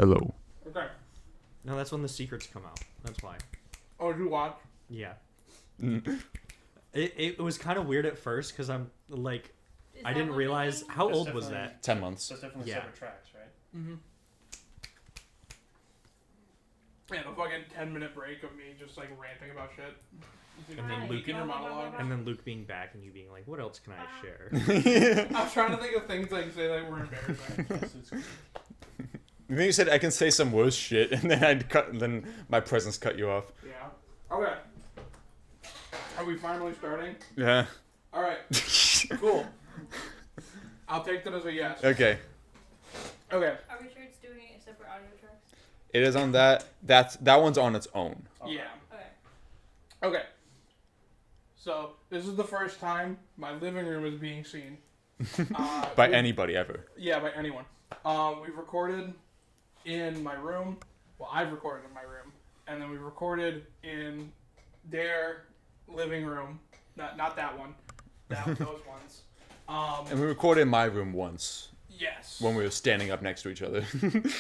Hello. Okay. No, that's when the secrets come out. That's why. Oh, did you watch? Yeah. It was kind of weird at first because I'm like, I didn't realize how That's old was definitely- that? 10 months. So it's definitely Yeah. separate tracks, right? Mm-hmm. Yeah, the fucking 10-minute break of me just like ranting about shit. And then Luke in your monologue. And then Luke being back and you being like, what else can I share? I was trying to think of things I can say that were embarrassing. Maybe you said I can say some worse shit, and then my presence cut you off. Yeah. Okay. Are we finally starting? Yeah. All right. Cool. I'll take that as a yes. Okay. Okay. Are we sure it's doing it separate audio tracks? It is on that. That one's on its own. Okay. Yeah. Okay. Okay. So this is the first time my living room is being seen. By anybody ever. Yeah, by anyone. We've recorded in my room. Well, I've recorded in my room, and then we recorded in their living room. Not that one. Those ones. And we recorded in my room once Yes. when we were standing up next to each other.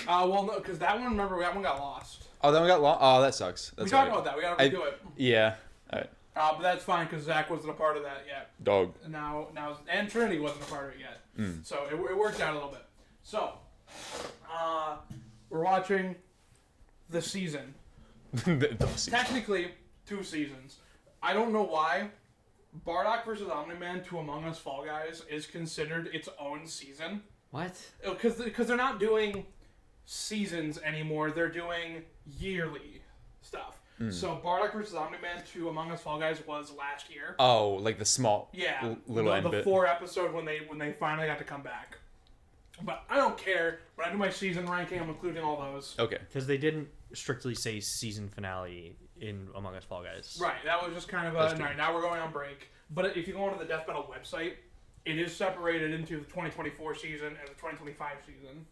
Well, no, because that one. Remember, that one got lost. Oh, then we got long. Oh, that sucks. We That's talked right. about that. We gotta redo it. Yeah. Alright. But that's fine because Zach wasn't a part of that yet. Dog. Now, and Trinity wasn't a part of it yet. Mm. So it worked out a little bit. So, we're watching the season. The season. Technically, 2 seasons. I don't know why Bardock vs. Omni-Man 2 Among Us Fall Guys is considered its own season. What? Because they're not doing seasons anymore. They're doing yearly stuff. So Bardock vs. Omni-Man 2 Among Us Fall Guys was last year. Oh, like the small Yeah, little end the bit. 4 episode when they finally got to come back. But I don't care. When I do my season ranking, I'm including all those. Okay. Because they didn't strictly say season finale in Among Us Fall Guys. Right, that was just kind of That's a, true. alright, now we're going on break. But if you go onto the Death Battle website, it is separated into the 2024 season and the 2025 season.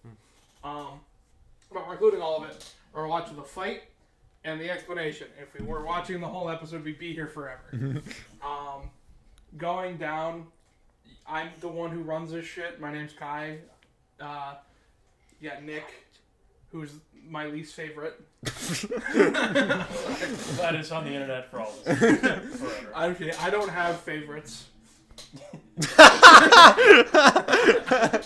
But we're including all of it. We're watching the fight and the explanation. If we were watching the whole episode, we'd be here forever. Going down, I'm the one who runs this shit. My name's Kai. Nick, who's my least favorite. That is on the internet for all of us. Forever. I'm kidding. I don't have favorites.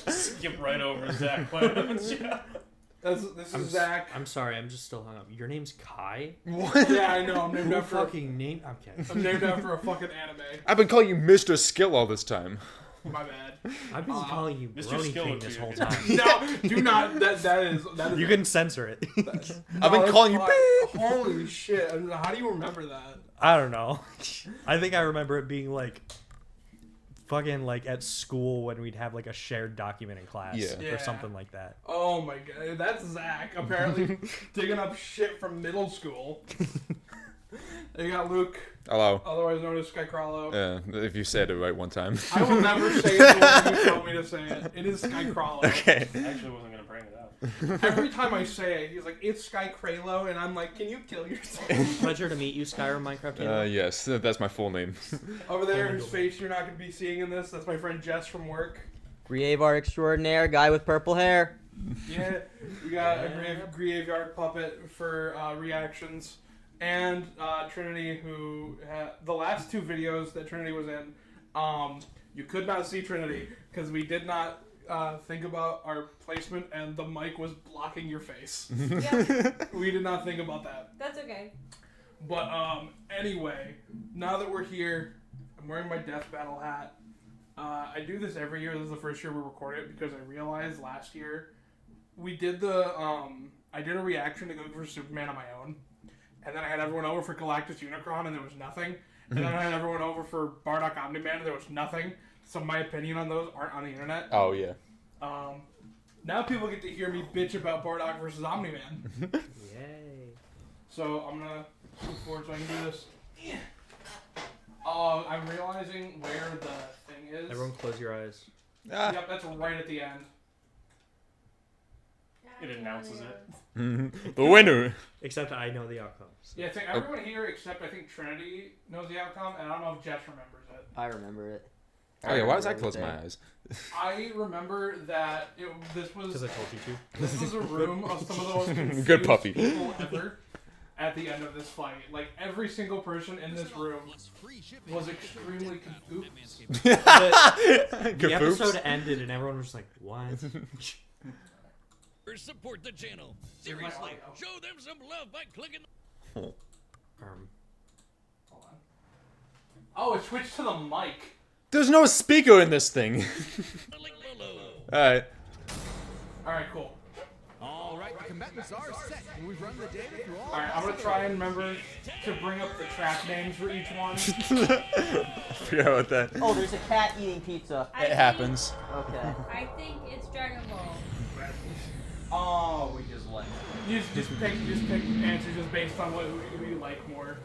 Skip right over Zach. This is Zach. I'm sorry, I'm just still hung up. Your name's Kai? What? Yeah, I know. I'm named Who after. fucking name? I'm kidding. I'm named after a fucking anime. I've been calling you Mr. Skill all this time. My bad. I've been calling you Mr. Brony Skill King would this be whole a good time. No, do not. That is. You can censor it. I've been calling you beep. Holy shit! How do you remember that? I don't know. I think I remember it being like fucking like at school when we'd have like a shared document in class Yeah. or something like that. Oh my god, that's Zach. Apparently digging up shit from middle school. You got Luke, Hello. otherwise known as Skycrawlo. If you said it right one time. I will never say it the way you told me to say it. It is Skycrawlo. Okay. I actually wasn't going to bring it up. Every time I say it, he's like, it's Skycrawlo, and I'm like, can you kill yourself? Pleasure to meet you, Skyrim Minecraft. Hero. Yes, that's my full name. Over there, whose face you're not going to be seeing in this, that's my friend Jess from work. Grievar extraordinaire, guy with purple hair. Yeah, we got a Graveyard puppet for reactions. And Trinity, who the last 2 videos that Trinity was in, you could not see Trinity because we did not think about our placement and the mic was blocking your face. Yeah, We did not think about that. that's okay. But anyway, now that we're here, I'm wearing my Death Battle hat. I do this every year. This is the first year we record it because I realized last year we did I did a reaction to Goku vs. Superman on my own. And then I had everyone over for Galactus Unicron, and there was nothing. And then I had everyone over for Bardock Omni-Man, and there was nothing. So my opinion on those aren't on the internet. Oh, yeah. Now people get to hear me bitch about Bardock versus Omni-Man. Yay. So I'm gonna move forward so I can do this. I'm realizing where the thing is. Everyone close your eyes. Yep, that's right at the end. It announces it. The winner. Except I know the outcomes. Yeah, I think everyone here except I think Trinity knows the outcome, and I don't know if Jess remembers it. I remember it. Oh yeah, why does I close my eyes? I remember that this Because was I told you to. this was a room of some of the most confused Good puppy. people ever. At the end of this fight, like every single person in this room was extremely confused. The episode ended and everyone was just like, what? Support the channel. Seriously, show them some love by clicking. Hold on. Oh, it switched to the mic. There's no speaker in this thing. the link below. Alright. Alright, cool. All right, the combatants are set, and we've run the data through all. Alright, I'm gonna try and remember to bring up the track names for each one. Forgot about that. Oh, there's a cat eating pizza. I It think- happens. Okay. I think it's Dragon Ball. Oh, we just went. You just pick answers just based on who you like more.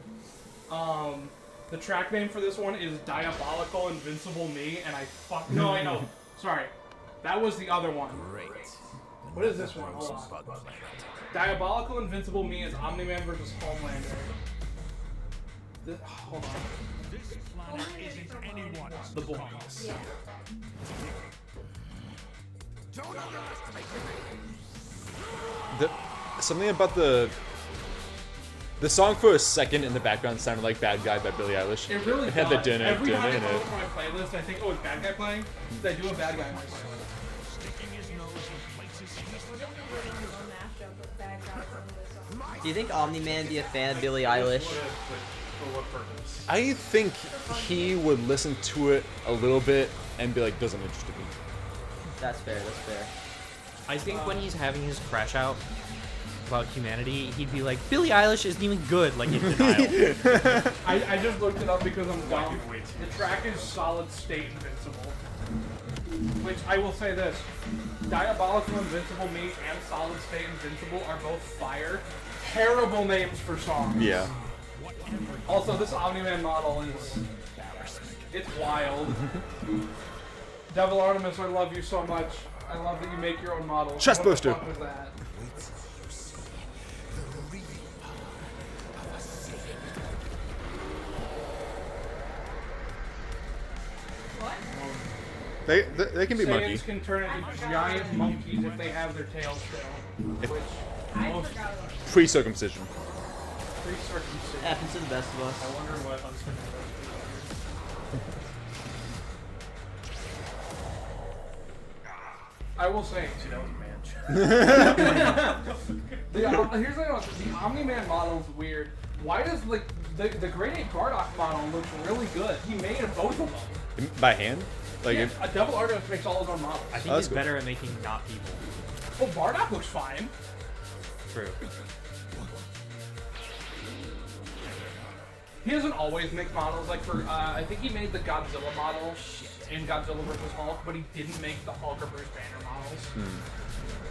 The track name for this one is Diabolical Invincible Me, and no, I know. Sorry. That was the other one. Great. What is this one? Hold on. Diabolical Invincible Me is Omni-Man versus Homelander. Hold on. This planet isn't anyone's. The Boys. Yeah. Don't underestimate Something about the song for a second in the background sounded like "Bad Guy" by Billie Eilish. It really It had does. the dinner Every time I in go it. to my playlist, I think, oh, it's Bad Guy playing? They do a Bad Guy voice. Sticking his nose in places he We're gonna be doing a mashup of bad guys on this song. Do you think Omni-Man be a fan of Billie Eilish? For what purpose? I think he would listen to it a little bit and be like, "Doesn't interest me." That's fair. That's fair. I think when he's having his crash out about humanity, he'd be like, Billie Eilish isn't even good, like in denial. I just looked it up because I'm dumb. Wait. The track is Solid State Invincible. Which I will say this. Diabolical Invincible Me and Solid State Invincible are both fire. Terrible names for songs. Yeah. Also, this Omni-Man model is... It's wild. Devil Artemis, I love you so much. I love that you make your own models. Chest What the booster. fuck was that? What? They can be Saiyans monkey. can turn into giant monkeys if they have their tails still. If- Which, I most forgot about it. Pre-circumcision. pre-circumcision. Happens to the best of I us. wonder what unscripted I will say, See, that was man. here's the thing, the Omni-Man model is weird. Why does like the Great Ape Bardock model looks really good? He made both of them. By hand? Like Yeah, if, a Devil Artemis makes all his own models. I think Oh, he's that's cool. better at making not people. Well, Bardock looks fine. True. He doesn't always make models. Like for, I think he made the Godzilla model in Godzilla vs. Hulk, but he didn't make the Hulk or Bruce Banner models.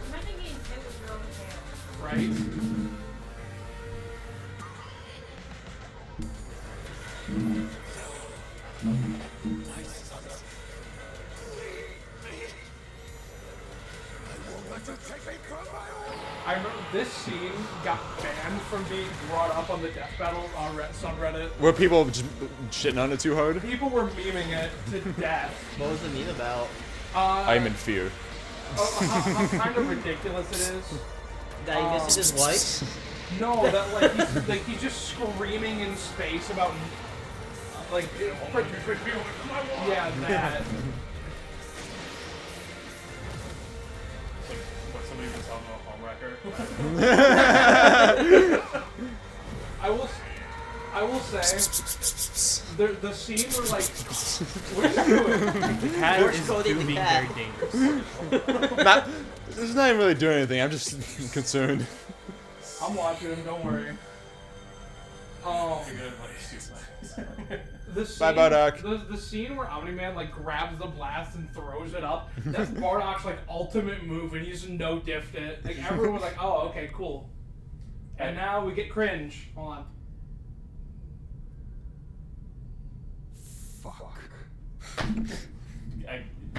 Imagine getting hit with your own hair. Right? I remember this scene got banned from being brought up on the Death Battle subreddit. were people just shitting on it too hard? People were memeing it to death. What was the meme about? I'm in fear. How kind of ridiculous it is. That he misses his wife? No, that like he's just screaming in space about like yeah that. It's like what somebody was telling a home wrecker. I will say the scene where like what are you doing? The cat Morse is coding the being cat. very dangerous. Not, this is not even really doing anything. I'm just concerned. I'm watching him. Don't worry. You're gonna like shoot The scene, Bye, Bardock. The scene where Omni-Man like grabs the blast and throws it up. That's Bardock's like ultimate move, and he just no diffed it. Like everyone was like, "Oh, okay, cool." And now we get cringe. Hold on.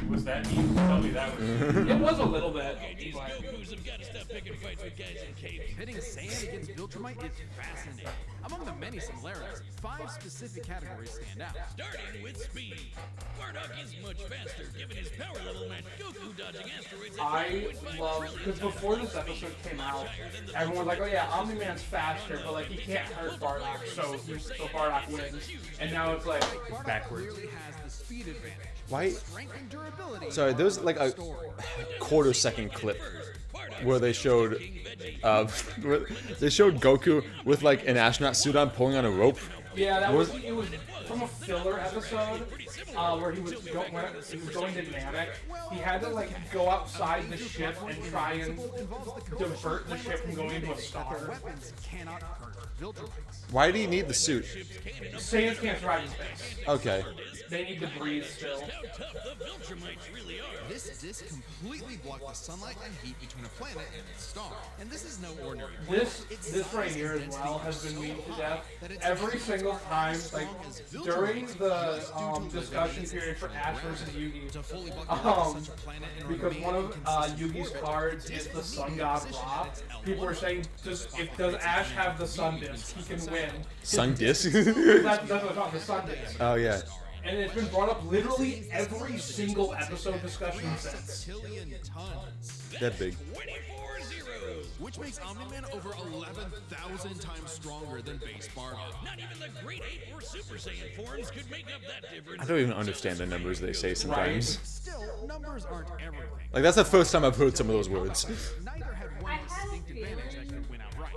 Was that me? Tell me that was. It was a little bit. These but- Gokus have got to stop picking fights with guys in capes. Pitting sand against Viltrumite is fascinating. Among the many similarities, 5 specific categories stand out. Starting with speed. Bardock is much faster, given his power level match Goku dodging asteroids at I 1.5 love, trillion because before this episode came out, everyone was like, oh yeah, Omni-Man's faster, but like he can't hurt Bardock, so Bardock wins. And now it's like, Bardock Backwards. clearly has the speed advantage. Why? Strength and durability. Sorry, there was like a quarter-second clip where they showed Goku with like an astronaut suit on, pulling on a rope. yeah, it was from a filler episode where he was going to Namek. He had to like go outside the ship and try and divert the ship from going into a star. Weapons cannot hurt Viltrumites. Why do you need the suit? Saiyans can't survive in space. Okay. They need to breathe still. This disc completely blocked the sunlight and heat between a planet and its star. And this is no ordinary This right here as well has been memed to death. Every single time, like during the discussion period for Ash versus Yugi, because one of Yugi's cards is the Sun God Ra, people were saying, does Ash have the Sun Disc? He can win. Sun disc? That's what I'm talking, the Sun Disc. Oh yeah. And it's been brought up literally every single episode discussion since. tons. That big. 24 zeros. Which makes Omni-Man over 11,000 times stronger than base Bardock. Not even the Great Ape or Super Saiyan forms could make up that difference. I don't even understand the numbers they say sometimes. Still, numbers aren't everything. Like that's the first time I've heard some of those words. Neither had one I had a distinct advantage that could win outright.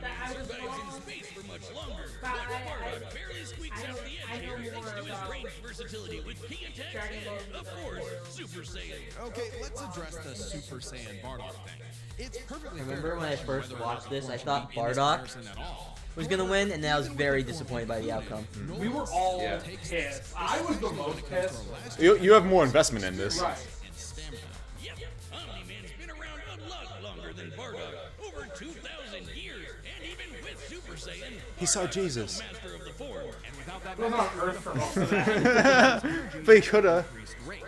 that I was Survives in wrong, space for much longer. but Bardock barely squeaks out the I edge know here thanks more to his about range versatility with key attacks Dragon Ball and, of course, Super Saiyan. Okay, let's address the Super Saiyan Bardock thing. It's perfectly fair Remember to when I question first whether or watched not this, I Goku thought should be in this Bardock comparison at all. was gonna win, and then I was very disappointed by the outcome. We were all pissed. I was the most pissed. You have more investment in this. Right. Yep, Omni-Man's been around a lot longer than Bardock. Over 2,000 years. And even with Super Saiyan, He saw Jesus. master of the form. And without that It was on Earth for most of that. But he coulda. increased rate.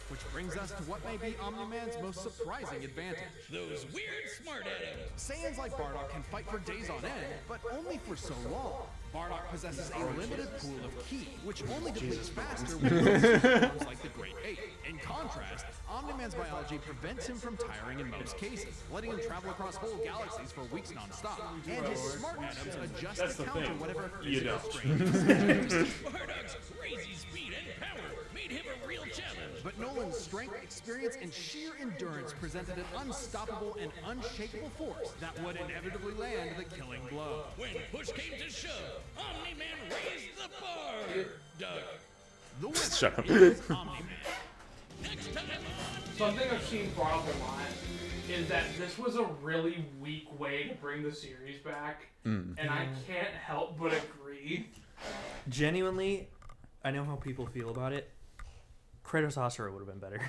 Which brings us to what may be Omni-Man's most surprising advantage. Those weird smart atoms. Saiyans like Bardock can fight for days on end, but only for so long. Bardock possesses a limited pool of ki, which only depletes faster when forms like the Great Ape. In contrast, Omni-Man's biology prevents him from tiring in most cases, letting him travel across whole galaxies for weeks non-stop. And his smart atoms adjust That's to the counter thing. whatever You physical don't. strain. Bardock's crazy speed and power made him a real challenge. But Nolan's strength, experience, and sheer endurance presented an unstoppable and unshakable force that would inevitably land the killing blow. When push came to shove, Omni-Man raised the bar. Doug. The winner Shut up. is Omni-Man. Next time on Something I've seen brought up a lot is that this was a really weak way to bring the series back, and I can't help but agree. Genuinely, I know how people feel about it. Kratos Asura would have been better.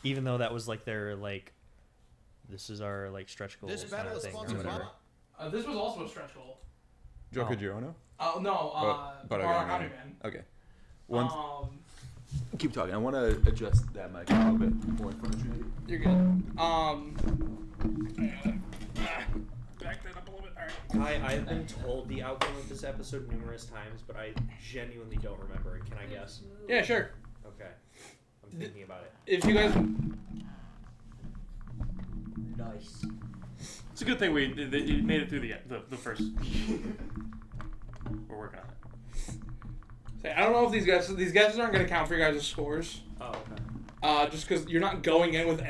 Even though that was like their like, this is our like stretch goals This kind battle of is thing or sponsored by whatever. This was also a stretch goal. Joker Oh. Girono? No, But Bardock Omni-Man. Okay. One. Keep talking. I want to adjust that mic a little bit more in front of you. You're good. Back that up a little bit. All right. I've been told the outcome of this episode numerous times, but I genuinely don't remember it. Can I guess? Yeah, sure. Okay. I'm thinking about it. If you guys, Nice. It's a good thing that you made it through the first. We're working on it. say, I don't know if these guesses aren't going to count for your guys' scores. Oh, okay. Just because you're not going in with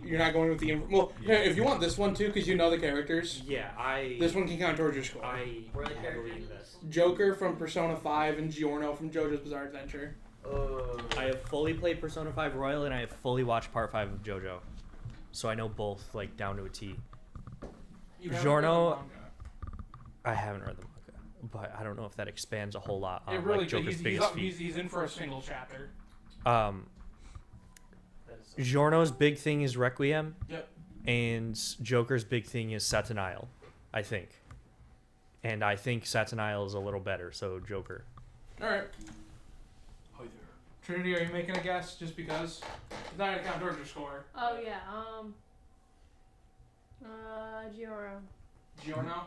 you're not going with the. Well, Yeah. if you want this one too, because you know the characters. Yeah, This one can count towards your score. I Where are the heavily characters? invest. Joker from Persona 5 and Giorno from JoJo's Bizarre Adventure. I have fully played Persona 5 Royal, and I have fully watched Part 5 of JoJo. So I know both, like, down to a T. You haven't Giorno- read the manga. I haven't read the manga, but I don't know if that expands a whole lot on It really like, Joker's he's, biggest feat. he's in for a single chapter. Giorno's big thing is Requiem, Yep. and Joker's big thing is Saturnile, I think. And I think Saturnile is a little better, so Joker. All right. Trinity, are you making a guess just because? It's not gonna count towards your score. Oh yeah. Gioro. Giorno?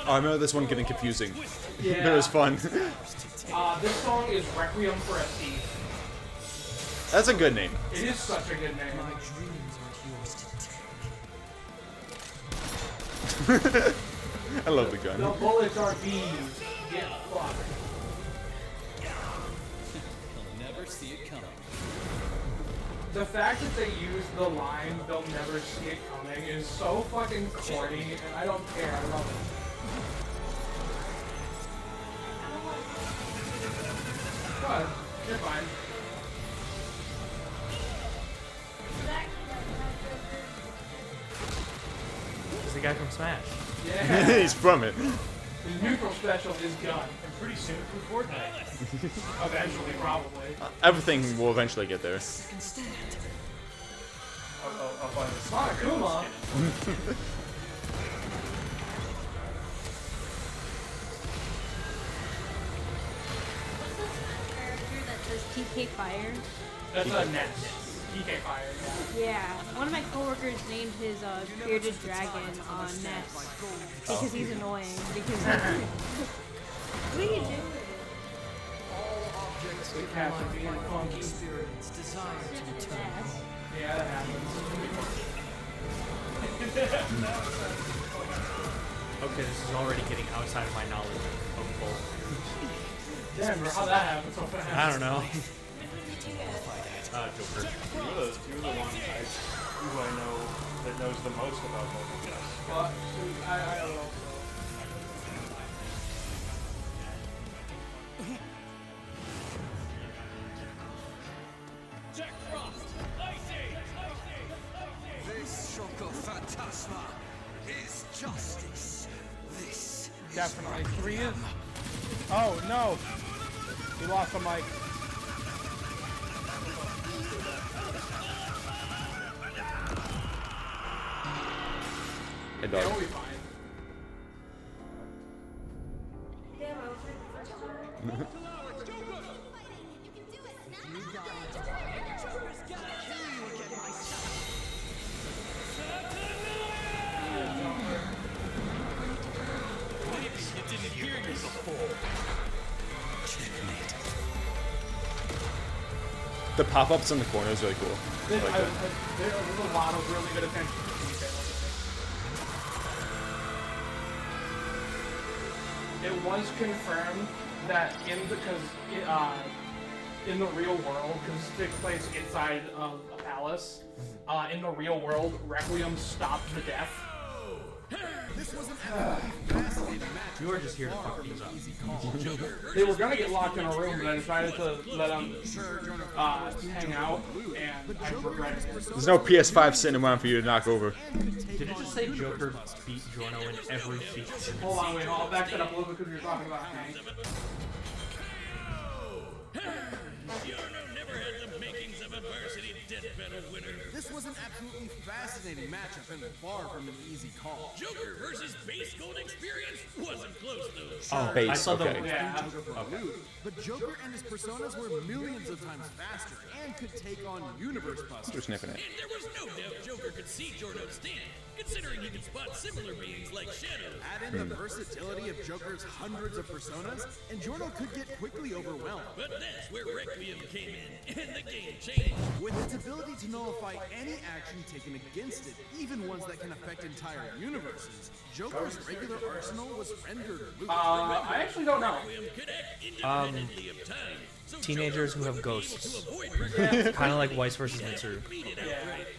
Oh, I remember this one getting confusing. Yeah. It was fun. This song is Requiem for a Thief. That's a good name. It is such a good name. I love the The gun. bullets are bees. Get fucked. He'll never see it coming. The fact that they use the line, they'll never see it coming, is so fucking corny, and I don't care. I love it. Good. You're fine. It's the guy from Smash. Yeah. He's from it. His neutral special is gun. And pretty soon through Fortnite. Eventually, probably. Everything will eventually get there. I'll find this. Monokuma. Character that says TK Fire. That's a nest. TK Fire. Yeah, one of my coworkers named his bearded dragon Ness because he's annoying. Because what are you doing? The cats are being funky. Ness. Yeah, that happens. Okay, this is already getting outside of my knowledge of both. Damn, bro, how'd that happen so fast? I don't know. Two Joker. of the ones who I know that knows the most about both of us. But, I don't know. Jack Frost, Ice Age, This Shoko Phantasma is justice. This Definitely. 3 is. Oh, no. We lost the mic. Hey, Yeah, dog. we'll be fine. The pop-ups in the corner is really cool. I like that. There's a lot of really good attention to detail. It was confirmed that in the real world, because it takes place inside of a palace, in the real world, Requiem stopped the death. This was an fascinating match. You are just here to fuck things up. They were gonna get locked in a room, but I decided to let them hang out, and I regret it. There's no PS5 sitting around for you to knock over. Did it just say Joker beat Giorno in every feat? Hold on, wait, I'll back that up a little bit because you're talking about Hank. Giorno never had the makings of a varsity death battle winner. This was an absolutely fascinating matchup and far from an easy call. Joker versus Base Gold Experience wasn't close though. Oh, Base, I saw the. okay. Yeah. But Joker and his personas were millions of times faster and could take on universe We're busters. sniffing it. And there was no doubt Joker could see Giorno stand, considering he could spot similar beings like Shadow. Add in the versatility of Joker's hundreds of personas, and Giorno could get quickly overwhelmed. But that's where Requiem came in, and the game changed. With its ability to nullify any action taken against it, even ones that can affect entire universes, Joker's regular arsenal was rendered moot. I actually don't know. Requiem could act independently of time. So Teenagers who have ghosts. Kind of like Weiss versus Mitsuru.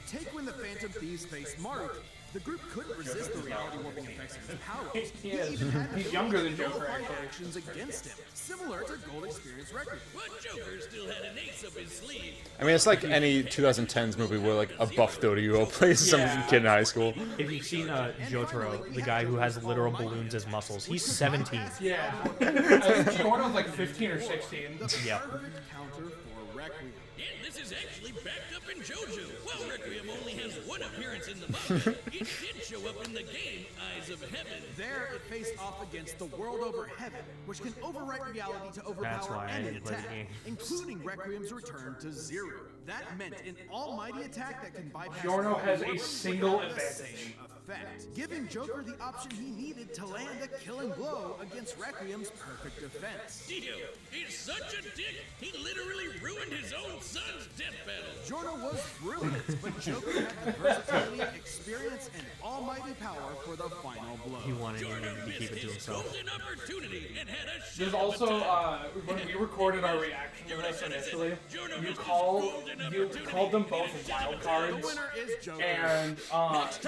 Take when the Phantom Thieves faced Maruki. The group couldn't resist the reality warping effects of his powers. He is. He's younger than Joker, Nullify actually. actions against him, similar to Gold Experience Record. But Joker still had an ace up his sleeve. I mean, it's like any 2010s movie where like a buff 30-year-old plays some Yeah. kid in high school. If you've seen Jotaro, the guy who has literal balloons as muscles, he's 17. Yeah. I think Giorno's like 15 or 16. Yeah. Perfect counter for Requiem. And this is actually backed up in JoJo. While Requiem only has one appearance in the manga, it did show up in the game Eyes of Heaven. There, it faced off against the world over heaven, which can overwrite reality to That's overpower why I any didn't play the attack, game. including Requiem's return to zero. That meant an almighty attack that can bypass Giorno has a Requiem single without the advantage. same effect, giving Joker the option he needed to land a killing blow against Requiem's perfect defense. Dio is such a dick, he literally ruined his own son's death battle. Giorno was brilliant, but Joker had the versatility, experience, and almighty power for the final blow. He wanted Giorno him to keep missed it to his himself. golden opportunity and had a shit There's of a also time. when we recorded our reaction to this initially, Giorno you missed his called golden you opportunity called them and both had a shit wild of a The cards, winner is Joker. and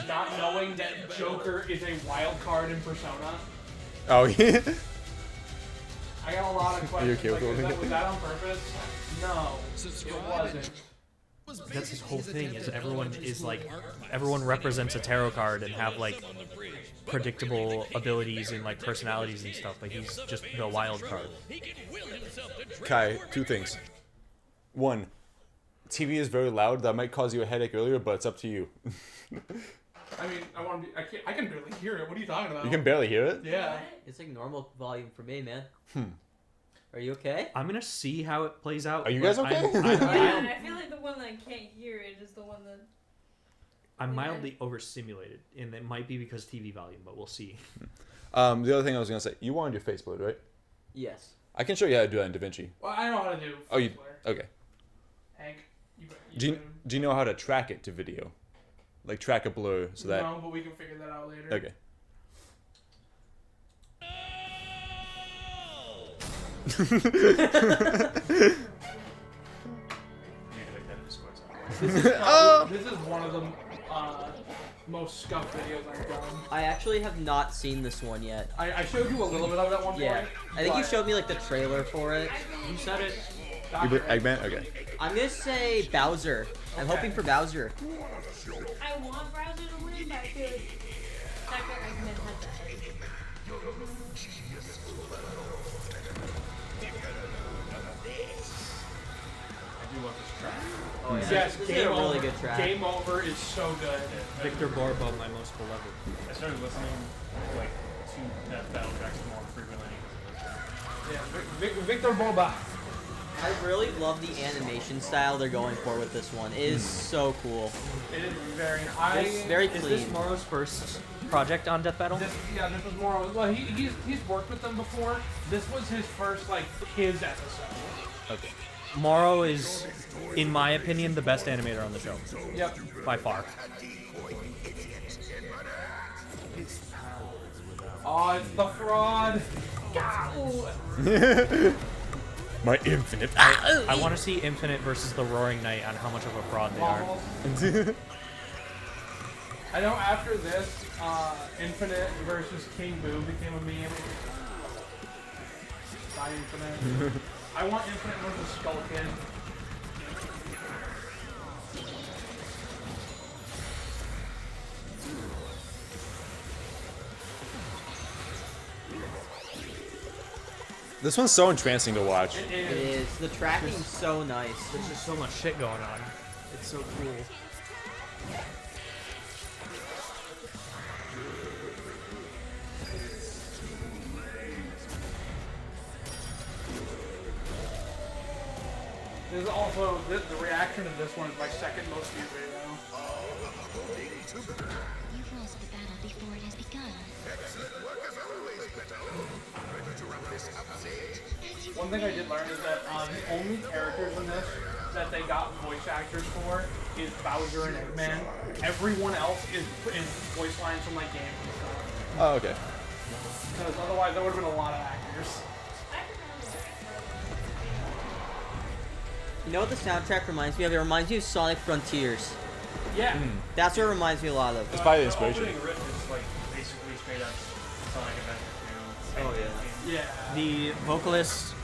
not knowing that Joker is a wild card in Persona. Oh yeah. I got a lot of Are you questions. okay with Like, it? was that on purpose? No, it wasn't. That's his whole thing. Is everyone is like, everyone represents a tarot card and have like predictable abilities and like personalities and stuff. Like he's just the wild card. He can will himself to drink. Kai, two things. One, TV is very loud. That might cause you a headache earlier, but it's up to you. I mean, I can barely hear it. What are you talking about? You can barely hear it. Yeah. It's like normal volume for me, man. Are you okay? I'm gonna see how it plays out. Are you but guys okay? Yeah, I feel like the one that can't hear it is the one that. I'm mildly overstimulated, and it might be because TV volume, but we'll see. The other thing I was gonna say, you wanted your face blurred, right? Yes. I can show you how to do that in DaVinci. Well, I know how to do. Oh, you Flare. okay? Hank, Do you know how to track it to video? Like track a blur so that. No, but we can figure that out later. Okay. This is one of the most scuffed videos I've done. I actually have not seen this one yet. I showed you a little bit of it at one point. Yeah. I think you but- showed me like the trailer for it. Who said it? Dr. Eggman. Okay. I'm gonna say Bowser. I'm Okay. hoping for Bowser. I want Browser to win, but I feel like Dr. Eggman has the edge. Oh, yeah. Yes, This is Game a really Over. good track. Game Over is so good. Victor Borbo, my most beloved. I started listening like to that battle tracks more frequently. Yeah, Victor Boba. I really love the animation style they're going for with this one. It is so cool. It is very. It's very Is clean. this Morrow's first project on Death Battle? This was more. Well, he's worked with them before. This was his first his episode. Okay. Morrow is, in my opinion, the best animator on the show. Yep. By far. Oh, it's the fraud. My infinite. I want to see Infinite versus the Roaring Knight on how much of a fraud they are. I know after this, Infinite versus King Boo became a meme. Buy Infinite. I want Infinite versus Skull Kid. This one's so entrancing to watch. It It is. is. The tracking's so nice. There's just so much shit going on. It's so cool. This is also the reaction to this one is my second most viewed video. You pause the battle before it has begun. One thing I did learn is that the only characters in this that they got voice actors for is Bowser and Eggman. Everyone else is voice lines from games and stuff. Oh, okay. Because otherwise there would have been a lot of actors. You know what the soundtrack reminds me of? It reminds me of Sonic Frontiers. Yeah. That's what it reminds me a lot of. It's probably the The inspiration. opening riff is like basically straight up Sonic Adventure 2. Oh, yeah. Yeah. The vocalist,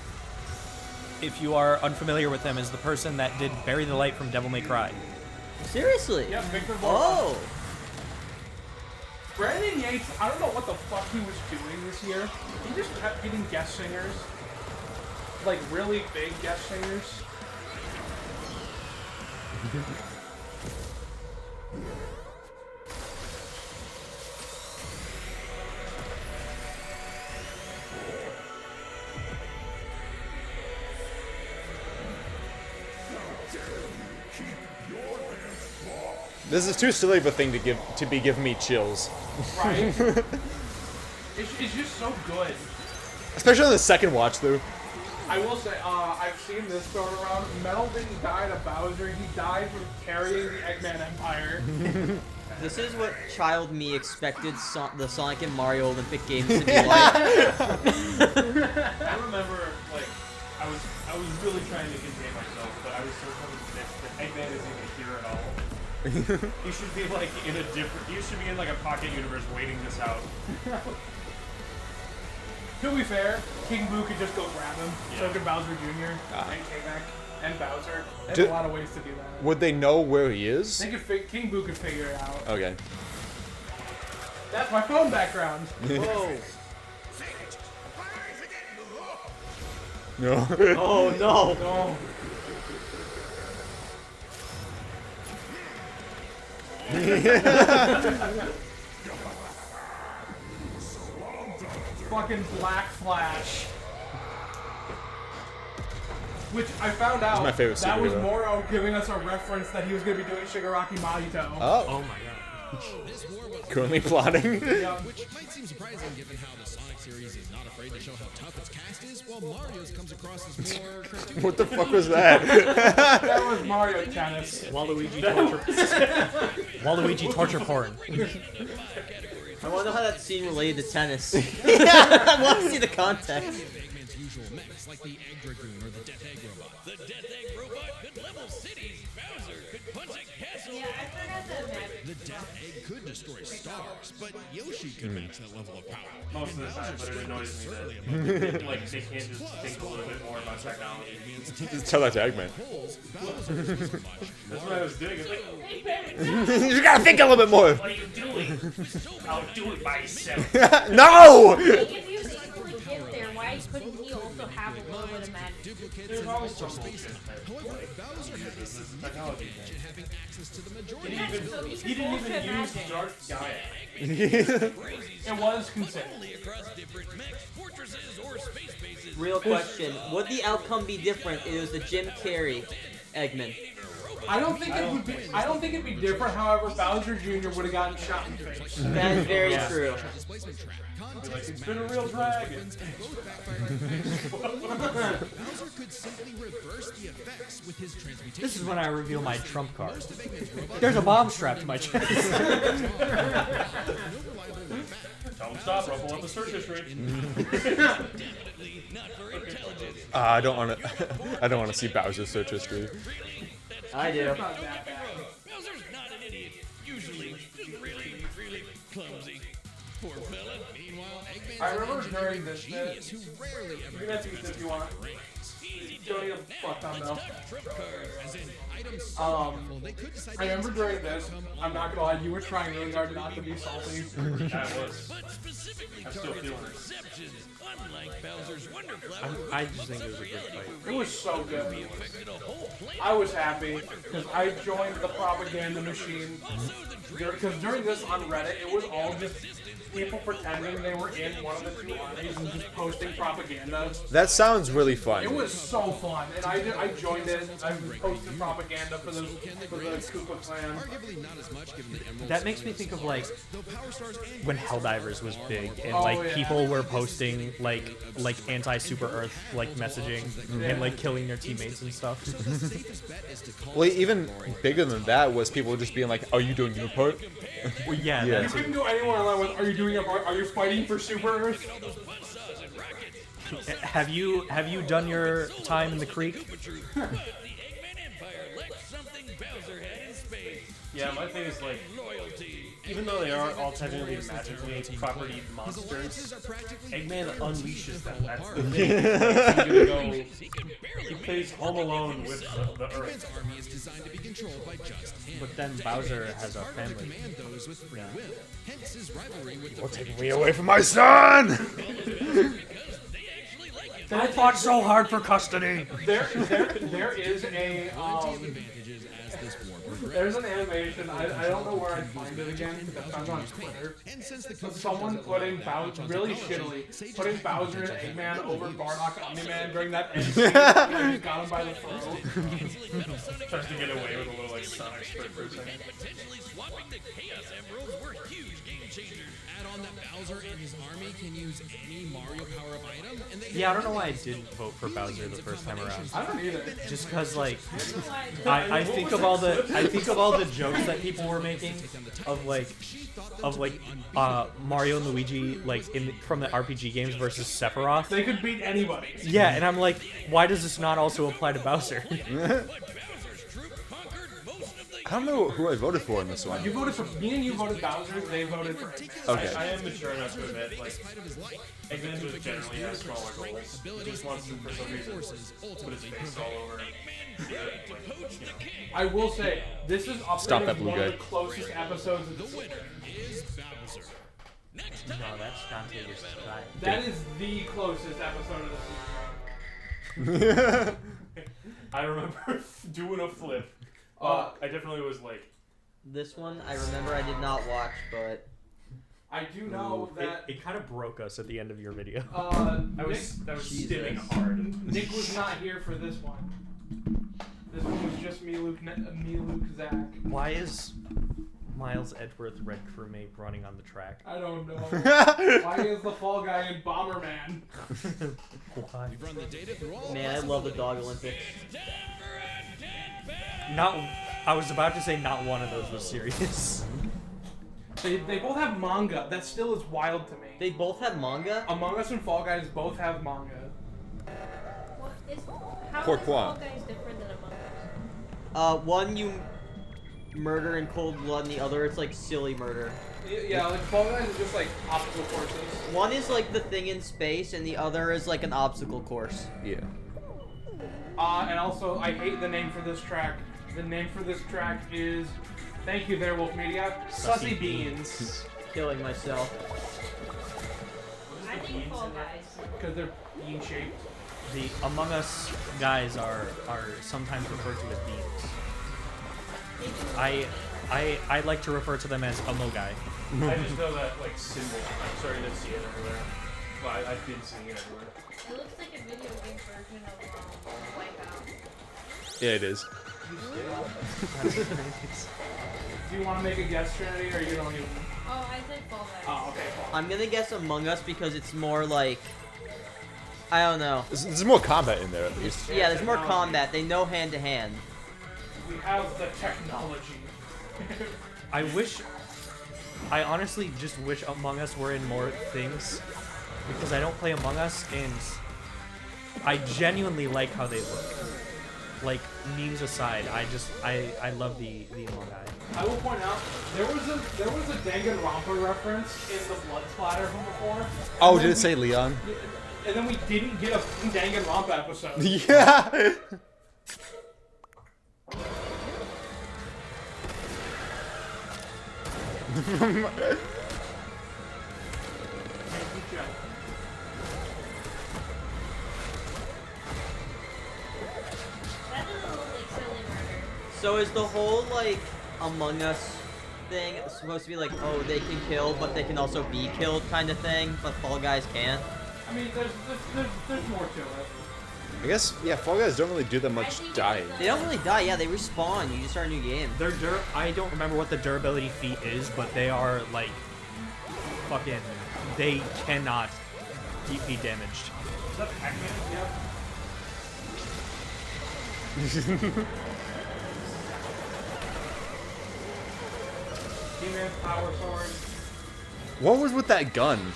if you are unfamiliar with them, is the person that did Bury the Light from Devil May Cry. Seriously? Yep, Victor Borba. Oh! Brandon Yates, I don't know what the fuck he was doing this year. He just kept getting guest singers. Really big guest singers. This is too silly of a thing to be giving me chills. Right? It's just so good. Especially on the second watch through. I will say, I've seen this thrown around. Metal didn't die to Bowser. He died from carrying the Eggman Empire. This is what child me expected the Sonic and Mario Olympic Games to be like. I remember, like, I was really trying to contain myself, but I was so convinced that Eggman isn't even here at all. You should be like in a different. You should be in like a pocket universe waiting this out. To be fair, King Boo could just go grab him. Yeah. So could Bowser Jr. and Kamek and Bowser. There's Do- a lot of ways to do that. Would they know where he is? They could King Boo could figure it out. Okay. That's my phone background. Whoa. No. Oh no. No. Fucking Black Flash. Which I found out my favorite that was superhero. Moro giving us a reference that he was going to be doing Shigaraki Mahito. Oh. Oh my god. This war was Currently plotting. Yeah. which might seem surprising given how the Sonic series is not afraid to show how tough its cast is, while Mario's comes across as more cartoony. What the fuck was that? That was Mario Tennis. Waluigi torture. Waluigi torture porn. I want to know how that scene related to tennis. I want to see the context. Eggman's usual mechs, like the Egg Dragoon or the Death Egg Robot. The Death Egg Robot could level cities. Bowser could punch a castle. Yeah, I forgot that map. The Death Egg could destroy stars, but Yoshi could match that level of power. Most of the time, but it annoys me that like they can't just think a little bit more about technology. Just tell that to Eggman. That's what I was doing. It's like, You gotta think a little bit more. what are you doing? I'll do it myself. No! If he was able to get there, why couldn't he also have a little bit of magic? Duplicates There's in always Ultra some Space. bullshit. However, Bowser had a significant Technology advantage in having access to the majority He of didn't the even, buildings. he didn't even bullshit use magic. Darth Gaia. Crazy It was considered. only across different mechs, fortresses, or space bases. Real question: would the outcome be different if it was the Jim Carrey Eggman? I don't think it would be. I don't think it'd be different. However, Bowser Jr. would have gotten shot in the face. That is very true. Displacement trap. Like, Context it's been a real dragon. and both backfire in fashion. Bowser could simply reverse the effects with his transmutation. This is when I reveal my trump card. Most of Eggman's robots There's a bomb strapped to my chest. no reliable way back. Tell them stop. Ruffle up the search history. Definitely not for intelligence. I don't want to. I don't want to see Bowser's search history. I do. Not that bad. Bowser's not an idiot. Usually, just really, really clumsy. Poor fella. Meanwhile, Eggman's I remember an engineering during this genius who rarely You ever can have these if you want. Easy Don't need a fuck ton though. trump cards. as in items so Um, powerful they could decide I to remember during this. I'm not gonna lie. You were trying really hard not to be salty. That was. But specifically I'm still targets feeling it. perceptions, unlike Bowser's Wonder Flower, I just think it was a good fight. It was so good. affected a whole planet. I was happy because I joined the propaganda machine. Because during this on Reddit, it was all just people pretending they were in one of the two armies and just posting propaganda. That sounds really fun. It was so fun, and I joined it. I posted propaganda for the Koopa Clan. arguably not as much given the Emerald That makes me think of like though Power Stars and when Helldivers was big and Oh, like yeah. people were posting like anti Super Earth like messaging and like killing their teammates and stuff. the safest bet is to call Well, even bigger than that was people just being like, "Are you doing your part?" Well, yeah, Yeah. You that's couldn't go anywhere online with, are you doing a part? Are you fighting for Super Earth? it. Have you done your time in the creek? The Eggman Empire lacked something Bowser had in spades. Yeah, my thing is like, Loyalty. even though they are all technically magically property monsters, Eggman unleashes them. That's the thing. Like, he's gonna go. He plays Home Alone with the Eggman's Earth. army is designed to be controlled by just him. But then Bowser has a Hard to family. command those with free will. Hence his rivalry with the Take me away from my son! They actually like him. I fought so hard for custody. There is a Advantages as this war there's an animation. I don't know where I'd find it again. Because I found it on Twitter. and since the But someone putting Bowser really shittily putting Bowser and Eggman over Bardock Omni-Man during that end scene. He got him by the throat. Tries to get away with a little like Sonic split for a second. Potentially swapping the Chaos Emeralds were huge game changers. add on that Bowser and his army can use any Mario power-up item, and they Yeah, I don't know why I didn't vote for Bowser the first time around. I don't either. Just because, like, I think of all the jokes that people were making of like Mario and Luigi like from the RPG games versus Sephiroth. They could beat anybody. Yeah, and I'm like, why does this not also apply to Bowser? I don't know who I voted for in this one. You voted for me and you voted Bowser. They voted for Eggman. Okay. I am mature enough to admit, like, Eggman just generally has smaller goals. He just wants to, for some reason, put his face all over it. I will say this is up Stop there that as blue one guy. of the closest episodes of the season. No, that's Dante versus Kai. That is the closest episode of the season. I remember doing a flip. I definitely was like, This one, I remember I did not watch, but I do know that It kind of broke us at the end of your video. I was stimming hard. Nick was not here for this one. This one was just me, Luke, Zach. Why is Miles Edgeworth Red Crewmate running on the track? I don't know. Why is the fall guy in Bomberman? Why? run the data through all man, I love the Dog Olympics. I was about to say not one of those was serious. They both have manga. That still is wild to me. They both have manga? Among Us and Fall Guys both have manga. How Pourquoi? is Fall Guys different than Among Us? One you murder in cold blood, and the other it's like silly murder. Yeah, like Fall Guys is just like obstacle courses. One is like the thing in space, and the other is like an obstacle course. Yeah. And also, I hate the name for this track. The name for this track is, thank you there, Wolf Media, Sussy Beans. Killing myself. I think Fall Guys. Because they're bean shaped. The Among Us guys are sometimes referred to as beans. I like to refer to them as Amo guy. I just know that, like, symbol. I'm starting to see it everywhere. Well, I've been seeing it everywhere. It looks like a video game version of Wipeout. Yeah, it is. Do you want to make a guess, Trinity, or you don't even? Oh, I said Fall Guys. Oh, okay, Fall. I'm gonna guess Among Us because it's more like, I don't know. There's more combat in there at least. Yeah, there's more combat. They know hand to hand. We have the technology. I honestly just wish Among Us were in more things because I don't play Among Us and I genuinely like how they look. Like memes aside, I love the Among Us. I will point out there was a Danganronpa reference in the blood splatter from before. Oh, did it say Leon? And then we didn't get a Danganronpa episode. Yeah. That doesn't look like silly murder. So is the whole like Among Us thing supposed to be like, oh, they can kill, but they can also be killed kind of thing, but Fall Guys can't? I mean, there's more to it. I guess, yeah, Fall Guys don't really do that much dying. They don't really die. Yeah, they respawn. You just start a new game. I don't remember what the durability feat is, but they are like fucking. They cannot be damaged. Is that Pac-Man? Yep. He-Man's power sword. What was with that gun?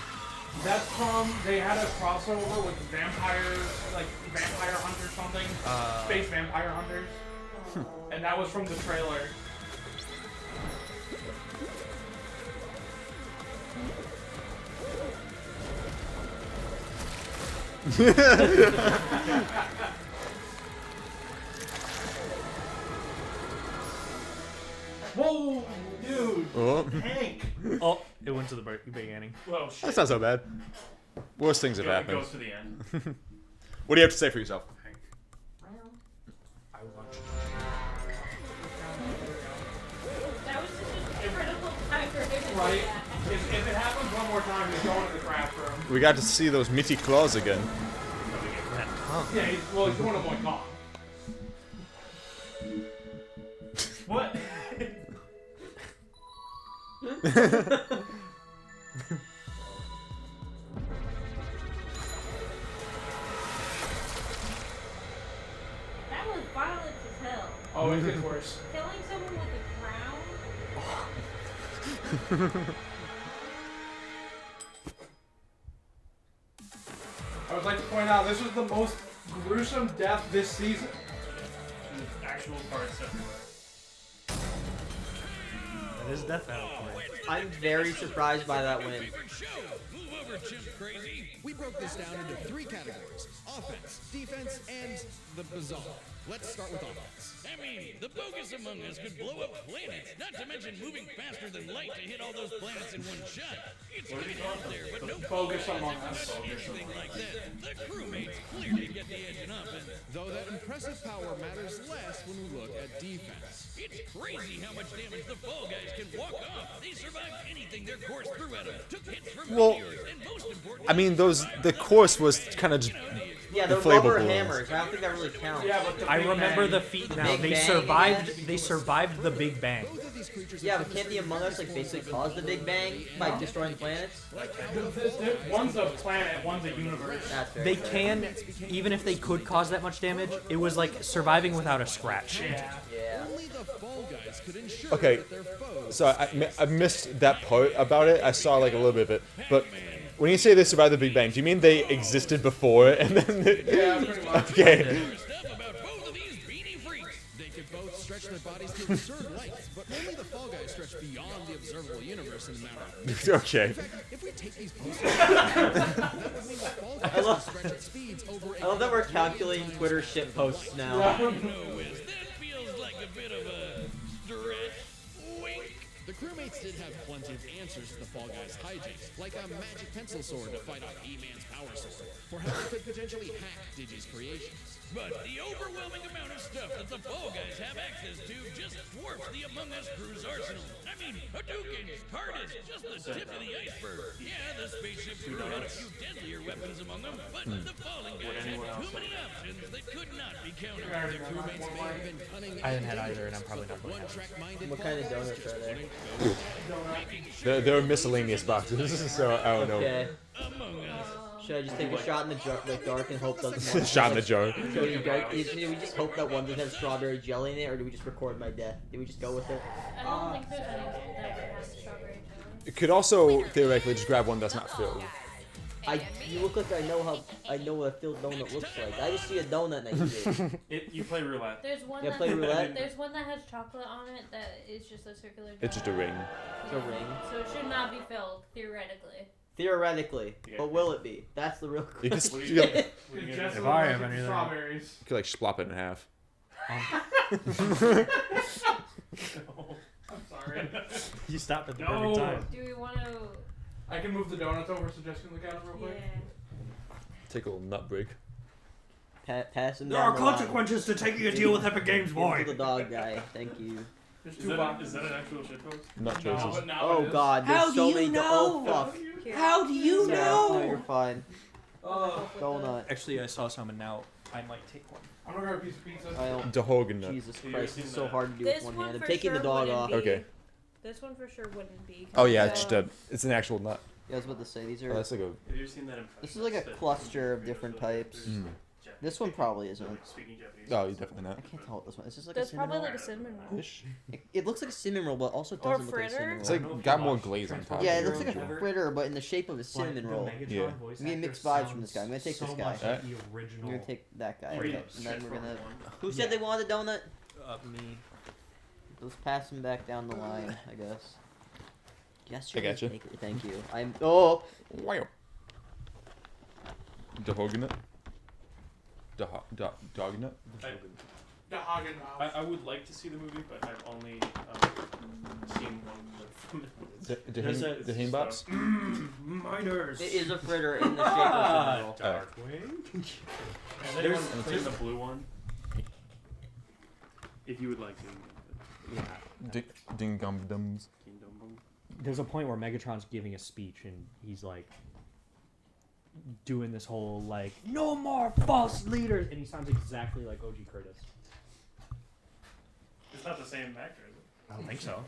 That's from, they had a crossover with vampires, like Vampire Hunter something. Space Vampire Hunters. And that was from the trailer. Whoa, dude! Oh, Hank! Oh, it went to the beginning. Well, shit. that's not so bad. Worse things have It happened. goes to the end. What do you have to say for yourself? I want That was such a critical time for him to Right? do that. If it happens one more time, he's going to the craft room. We got to see those meaty claws again. that tongue. Yeah, he's going to Moy Kong. What? That was violent as hell. Oh, it gets worse. Killing someone with a crown? I would like to point out this was the most gruesome death this season. Actual parts everywhere. That is death battle for it. I'm very surprised by that win. Favorite show. Move over, Chimp Crazy. We broke this down into 3 categories: offense, defense, and the bizarre. Let's start with offense. I mean, the bogus among us could blow up planets, not to mention moving faster than light to hit all those planets in one shot. It's kind of out there, but no Bogus Among Us. anything like that. The crewmates clearly get the edge in offense. Though that impressive power matters less when we look at defense. It's crazy how much damage the Fall Guys can walk off. They survived anything their course threw at them, took hits from meteors, and most importantly, I mean, the course was kind of just Yeah, the inflatable rubber balloons. hammers. I don't think that really counts. Yeah, but the I Big remember Bang- the feat now. Big They Bang, survived. yes. They survived the Big Bang. Both of these creatures Yeah, but can't the Among Us like basically cause the Big Bang by destroying planets? One's a planet, one's a universe. That's very They fair. can, even if they could cause that much damage, it was like surviving without a scratch. Yeah. Yeah. Only the Fall Guys could ensure Okay, that their foes. so I missed that part about it. I saw like a little bit of it, but when you say they survived the Big Bang, do you mean they existed before and then? Yeah, pretty much. Okay. stuff about both of these beanie freaks. They could both stretch their bodies to absurd lengths, but only the Fall Guys stretch beyond the observable universe in a matter of minutes. Okay. If we take these posts, that would mean the Fall Guys love- can stretch at speeds over I love that we're calculating Twitter shit posts now. No, Wiz, that feels like a bit of a stretch. Wink. The crewmates did have plenty of answers to the Fall Guys' hijinks, like a magic pencil sword to fight off E-Man's power sword, or how they could potentially hack Digi's creations. But the overwhelming amount of stuff that the Fall Guys have access to just dwarfs the Among Us crew's arsenal. I mean, Hadoukens, TARDIS, just the tip of the iceberg. Yeah, the spaceship crew had a few deadlier weapons among them, but the Fallen Guys had too many options that could not be countered. The crewmates may have been cunning I haven't had either, and I'm probably not going to have it. one-track-minded What kind of donuts are there? There are miscellaneous boxes, so I don't know. Okay. Among Us. Should I just take a shot in the dark and hope doesn't? Shot in the jar. So do we just hope that one doesn't have strawberry jelly in it, or do we just record my death? Do we just go with it? I don't think there's any that has strawberry jelly. You could also theoretically just grab one that's not filled. You look like I know what a filled donut looks like. I just see a donut and I eat it. You play roulette. There's one Yeah, that play roulette. There's one that has chocolate on it that is just a circular. It's just a donut. ring. It's a ring. So it should not be filled theoretically. Theoretically, Yeah. but will it be? That's the real You question. just you know, Just If so I much have anything- strawberries. could like splop it in half. I'm sorry. You stopped at the No. perfect time. Do we want to? I can move the donuts over so Jessica can look at them real Yeah. quick. Take a little nut break. Pass him There down are the line. consequences to taking a deal with Epic Games, Give boy. to the dog guy. Thank you. There's Is two that, boxes. is that an actual shitpost? Nut No, choices. but now Oh it is. God, there's How so do many. you Oh know? fuck. How do you No, know? you're fine. Donut. Actually, I saw some, and now I might take one. I'm gonna grab a piece of pizza. I don't. Dahogan nut. Jesus you Christ, seen it's so that? hard to do This with one one hand. I'm for taking the sure dog wouldn't off. be- Okay. This one for sure wouldn't be. Oh yeah, it's just a, it's an actual nut. Yeah, I was about to say these Oh, are. that's like a. Have you ever seen that impression? This is like a cluster of different types. This one probably isn't. Speaking Japanese. Oh, you definitely not. I can't tell what this one. Is this like That's a cinnamon probably roll? like a cinnamon roll. Fish. It looks like a cinnamon roll, but also Or doesn't look like a cinnamon It's roll. like got more glaze on top. Yeah, it of looks like a fritter, but in the shape of a cinnamon roll. Yeah. I'm getting mixed vibes from this guy. I'm gonna take this guy. Alright. I'm gonna take that guy. Free Okay. And then we're gonna. one. Who said they wanted a donut? Me. Let's pass him back down the line, I guess. Yes, I gotcha. Thank you. I'm. Oh. Wow. Dahogan nut. Dog nut. The Hagen I would like to see the movie, but I've only seen one clip from it. There's a- The Himbops? Miners. It is a fritter in the shape of the metal. Darkwing. Has anyone seen the blue one? If you would like to. Yeah. Ding gum dums. Kingdom Bone. There's a point where Megatron's giving a speech and he's like doing this whole like no more false leaders, and he sounds exactly like OG Curtis. It's not the same actor, is it? I don't think so.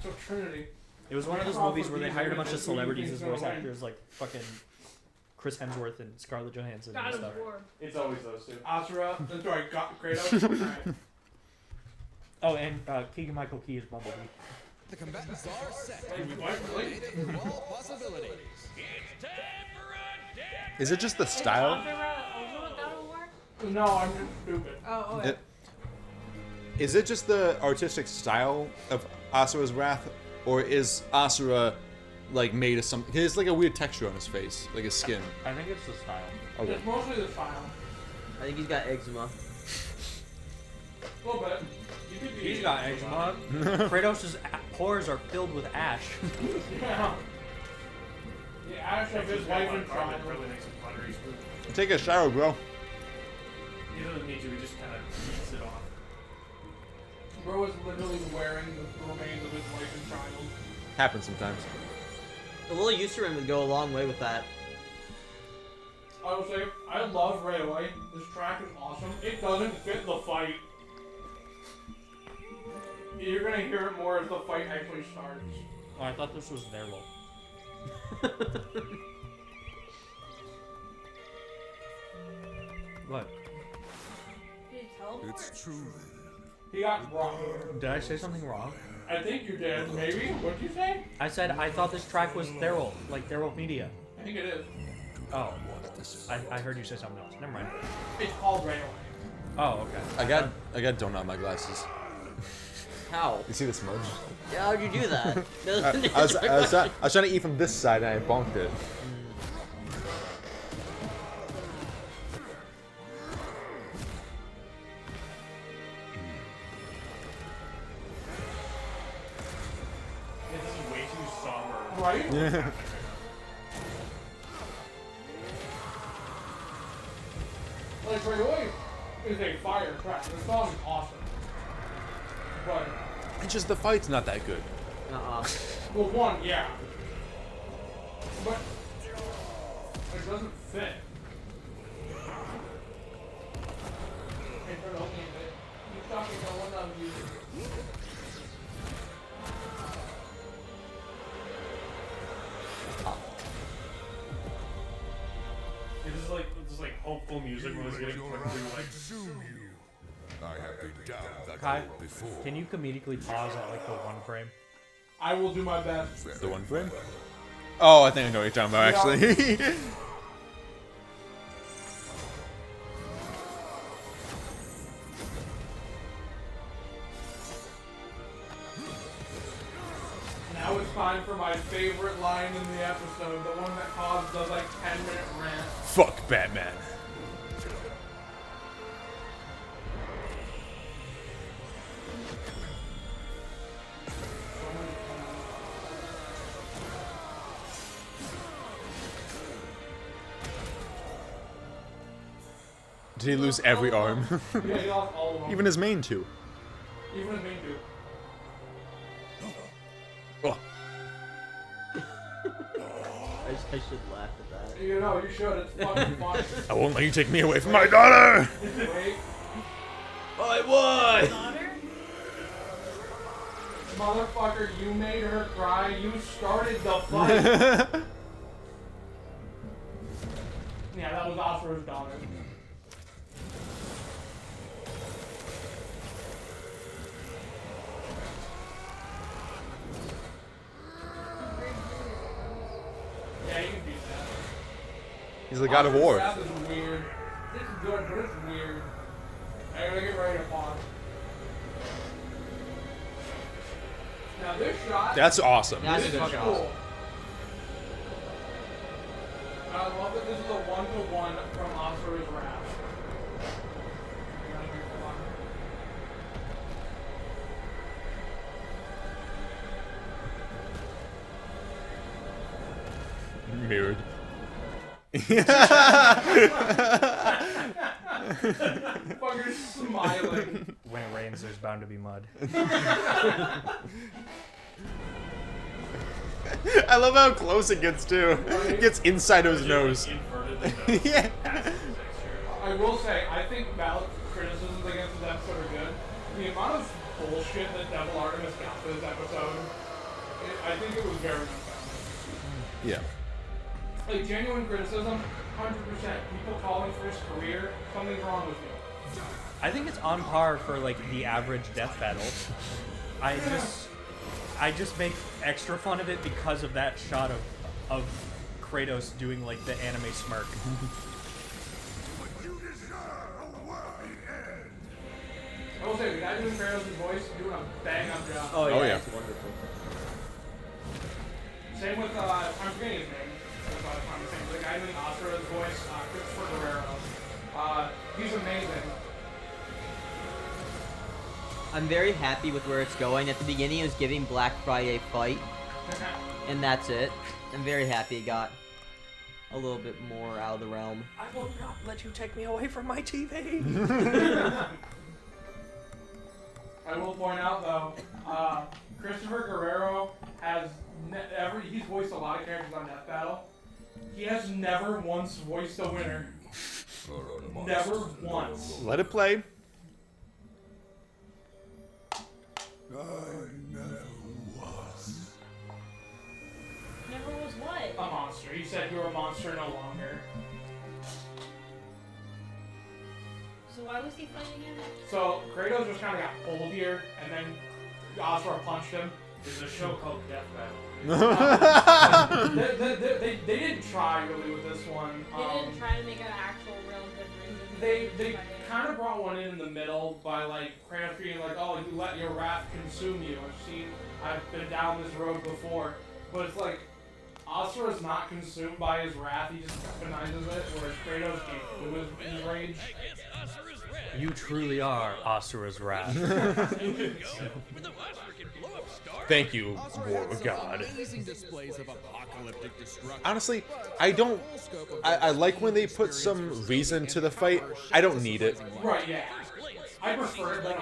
So Trinity. It was one of those movies where they hired a bunch of celebrities as voice actors, like fucking Chris Hemsworth and Scarlett Johansson God and of stuff. War. It's always those two. Asura. Sorry, Kratos. Alright. Oh, and Keegan Michael Key is Bumblebee. The combatants are set. Wait. With all possibilities. It's time for a death. Is it just the Is style? Asura also a God of War? No, I'm just stupid. Oh, okay. Is it just the artistic style of Asura's Wrath, or is Asura like made of something? There's like a weird texture on his face, like his skin. I think it's the style. Okay. It's mostly the style. I think he's got eczema. A little bit. You could be He's got eczema. Kratos' pores are filled with ash. Yeah. The ash of his wife and Carpet child. really makes him buttery smooth. Take a shower, bro. He doesn't need to, he just kind of eats it off. Bro is literally wearing the remains of his wife and child. Happens sometimes. A little Eucerin would go a long way with that. I will say, I love Railway. This track is awesome. It doesn't fit the fight. You're gonna hear it more as the fight actually starts. Oh, I thought this was their role. What? Did he teleport? It's true then. He got rocked. Did I say something wrong? I think you did, maybe? What'd you say? I said I thought this track was Theral, like Theral Media. I think it is. Oh. I heard you say something else. Never mind. It's called Railway. Oh, okay. I got donut on my glasses. How? You see the smudge? Yeah, how'd you do that? I was trying to eat from this side and I bonked it. This is way too somber. Right? Yeah. Like, Railway is a fire track. The song is awesome. But, It's just the fight's not that good. well, one, yeah. But, it doesn't fit. Hey, try to open it. Keep talking about one of you. This is like hopeful music when it's getting put through like I have been down that Kai, road before. can you comedically pause at like the one frame? I will do my best. The one frame? Oh, I think I know what you're talking about, actually. Now it's time for my favorite line in the episode, the one that caused the like 10-minute rant. Fuck Batman. Did he lose every arm? Yeah, he lost all of them. Even his main two. Even his main two. Oh. I should laugh at that. You know, you should. It's fucking funny. I won't let you take me away from my daughter! Wait, I won! Daughter? motherfucker, you made her cry. You started the fight. Yeah, that was Asura's daughter. Yeah, you can do that. He's the god of war. That is weird. This is good, but it's weird. I gotta get ready to pause. Now this shot. That's awesome. That's This a is good shot. cool. I love that this is a one-to-one from Asura's Wrath. mirrored. Fucker's smiling. When it rains, there's bound to be mud. I love how close it gets too. It gets inside of his nose. Yeah. I will say, I think valid criticisms against this episode are good. The amount of bullshit that Devil Artemis got for this episode, I think it was very unfounded. Yeah. Like, genuine criticism, 100%. People calling for his career, something's wrong with you. I think it's on par for like the average death battle. I just make extra fun of it because of that shot of Kratos doing like the anime smirk. I will say, the guy doing Kratos' voice doing a bang-up job. Oh yeah. Oh, yeah. It's wonderful. Same with, I'm forgetting his name. The guy doing Asura's voice, Christopher Guerrero. He's amazing. I'm very happy with where it's going. At the beginning, it was giving Black Friday fight, and that's it. I'm very happy it got a little bit more out of the realm. I will not let you take me away from my TV. I will point out, though, Christopher Guerrero has he's voiced a lot of characters on Death Battle. He has never once voiced a winner. Never once. Let it play. Never was what? A monster. He said you're a monster no longer. So why was he fighting him? So Kratos just kind of got pulled here, and then Asura punched him. There's a show called Death Battle. They didn't try really with this one. They didn't try to make an actual real good reason. They kind of brought one in the middle by like Kratos being like, oh, you let your wrath consume you. And see, I've been down this road before, but it's like Asura's not consumed by his wrath. He just weaponizes it, whereas Kratos gave his rage. You truly are Asura's wrath. Thank you, War God. Amazing displays of apocalyptic destruction. Honestly, I like when they put some reason to the fight. I don't need it. Right, yeah. I prefer it, but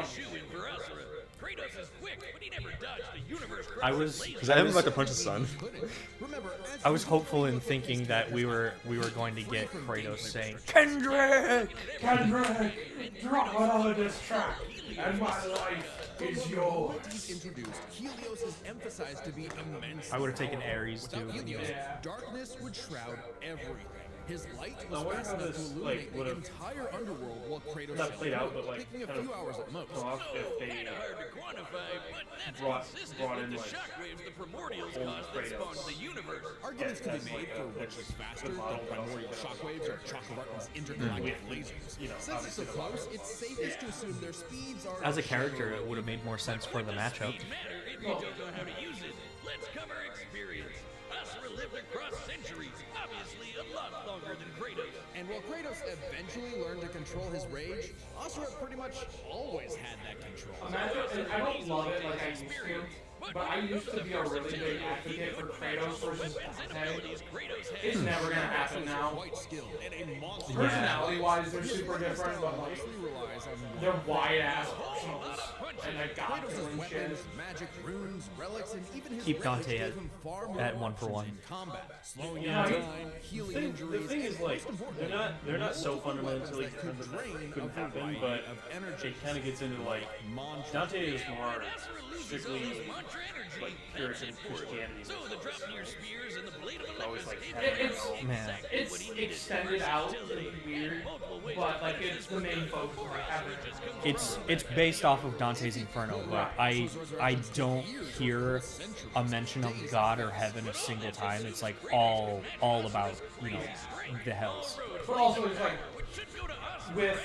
Because I am about to punch his son. I was hopeful in thinking that we were going to get Kratos saying, Kendrick! Kendrick, drop another diss track, and my life is yours. Introduced, Helios is emphasized to be immense. I would have taken Ares too. Helios, Yeah. darkness would shroud everything. His light was I wonder how fastened to this, illuminate like, the would've entire underworld while Kratos not played out, but like taking a kind few of hours at most. off if they brought in like old Kratos. Arguments Yeah, can that's be made like for a- which is faster, the model, but primordial also shockwaves or Chakravartin's intergalactic lasers. you know, Since it's so close, it's safest to assume their speeds are... As a character, it would have made more sense for the matchup. If you don't know how to use it, let's cover experience. Asura lived across centuries, obviously a lot longer than Kratos. And while Kratos eventually learned to control his rage, Asura pretty much always had that control. Imagine, and I don't love it like I used to, but I used to be a really big advocate for Kratos versus Dante. It's never gonna happen now. Quite skilled and a monster. Personality-wise, they're super different, but like Relies on they're wide-ass arsenals, and they got Kratos' killing shit. weapons, magic, runes, relics, and even his Keep rage Dante gave him far more at 1 for 1. options in combat, slowing Yeah, down I- time, healing The injuries. thing is, and like, most importantly, they're not so fundamentally that could drain couldn't a happen, variety but of energy. it kind of gets into like Dante is more strictly like Puritan Christianity. So the drop in your spears and the blade of It's always like It's Man. it's extended out and weird, but like it's the main focus of like having It's based off of Dante's Inferno, but I don't hear a mention of God or heaven a single time. It's like all about, you know, the hells. But also it's like with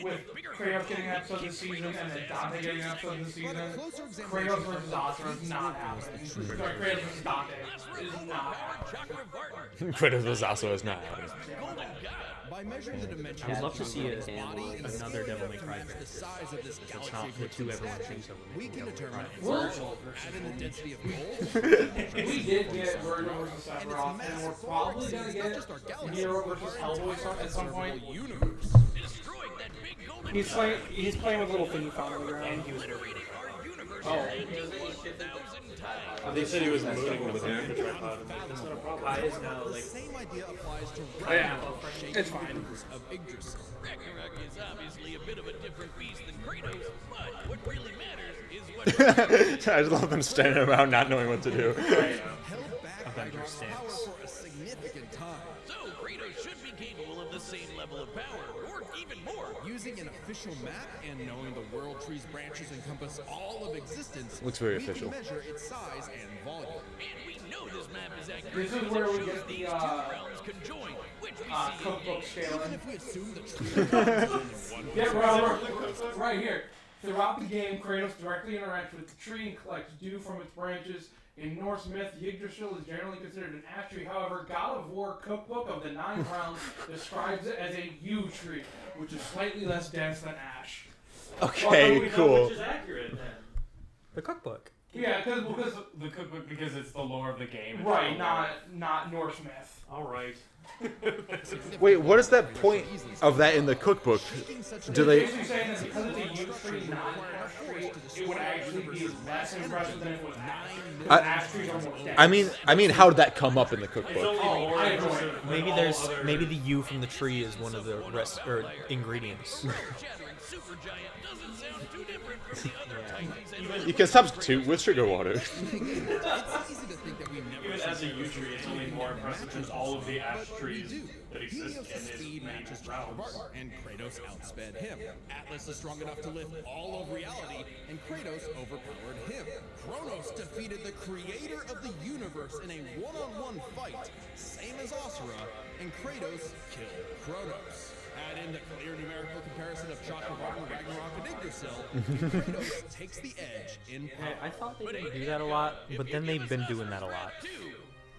with Kratos getting an episode this season and then Dante getting an episode this season, Kratos versus Asura is not happening. Sorry, Kratos versus Dante is not happening. Kratos was also is not happening. By measuring the dimensions I would love to of see Yugi's body and another scaling Devil them May to Cry match the character. size of this It's galaxy not the two everyone statue, thinks of when we they can think of determine Cry. if Well, threshold added the density of gold. We did get Virgil versus And its Sephiroth, and we're massive probably force gonna is get not just our galaxy, Nero but versus our Hellboy entire at some point. observable universe. Destroying that big golden He's playing with little thingy found on the ground. obliterating our universe Oh. 91,000 times. They said he was mooning with half the tripod. That's not a problem. Kai is now The like same idea applies to Yeah, shaped it's fine. universe of Yggdrasil. Ragnarok is obviously a bit of a different beast than Kratos, but what really matters is what I just love them standing around not knowing what to do. Held back by Avengers God's power stance. for a significant time. So Kratos should be capable of the same level of power, or even more. Using an official map and knowing the world tree's branches encompass all of existence, Looks very we official. can measure its size and volume. And we know this map is accurate This is because where it we shows get these the two realms conjoin, which we see cookbook Even scaling. if we assume the tree is only one Yeah, right here. Throughout the game, Kratos directly interacts with the tree and collects dew from its branches. In Norse myth, Yggdrasil is generally considered an ash tree. However, God of War Cookbook of the Nine Realms describes it as a yew tree, which is slightly less dense than ash. Okay, cool. Which is accurate then. the cookbook. Yeah, because The cookbook because it's the lore of the game. right, not Norse myth. All right. Wait, what is that point of that in the cookbook? Do It's they? basically saying that because it's a yew tree, not an ash tree, it would actually be less impressive than if it was ash. Because ash trees are more dense. I mean, how did that come up in the cookbook? Oh, I agree. Maybe there's maybe the yew from the tree is one of the rest or ingredients. shattering supergiant doesn't sound too different from the other titans and You can substitute with sugar water. It's easy to think that we never Even as a yew tree, it's only more impressive than all of the ash trees that exist Helios' in his speed many matches Joan of realms. Arc, and Kratos outsped him. Atlas is strong enough to lift all of reality, and Kratos overpowered him. Kronos defeated the creator of the universe in a one-on-one fight, same as Asura, and Kratos killed Kronos. Add in the clear numerical comparison of Chakra Vartan, Ragnarok, and Yggdrasil, Kratos takes the edge in power. I thought they didn't do that a lot, but then they've been doing that a lot.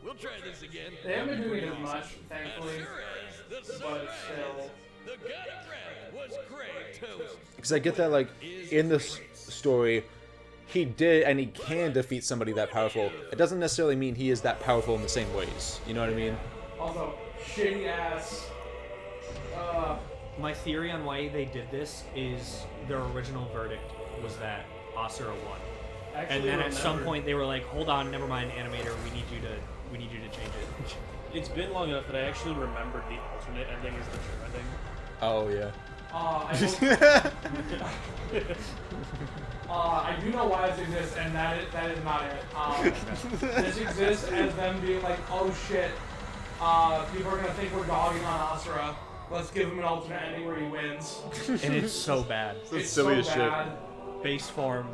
we'll try this again. They haven't been doing it as much, thankfully, Sure as the sun but rises, still. the god of wrath was Kratos. Because I get that, like, in this story, he did and he can defeat somebody that powerful. It doesn't necessarily mean he is that powerful in the same ways. You know what I mean? Also, shitty ass. My theory on why they did this is their original verdict was that Asura won, and then at some point they were like, "Hold on, never mind, animator. We need you to change it." It's been long enough that I actually remembered the alternate ending is the true ending. Oh yeah. I do know why this exists, and that is not it. This exists as them being like, oh shit, people are gonna think we're dogging on Asura. Let's give him an alternate ending where he wins. And it's so bad. It's silly so as shit. bad. Base form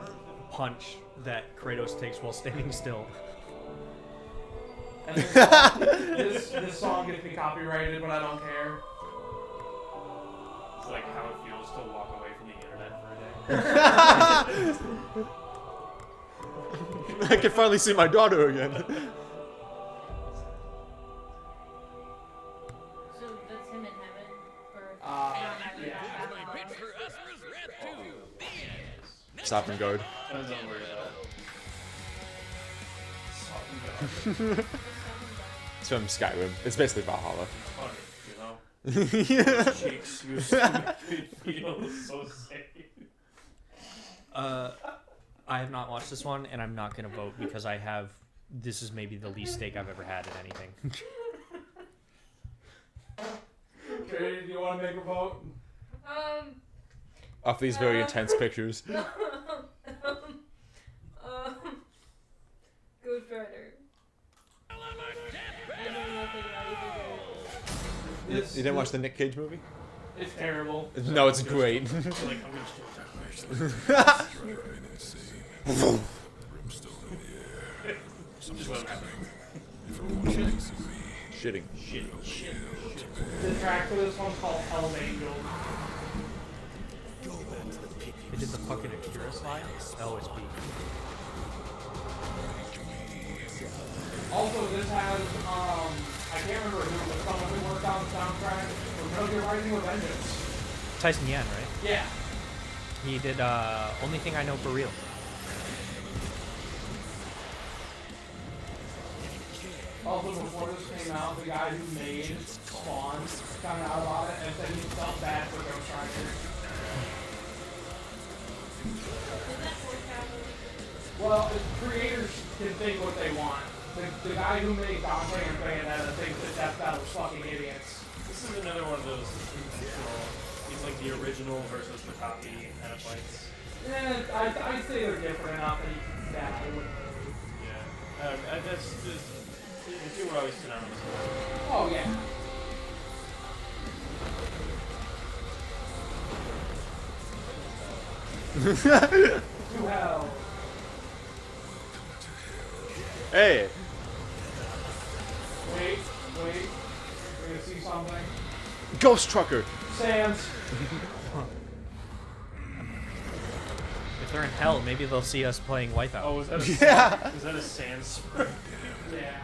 punch that Kratos takes while standing still. And this song gets me copyrighted, but I don't care. It's like how it feels to walk away from the internet for a day. I can finally see my daughter again. So that's him in heaven? Or Yeah. My pitch for Asura's Wrath 2. The end. Stop and guard. Depends on where It's from Skyrim. It's basically Valhalla. funny, you know? Cheeks used to make me feel so safe. I have not watched this one, and I'm not gonna vote because I have. This is maybe the least stake I've ever had in anything. Okay, do you want to make a vote? Off these very intense pictures. Ghost Rider. I know nothing about either. You didn't watch the Nick Cage movie? It's terrible. No, it's great. Like, I'm gonna steal that Shitting. The track for this one's called Hell's Angels. They did the fucking Akira slide. Oh, it's beat. Also, this has I can't remember who, but someone who worked on the soundtrack for Metal Gear Rising with Vengeance. Tyson Yan, right? Yeah. He did Only Thing I Know for Real. Also, before this came out, the guy who made Spawn found out about it and said he felt bad for Ghost Rider. Well, the creators can think what they want. The guy who made Dante and Bayonetta thinks that Death Battle's fucking idiots. This is another one of those it's like the original versus the copy kind of fights. Yeah, I'd say they're different enough that I wouldn't. Yeah. That's just, the two were always synonymous. Oh, yeah. To hell. Hey. Wait. We're gonna see something. Ghost Trucker. Sans. If they're in hell, maybe they'll see us playing Wipeout. Oh, was that a Yeah. Was that a sand spray? Yeah.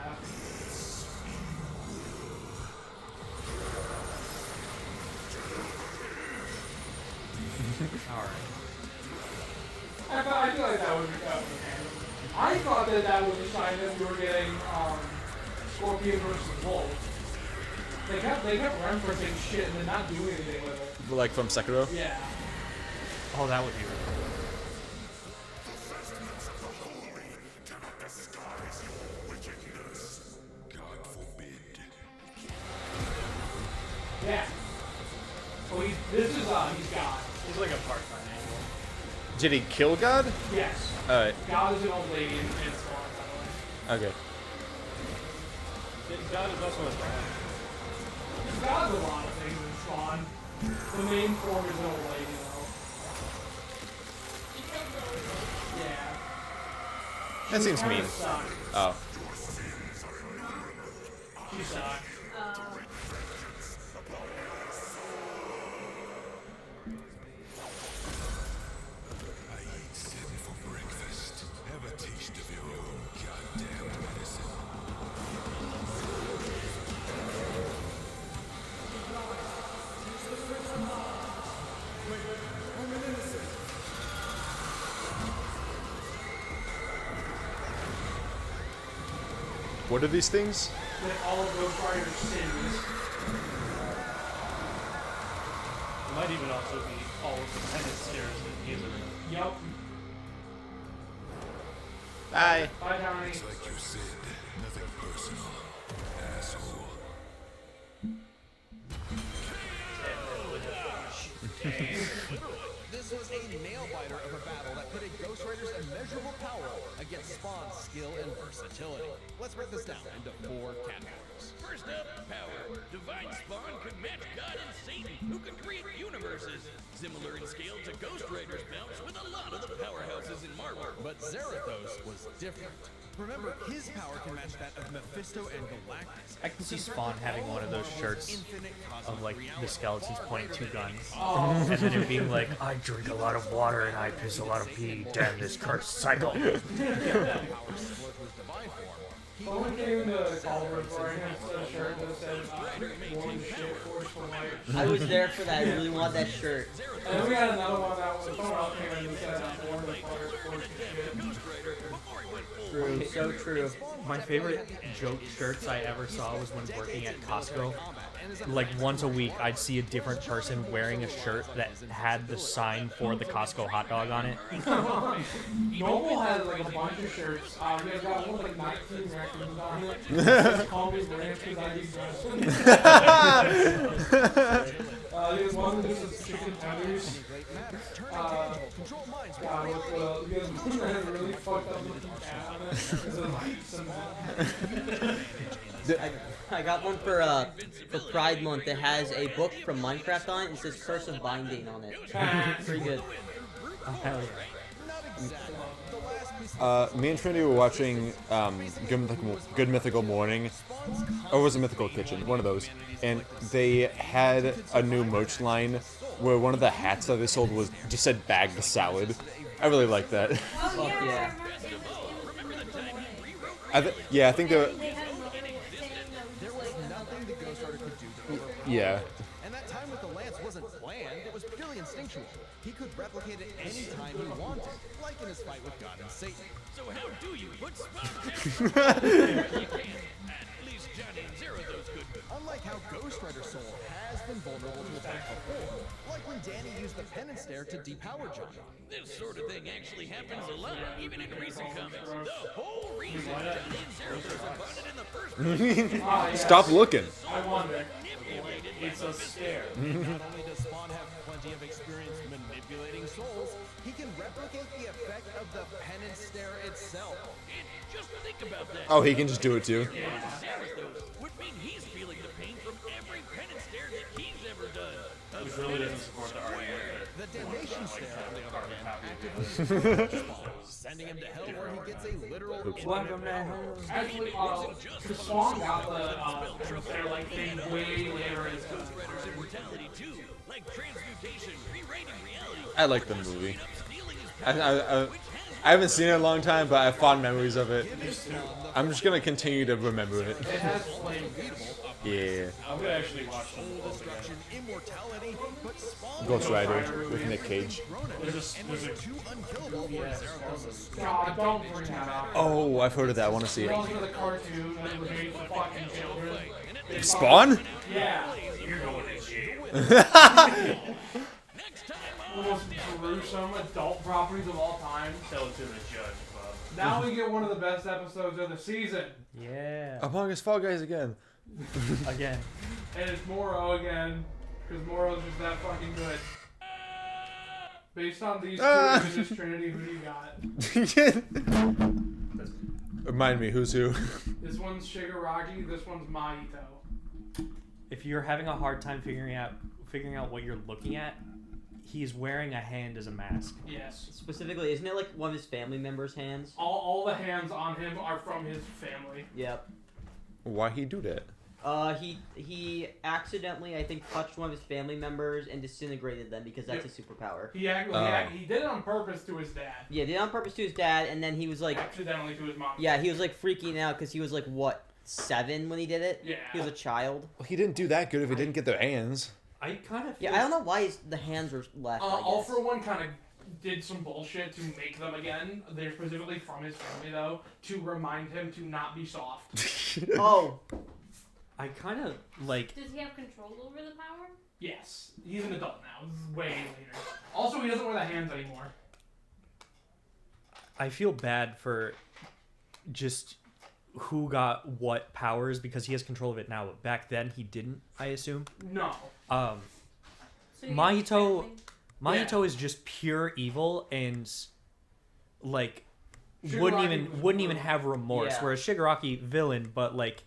Alright. I feel like that was I thought that was a sign that we were getting Scorpion versus Wolf. They kept referencing shit and then not doing anything with it. Like from Sekiro? Yeah. Oh, that would be really cool. Yeah. Oh, this is he's God. He's like a part-time angel. Did he kill God? Yes. Alright. God is an old lady in Spawn, by the way. Okay. God is also a god. God's a lot of things in Spawn. The main form is an old lady, though. Yeah. That seems Kinda mean. sucks. Oh. She sucks. What are these things? That all of Ghost Rider's sins. It might even also be all of the tennis stairs that he's in. Yup. Bye. Bye, Tony. Like you said, nothing personal, asshole. This was a nail-biter of a battle that pitted Ghost Rider's immeasurable power against Spawn's skill and versatility. Let's break this down into 4 categories. First up, power. Divine Spawn could match God and Satan, who could create universes. Similar in scale to Ghost Rider's bouts with a lot of the powerhouses in Marvel. But Zarathos was different. Remember, his power can match that of Mephisto and Galactus. I can see Spawn having one of those shirts of like the skeletons pointing 2 guns. Oh. And then it being like, I drink a lot of water and I piss a lot of pee. Damn this cursed cycle. Someone came to Culver wearing a shirt that said, "Warm shit, force for life." I was there for that. I really want that shirt. And then we had another one that was someone else came in and said, "Warm the fire, force for shit." True, so true. My favorite joke shirts I ever saw was when working at Costco. Like once a week, I'd see a different person wearing a shirt that had the sign for the Costco hot dog on it. Noble has like a bunch of shirts. We have got one with like 19 records on it. It's called me Ranch because I eat dressing. There's one that says chicken tenders. God, we have one that has a really fucked up looking cat on it. It says eat some I got one for Pride Month that has a book from Minecraft on it. It says Curse of Binding on it. Pretty good. Oh, hell yeah. Me and Trinity were watching Good Mythical Morning, or was it Mythical Kitchen? One of those. And they had a new merch line where one of the hats that they sold was just said "bagged salad." I really like that. Oh, yeah, yeah. I remember seeing those. I think they were. They had another thing that was just like Strider could do to overpower Yeah. it. And that time with the lance wasn't planned, it was purely instinctual. He could replicate it any time he wanted, like in his fight with God and Satan. So how do you put Spawn down? You can. At least Johnny and Zero those could. Unlike how Ghost Rider Soul has been vulnerable to attack before, like when Danny used the penance stare to depower Johnny. This sort of thing actually happens a lot, even in recent comics. The whole reason Johnny and Zero are bonded in the first place. Stop looking. I wonder. It's a stare. Not only does Spawn have plenty of experience manipulating souls, he can replicate the effect of the penance stare itself. And just think about that. Oh, he can just do it too. Zarathos would mean he's feeling the pain from every penance stare that he's ever done. Which really doesn't support the argument The damnation stare, on the other hand, actively Spawn, sending him to hell where he gets a literal Welcome to hell. Actually, the Spawn got the stare-like thing way later in his Rider's immortality too, like transmutation, rewriting reality. I like the movie. I haven't seen it in a long time, but I have fond memories of it. I'm just gonna continue to remember it. It has flame. Yeah. I'm gonna actually watch the movie. destruction, immortality, but Spawn Ghost Rider with Nick Cage. There's a too unkillable for Zarathos' God, don't bring that up. Oh, I've heard of that. I want to see it. Also the cartoon that was made for fucking children. Spawn? Yeah. You're going to jail. The most gruesome adult properties of all time. Tell it to the judge, Bob. Now we get one of the best episodes of the season. Yeah. Among Us Fall Guys again. Again. And it's Moro again. Because Moro's just that fucking good. Based on these two in this trinity, who do you got? Remind me, who's who? This one's Shigaraki, this one's Mahito. If you're having a hard time figuring out what you're looking at, he's wearing a hand as a mask. Yes. Specifically, isn't it like one of his family members' hands? All the hands on him are from his family. Yep. Why he do that? He accidentally, I think, touched one of his family members and disintegrated them because that's his superpower. He did it on purpose to his dad. Yeah, did it on purpose to his dad, and then he was like, Accidentally to his mom. yeah, he was like freaking out because he was like, what, 7 when he did it? Yeah. He was a child. Well, he didn't do that good if he didn't get their hands. I kind of Yeah, I don't know why the hands are left. I All guess. for One kind of did some bullshit to make them again. They're specifically from his family, though, to remind him to not be soft. Oh. I kind of like. Does he have control over the power? Yes. He's an adult now. This is way later. Also, he doesn't wear the hands anymore. I feel bad for just who got what powers because he has control of it now. But back then he didn't. I assume. No. So he has Mahito family? is just pure evil and like Shigaraki wouldn't even have remorse. Yeah. Whereas Shigaraki villain, but like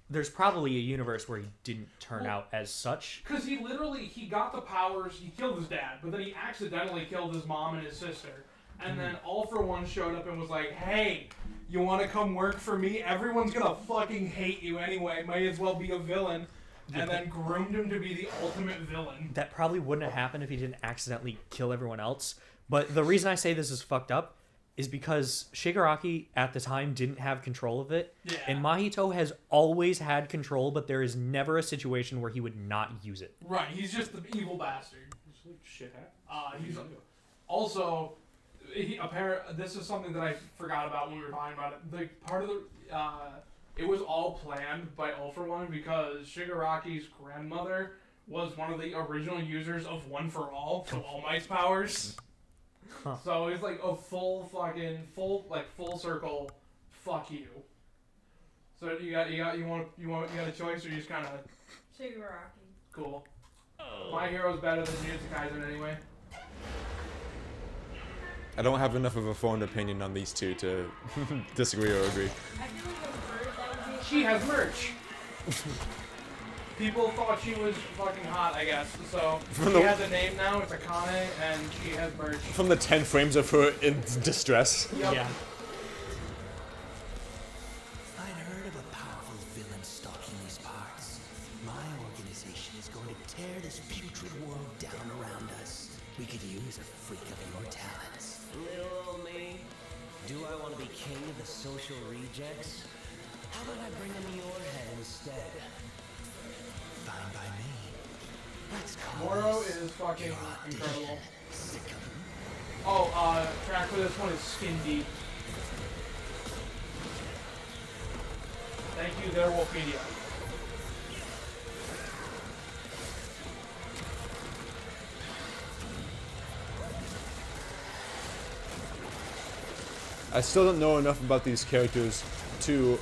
there's probably a universe where he didn't turn out as such. Because he got the powers, he killed his dad, but then he accidentally killed his mom and his sister. And then All for One showed up and was like, hey, you want to come work for me? Everyone's going to fucking hate you anyway. Might as well be a villain. And then groomed him to be the ultimate villain. That probably wouldn't have happened if he didn't accidentally kill everyone else. But the reason I say this is fucked up is because Shigaraki at the time didn't have control of it. Yeah. And Mahito has always had control, but there is never a situation where he would not use it. Right, he's just the evil bastard. Shit He's also, this is something that I forgot about when we were talking about it. Like, part of the, it was all planned by All for One because Shigaraki's grandmother was one of the original users of One for All, so All Might's powers. Huh. So it's like a full circle, fuck you. So you got a choice, or you just kind of Shigaraki. cool. My hero's better than Jujutsu Kaisen anyway. I don't have enough of a formed opinion on these two to disagree or agree. I feel like a bird that would be. She has merch. People thought she was fucking hot, I guess. So she has a name now. It's Akane, and she has merch. From the 10 frames of her in distress. Yep. Yeah. I'd heard of a powerful villain stalking these parts. My organization is going to tear this putrid world down around us. We could use a freak of your talents. Little old me. Do I want to be king of the social rejects? How about I bring them your head instead? Moro is fucking incredible. Oh, track for this one is Skin Deep. Thank you, there, Wolfpedia. I still don't know enough about these characters to,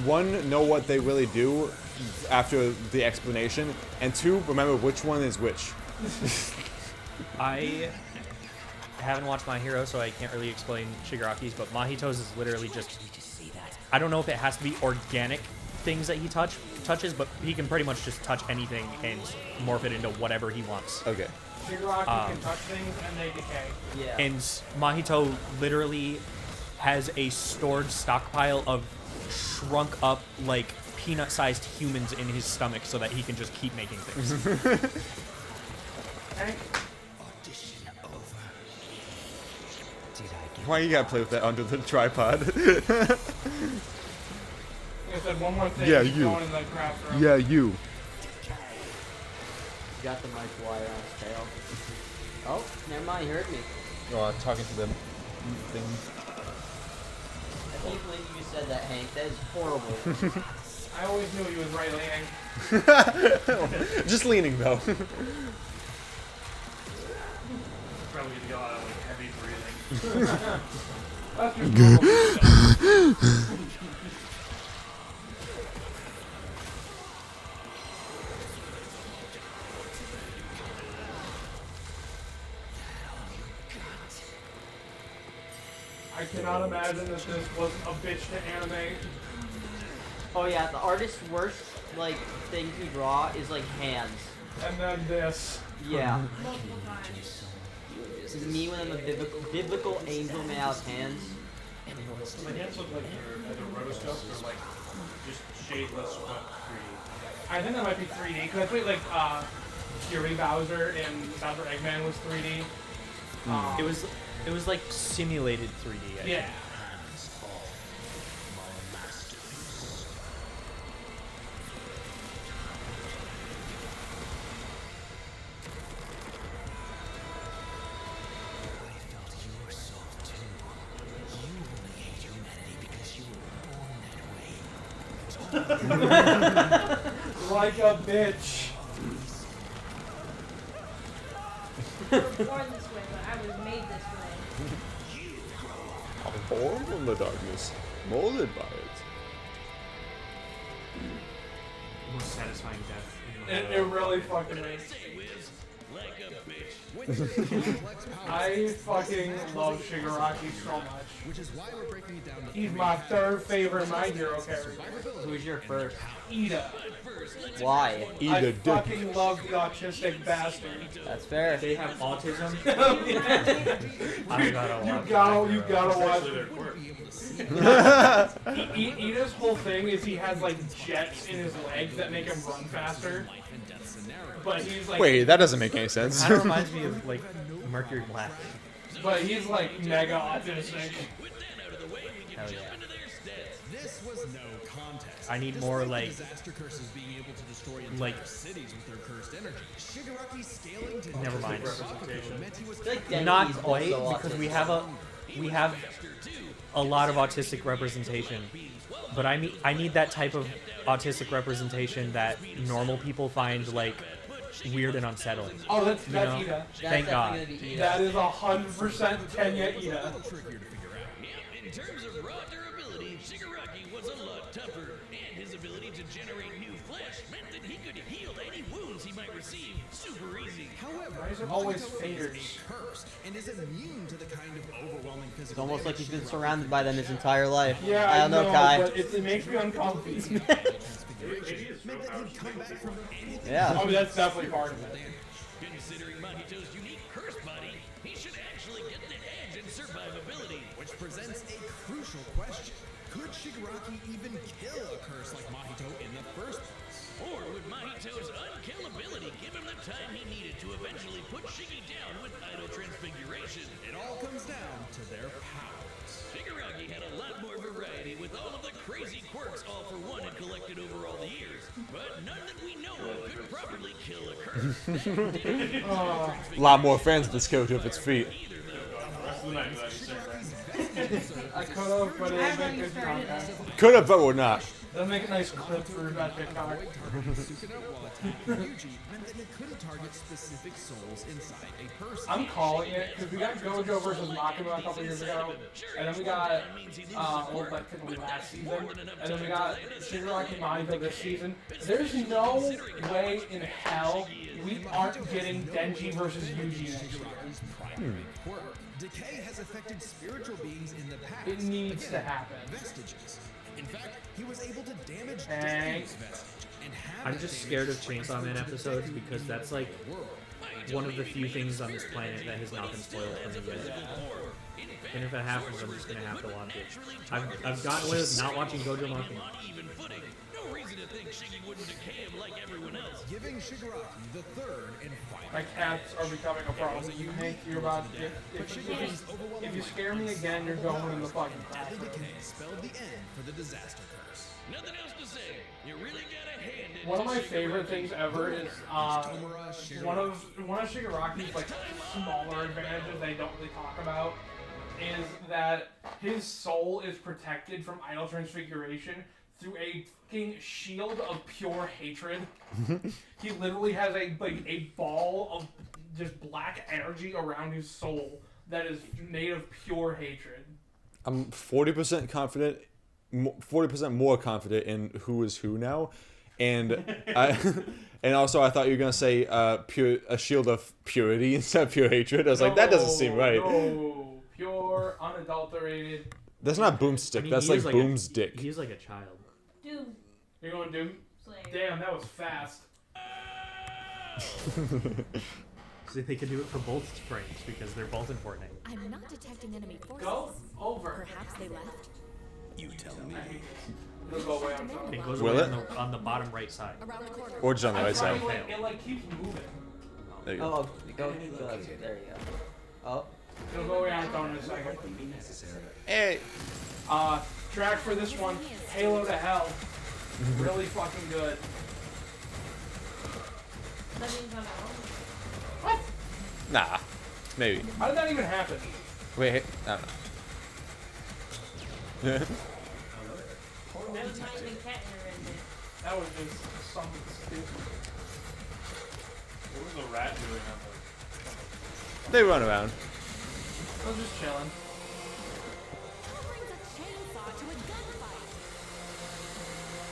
one, know what they really do after the explanation, and two, remember which one is which. I haven't watched My Hero, so I can't really explain Shigaraki's, but Mahito's is literally just, I don't know if it has to be organic things that he touches, but he can pretty much just touch anything and morph it into whatever he wants. Okay. Shigaraki can touch things and they decay. Yeah. And Mahito literally has a stored stockpile of shrunk up, like, peanut-sized humans in his stomach so that he can just keep making things. Why you gotta play with that under the tripod? Like I said, one more thing. Yeah, keep you. going in the craft room. Yeah, you. Got the mic wire on his tail. Oh, never mind, he heard me. Oh, talking to them. Thing. I can't believe you just said that, Hank. That is horrible. I always knew he was right-leaning. Just leaning though. Probably need to go out like heavy breathing. That's just normal. I cannot imagine that this was a bitch to animate. Oh yeah, the artist's worst like thing to draw is like hands. And then this. Yeah. Multiple times. This is me when I'm a biblical angel made out of hands. My hands look like they're either rotoscoped or like just shadeless but 3D. I think that might be 3D, because I think like Fury Bowser and Bowser Eggman was 3D. It was like simulated 3D. I Yeah. think. Like a bitch. I was born this way, but I was made this way. I'm born from the darkness, molded by it. Most satisfying death. It really fucking is. I fucking love Shigaraki so much. Which is why we're breaking it down to He's my third favorite My Hero character. Who's your first? Ida. Why? I fucking love the autistic bastard. That's fair. They have autism. You gotta watch. Ida's whole thing is he has like jets in his legs that make him run faster. But he's like. Wait, that doesn't make any sense. Kind of reminds me of like Mercury Black. But he's like mega autistic. Hell yeah. This was no contest. I need more like Disaster curses being able to destroy like cities with their cursed energy. Shigaraki scaling to never mind. Like Not Denji's quite also because autistic. we have a lot of autistic representation, but I need that type of autistic representation that normal people find like weird and unsettling. Oh, that's You know? Ida. Thank God. That is 100% Tenya Ida. In terms of raw durability, Shigaraki was a lot tougher, and his ability to generate new flesh meant that he could heal any wounds he might receive super easy. However, Why is it always fingers? cursed and is immune to the kind of overwhelming It's physical almost like he's been surrounded by them his entire life. Yeah, I don't know, Kai. but it makes me uncomfy. Yeah. Oh, that's definitely part of it. Considering Mahito's unique curse body, he should actually get the edge in survivability. Which presents a crucial question. Could Shigaraki even kill a curse like Mahito in the first place? Or would Mahito's unkillability give him the time he needed to eventually put Shiggy down with idle transfiguration? It all comes down to their powers. Shigaraki had a lot more variety with all of the crazy quirks all for one had collected over all the years, but none that we know of could properly kill a curse. A lot more fans of this character if it's free. I could have, but it would make good content. Could have, but would not. That'll make a nice clip for that TikTok. I'm calling it because we got Gojo versus Makima a couple years ago, and then we got old like typically last season, and then we got Shigaraki Mahito this season. There's no way in hell we aren't getting Denji versus Yugi next year. Decay has affected spiritual beings in the past. It needs to happen. Vestiges. In fact, he was able to damage Thanks. I'm just scared of Chainsaw Man episodes because that's like one of the few things on this planet that has not been spoiled for me yet. And if it happens, I'm just gonna have to watch it. I've gotten away with not watching Gojo Makima. No reason to think Shiggy wouldn't decay him like everyone else. Giving Shigaraki the third and final. My cats are becoming a problem. You think you're about if you scare me again, you're going in the fucking classroom. Decay spelled the end for the disaster curse. Nothing else to say. You really got a hand in. One of my favorite things ever is one of Shigaraki's like smaller advantages they don't really talk about is that his soul is protected from idol transfiguration through a fucking shield of pure hatred. He literally has a ball of just black energy around his soul that is made of pure hatred. I'm 40% confident, 40% more confident in who is who now, and and also I thought you were gonna say a shield of purity instead of pure hatred. I was like, that doesn't seem right. No, pure, unadulterated. That's not Boomstick. I mean, that's he like is Boom's dick. He's like a child. Doom You're going Doom? Slayer. Damn, that was fast. So they could do it for both frames because they're both in Fortnite. I'm not detecting enemy forces. Go over. Perhaps they left. You tell me. It'll go away on top. It goes Will away it? on the bottom right side. Around the corner. Or just on the right side. It keeps moving. There you go. There you go. Oh. It'll go away on its own in a second. Hey. Track for this one, Halo to Hell. Really fucking good. That means I'm out. What? Nah. Maybe. How did that even happen? Wait. I don't know. That was not even Kettner in it. That was just something stupid. What was the rat doing on the... They run around. I was just chilling.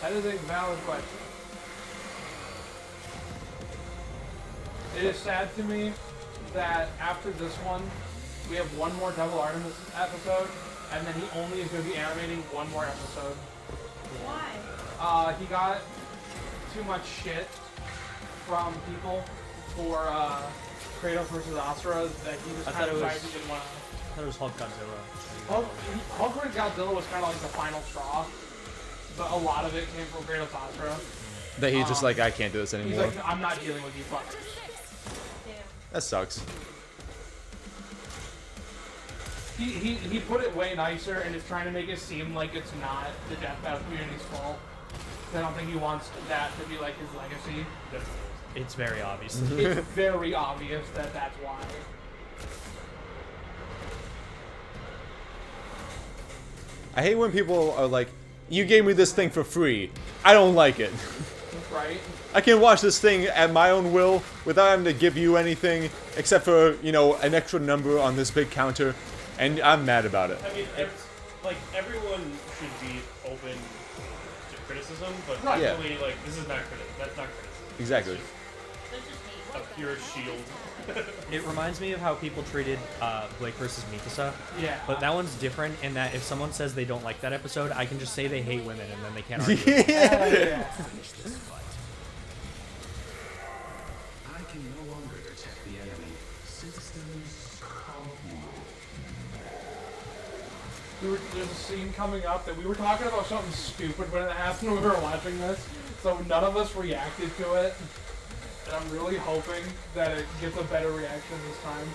That is a valid question. It is sad to me that after this one, we have one more Devil Artemis episode, and then he only is going to be animating one more episode. Why? He got too much shit from people for Kratos versus Asura that he just kind of decided he didn't want to. I thought it was Hulk Godzilla. Hulk vs. Godzilla was kind of like the final straw, but a lot of it came from Kratos Asura. That he's just like, I can't do this He's anymore. like, I'm not dealing with you fuckers. That sucks. He put it way nicer and is trying to make it seem like it's not the Death Battle community's fault. I don't think he wants that to be like his legacy. It's very obvious. It's very obvious that that's why. I hate when people are like, you gave me this thing for free. I don't like it. Right? I can watch this thing at my own will without having to give you anything except for, you know, an extra number on this big counter, and I'm mad about it. I mean, like, everyone should be open to criticism, but Yeah. really, like, this is not criticism. That's not criticism. Exactly. A pure shield. It reminds me of how people treated Blake versus Mikasa. Yeah. But that one's different in that if someone says they don't like that episode, I can just say they hate women and then they can't argue. Yeah. I can no longer detect the enemy. Systems There's a scene coming up that we were talking about something stupid when it happened when we were watching this, so none of us reacted to it. And I'm really hoping that it gets a better reaction this time.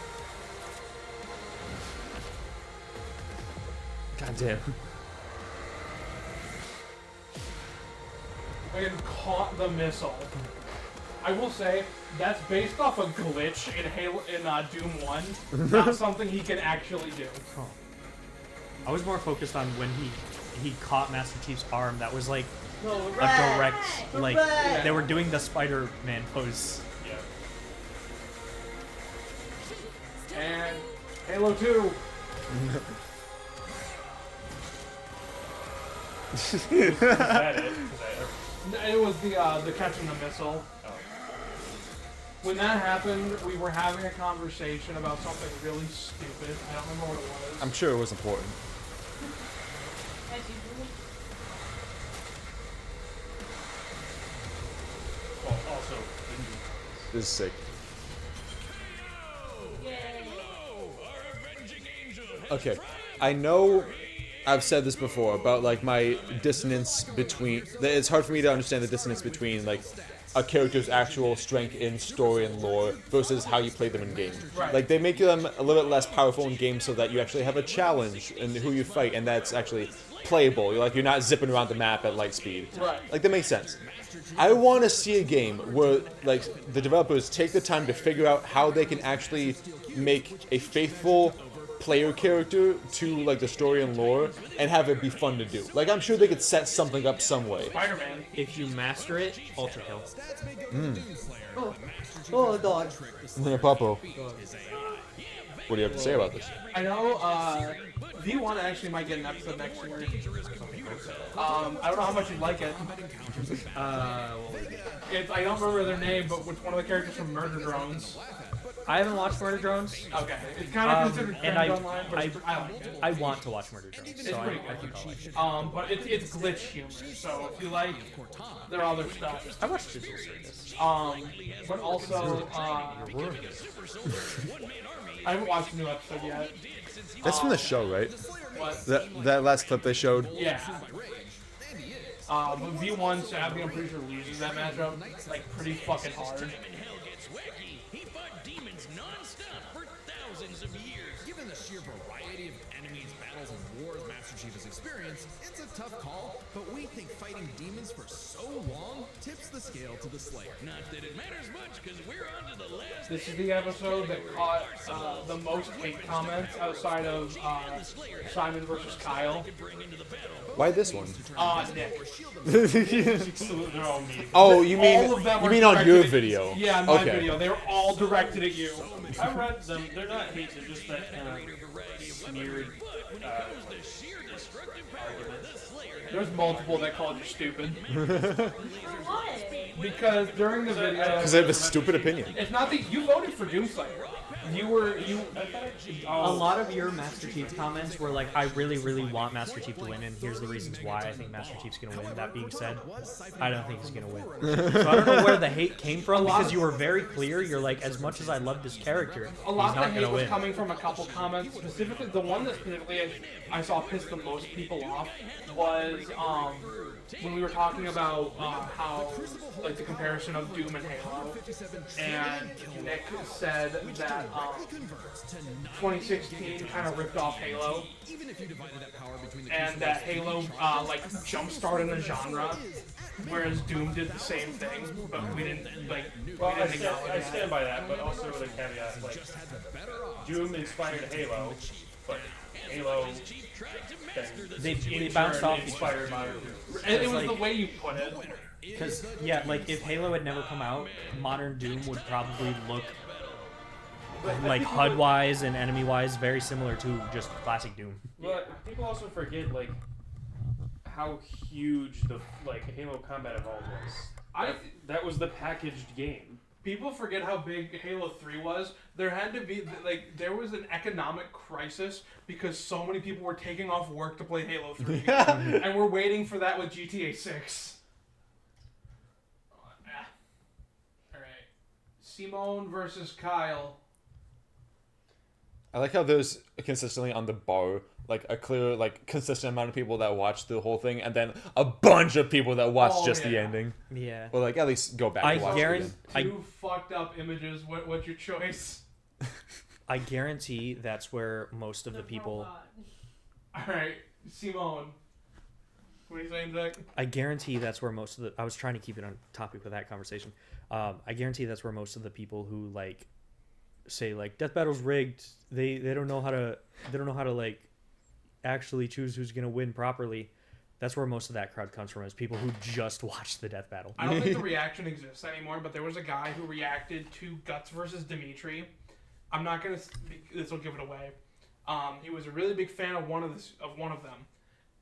Goddamn. And caught the missile. I will say that's based off a glitch in Doom 1, not something he can actually do. Oh. I was more focused on when he caught Master Chief's arm. That was like a direct, like they were doing the Spider-Man pose. Yeah. And Halo 2. Is that it? It was the catching the missile. Oh. When that happened, we were having a conversation about something really stupid. I don't remember what it was. I'm sure it was important. Well, also, This is sick. Okay, I know I've said this before about like my dissonance between. It's hard for me to understand the dissonance between like a character's actual strength in story and lore versus how you play them in game. Right. Like they make them a little bit less powerful in game so that you actually have a challenge in who you fight, and that's actually playable. You're not zipping around the map at light speed. Right. Like that makes sense. I want to see a game where like the developers take the time to figure out how they can actually make a faithful player character to like the story and lore and have it be fun to do. Like I'm sure they could set something up some way. Spider-Man. If you master it, ultra kill. Oh, dog. Yeah, Papo. What do you have to say about this? I know V1 actually might get an episode next year. I don't know how much you like it. I don't remember their name, but it's one of the characters from Murder Drones. I haven't watched Murder Drones. Okay, it's kind of considered and cringe online, but I like it. I want to watch Murder Drones, It's so pretty I good. think I'll like it. But it's glitch humor, so if you like their other stuff. I watched Digital Circus. But also, I haven't watched the new episode yet. That's from the show, right? What? That last clip they showed. Yeah. But V1 sadly, I'm pretty sure loses that matchup like pretty fucking hard. Given the sheer variety of enemies, battles, and wars Master Chief has experienced, it's a tough call, but we think fighting demons for so long tips the scale to the Slayer. Not that it matters much, because we're on to the last. This is the episode that caught the most hate comments outside of Simon versus Kyle. Why this one? Nick. they're all me. Oh, you mean All of them you are mean on directed your at- video? Yeah, my Okay. video. They were all directed at you. I read them. They're not hate. They're just that kind of smeared. There's multiple that called you stupid. For what? Because during the video, Because they have a stupid opinion. it's not that you voted for Doomslayer. A lot of your Master Chief comments were like, I really, really want Master Chief to win, and here's the reasons why I think Master Chief's gonna win. That being said, I don't think he's gonna win. So I don't know where the hate came from, because you were very clear. You're like, as much as I love this character, A lot he's of not the gonna hate was win. coming from a couple comments. Specifically, the one that specifically I saw pissed the most people off was when we were talking about how, like, the comparison of Doom and Halo, and Nick said that 2016 kind of ripped off Halo, and that Halo like jump-started a genre, whereas Doom did the same thing, but we didn't like. Well, we didn't I stand by that, but also with a caveat, like Doom inspired Halo, but Halo They bounced off each other. inspired modern Doom. It was like- the way you put it. Because, yeah, like, if Halo had never come out, modern Doom would probably look, like, HUD-wise and enemy-wise, very similar to just classic Doom. But people also forget like how huge the Halo Combat Evolved was. That was the packaged game. People forget how big Halo 3 was. There had to be, like, there was an economic crisis because so many people were taking off work to play Halo 3. And we're waiting for that with GTA 6. Alright. Simone versus Kyle. I like how there's consistently on the bar like a clear, like consistent amount of people that watch the whole thing, and then a bunch of people that watch just the ending. Yeah. Or like at least go back. I and watch guarantee. Two fucked up images. What's your choice? I guarantee that's where most of the people. Alright. Simone. What are you saying, Zach? I guarantee that's where most of the. I was trying to keep it on topic with that conversation. I guarantee that's where most of the people who like say like death battle's rigged. They don't know how to like actually choose who's gonna win properly. That's where most of that crowd comes from, is people who just watched the death battle. I don't think the reaction exists anymore, but there was a guy who reacted to Guts versus Dimitri. I'm not gonna. This will give it away. He was a really big fan of one of them,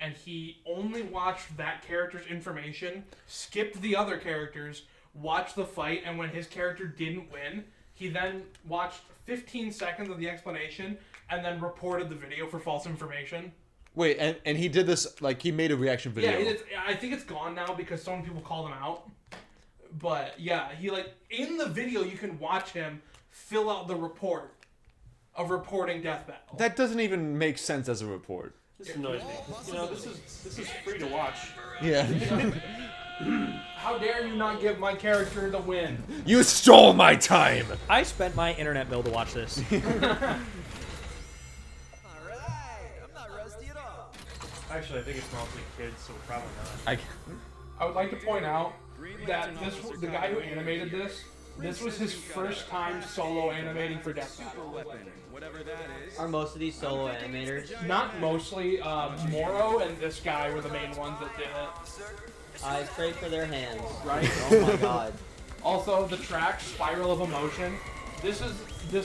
and he only watched that character's information, skipped the other characters, watched the fight, and when his character didn't win, he then watched 15 seconds of the explanation and then reported the video for false information. Wait, and he did this, like, he made a reaction video. Yeah, I think it's gone now because so many people called him out. But yeah, he like in the video you can watch him fill out the report of reporting death battle. That doesn't even make sense as a report. This annoys me. You know, this is free to watch. Yeah. How dare you not give my character the win? You stole my time! I spent my internet bill to watch this. Actually, I think it's mostly kids, so probably not. I would like to point out that the guy who animated this was his first time solo animating for Death Battle. Are most of these solo animators? Not mostly. Moro and this guy were the main ones that did it. I pray for their hands. Right? Oh my god. Also, the track Spiral of Emotion. This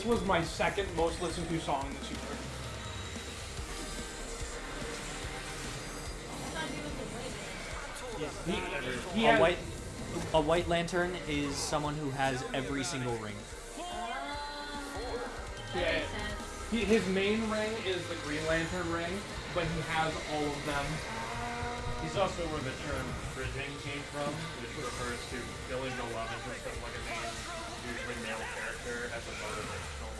was my second most listened to song this year. A white lantern is someone who has every single ring. Yeah. His main ring is the Green Lantern ring, but he has all of them. He's also where the term bridging came from, which refers to building the love interest of like a main, usually male character as a motivational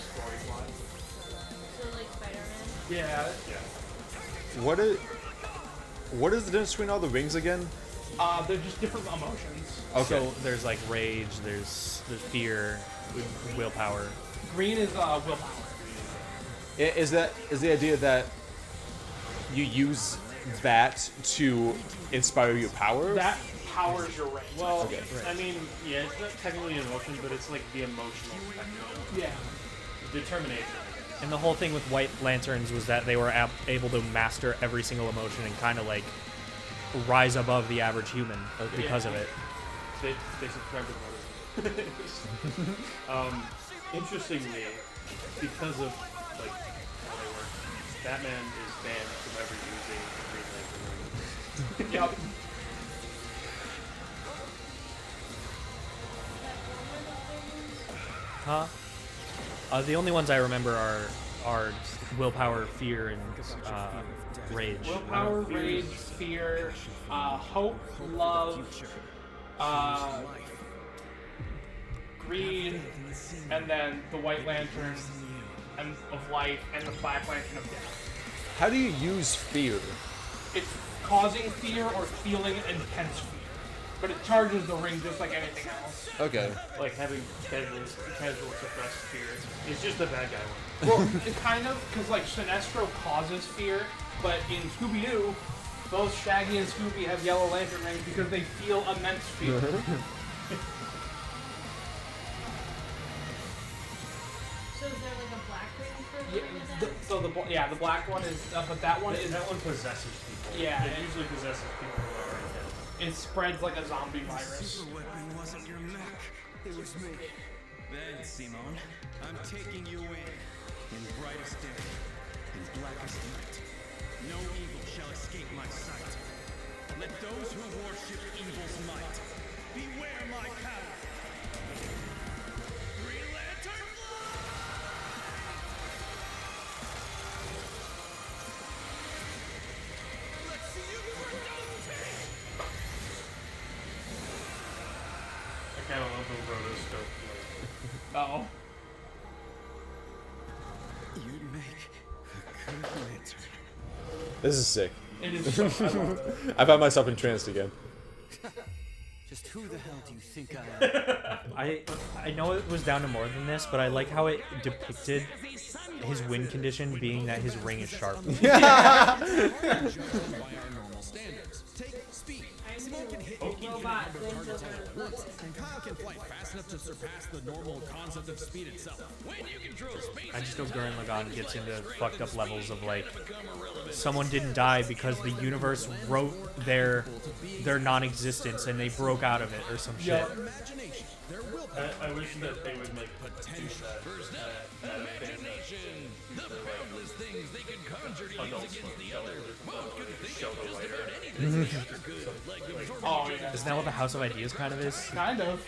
storyline. So like Spider-Man? Yeah. What is the difference between all the rings again? They're just different emotions. Okay. So there's like rage, there's fear, willpower. Green is willpower. Is the idea that you use that to inspire your power? That powers your ring. Well, Okay. I mean, yeah, it's not technically an emotion, but it's like the emotional spectrum. Yeah. Determination. And the whole thing with White Lanterns was that they were able to master every single emotion and kind of like rise above the average human because of it. They subscribe to motivation. Interestingly, because of like how they work, Batman is banned from ever using the Green Lantern ring. Yep. Huh? The only ones I remember are willpower, fear, and rage. Willpower, rage, fear, hope, love, greed, and then the White Lantern and of life, and the Black Lantern of death. How do you use fear? It's causing fear or feeling intense fear, but it charges the ring just like anything else. Okay. Like having casual suppressed fear. It's just the bad guy one. Well, it kind of, because like Sinestro causes fear, but in Scooby-Doo, both Shaggy and Scooby have Yellow Lantern rings because they feel immense fear. So is there like a black ring for The black one is, but that one is That one possesses people. Yeah, It usually possesses people who are already dead. it spreads like a zombie virus. The weapon wasn't your mech, it was me. Then, Simone, I'm taking you in brightest day, in blackest night. No evil shall escape my sight. Let those who worship evil's might beware my power. Green Lantern Let's see you burn down I kind of love the rotoscope. Oh. You'd make a good lantern. This is sick. It is so, I love it. I found myself entranced again. Just who the hell do you think I am? I know it was down to more than this, but I like how it depicted his win condition being that his ring is sharp. By our normal standards. Take speed. Simone can hit Robot wins targets over at once, and Kyle can fly fast enough to surpass the normal concept of speed itself. I just know Gurren Lagann gets into fucked up levels of like someone didn't die because the universe wrote their non-existence and they broke out of it or some shit. Imagination, their willpower. I wish that they would make potential imagination. The boundless things they can conjure to use against the other. Both could think of just about anything the other could. Like Oh, yeah. Isn't that what the House of Ideas kind of is? Kind of.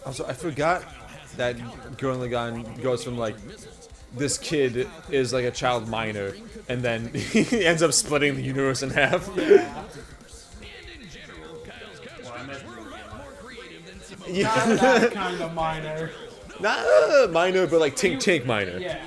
Also, I forgot that Gurren Lagann goes from like this kid is like a child minor, and then he ends up splitting the universe in half. Not that kind of minor. Not minor, but like tink tink minor. Yeah.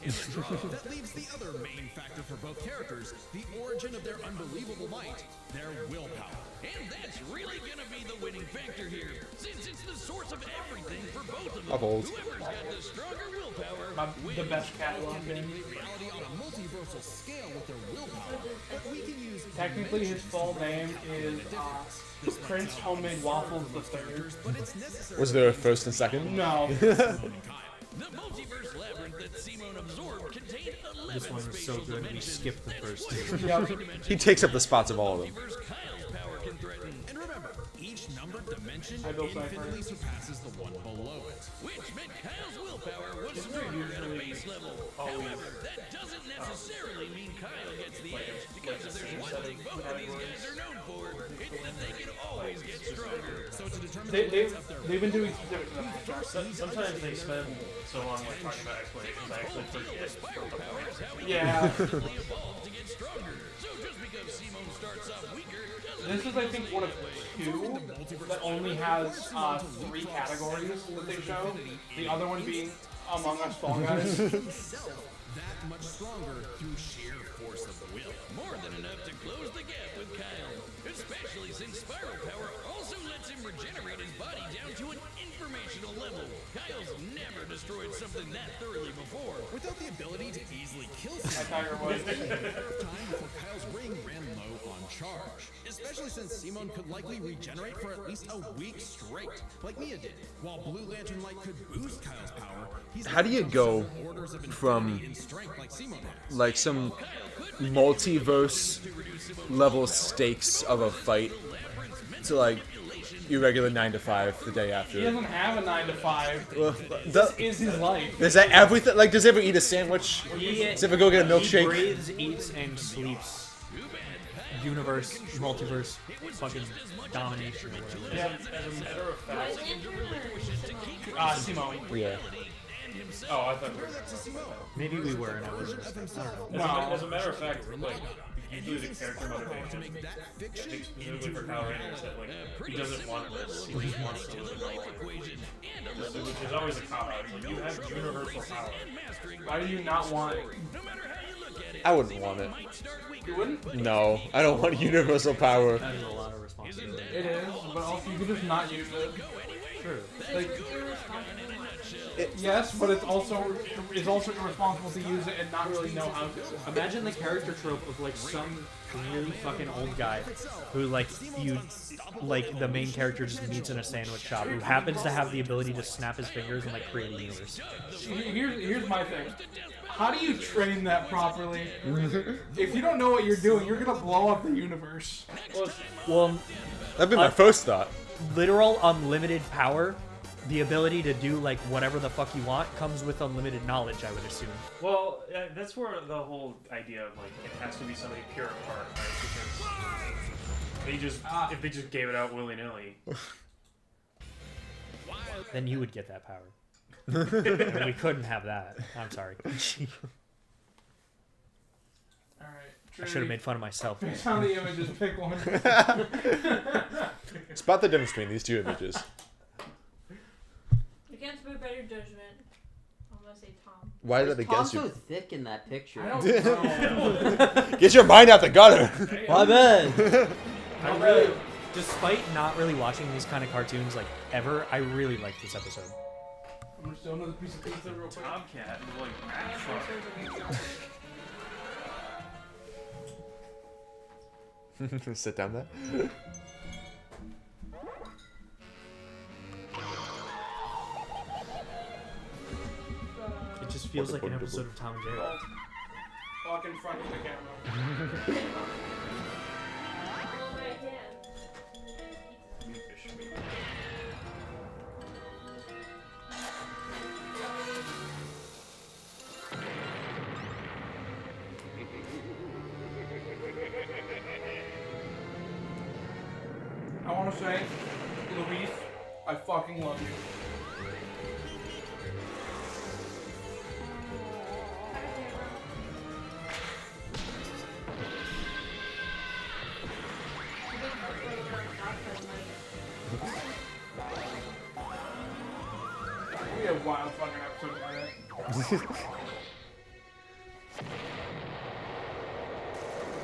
That leaves the other main factor for both characters, the origin of their unbelievable might, their willpower. And that's really gonna be the winning factor here, since it's the source of everything for both of them. Of old. Whoever's got the stronger willpower. The best catalog game. Reality on a multiversal scale with their willpower, but we can use Technically, his full name is Prince Homemade Waffles III. Was there a first and second? No. The multiverse labyrinth that Simone absorbed contained 11 This one was so good we skipped the first two. Yep. He takes up the spots of all of them. Kyle's power can threaten. And remember, each numbered dimension I built that infinitely first. surpasses the one below it. Which meant Kyle's willpower was stronger at a base level. However, that doesn't necessarily mean Kyle gets the edge, because if there's one thing both of these guys are known for, it's that they can always get stronger. So to determine They've been doing specific to the matchup. Sometimes they spend so long like talking about explanations, I actually forget. Yeah. Evolve to get stronger. So just because Simone starts off weaker doesn't This is, I think, one of two that only has 3 categories that they show. The other one being Among Us Fall Guys. that much stronger through sheer force of will. more than enough to close the gap with Kyle. Especially since Spiral Power also lets him regenerate his body down to an informational level. Kyle's never destroyed something that thoroughly before. Without the ability to easily kill My someone, Tiger Woods. it was only a matter of time before Kyle's ring ran low on charge. Especially since Simone could likely regenerate for at least a week straight, like Mia did. While Blue Lantern Light could boost Kyle's power, he's How do you go orders of from infinity in strength like Simone has. like some multiverse level stakes of a fight to like your regular 9 to 5 the day He after? doesn't have a 9 to 5. Well, This is his life. is that everything? Like, does he ever eat a sandwich? Does he ever go get a He milkshake? breathes, eats, and sleeps. Universe, multiverse, fucking domination or whatever. Yeah. As a matter of fact, Simone. Yeah. oh, I thought we were. Maybe we were and I wasn't. I don't know. As a matter of fact, like usually the character motivation, specifically for Kyle Rayner, is that like he doesn't want this, he just wants to live a normal life. Which is always a cop out. Like, you have universal power. Why do you not want it? I wouldn't want it. You wouldn't? No, I don't want universal power. That is a lot of responsibility. It is, but also you can just not use it. True. Like, yes, but it's also irresponsible to use it and not really know how to. Imagine the character trope of like some really fucking old guy who like the main character just meets in a sandwich shop who happens to have the ability to snap his fingers and like create a universe. Here's my thing. How do you train that properly? If you don't know what you're doing, you're gonna blow up the universe. Well, That'd be my first thought. literal unlimited power, the ability to do like whatever the fuck you want, comes with unlimited knowledge, I would assume. Well, that's where the whole idea of like it has to be somebody pure at heart, right? Because they just if they just gave it out willy nilly. Then you would get that power. And we couldn't have that. I'm sorry. I should have made fun of myself. Based on the images, pick one. Spot the difference between these two images. Against my better judgment, I'm gonna say Tom. Why is that Tom's against so you? thick in that picture. I don't know. Get your mind out the gutter. My bad. I really, despite not really watching these kind of cartoons like ever, I really liked this episode. I'm gonna steal another piece of pizza real quick. Tomcat is like Mack truck. Sit down there. It just feels like an episode of Tom and Jerry. Walk in front of the camera. I want to say, Luis, I fucking love you. We had wild fucking episodes on it.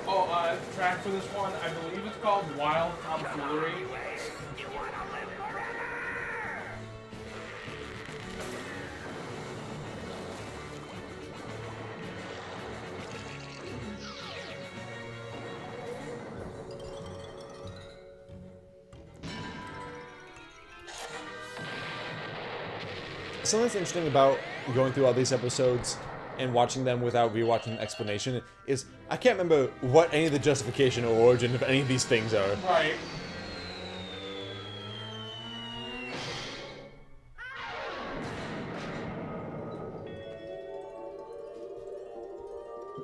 Oh, track for this one, I believe it's called Wild Tomfoolery. Something that's interesting about going through all these episodes and watching them without rewatching the explanation is I can't remember what any of the justification or origin of any of these things are. Right.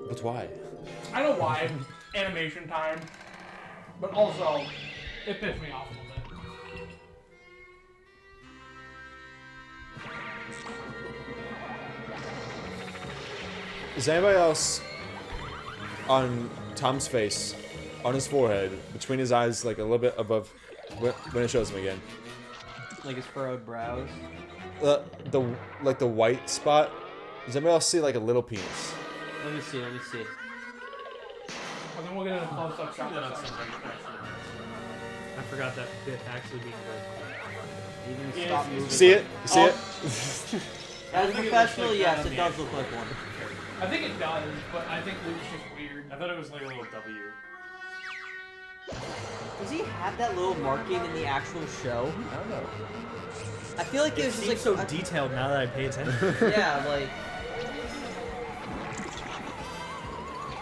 But why? I know why. Animation time. But also, it pissed me off a little bit. Is anybody else on Tom's face, on his forehead, between his eyes, like a little bit above when it shows him again? Like his furrowed brows. The white spot. Does anybody else see like a little penis? Let me see. And then we'll get a close-up shot. I forgot that bit actually being good. Even stop moving. See it? You see it? As a professional, yes, it does look like one. I think it does, but I think Luke's just weird. I thought it was like a little W. Does he have that little marking in the actual show? I don't know. I feel like it was just like so detailed now that I pay attention. Yeah, like.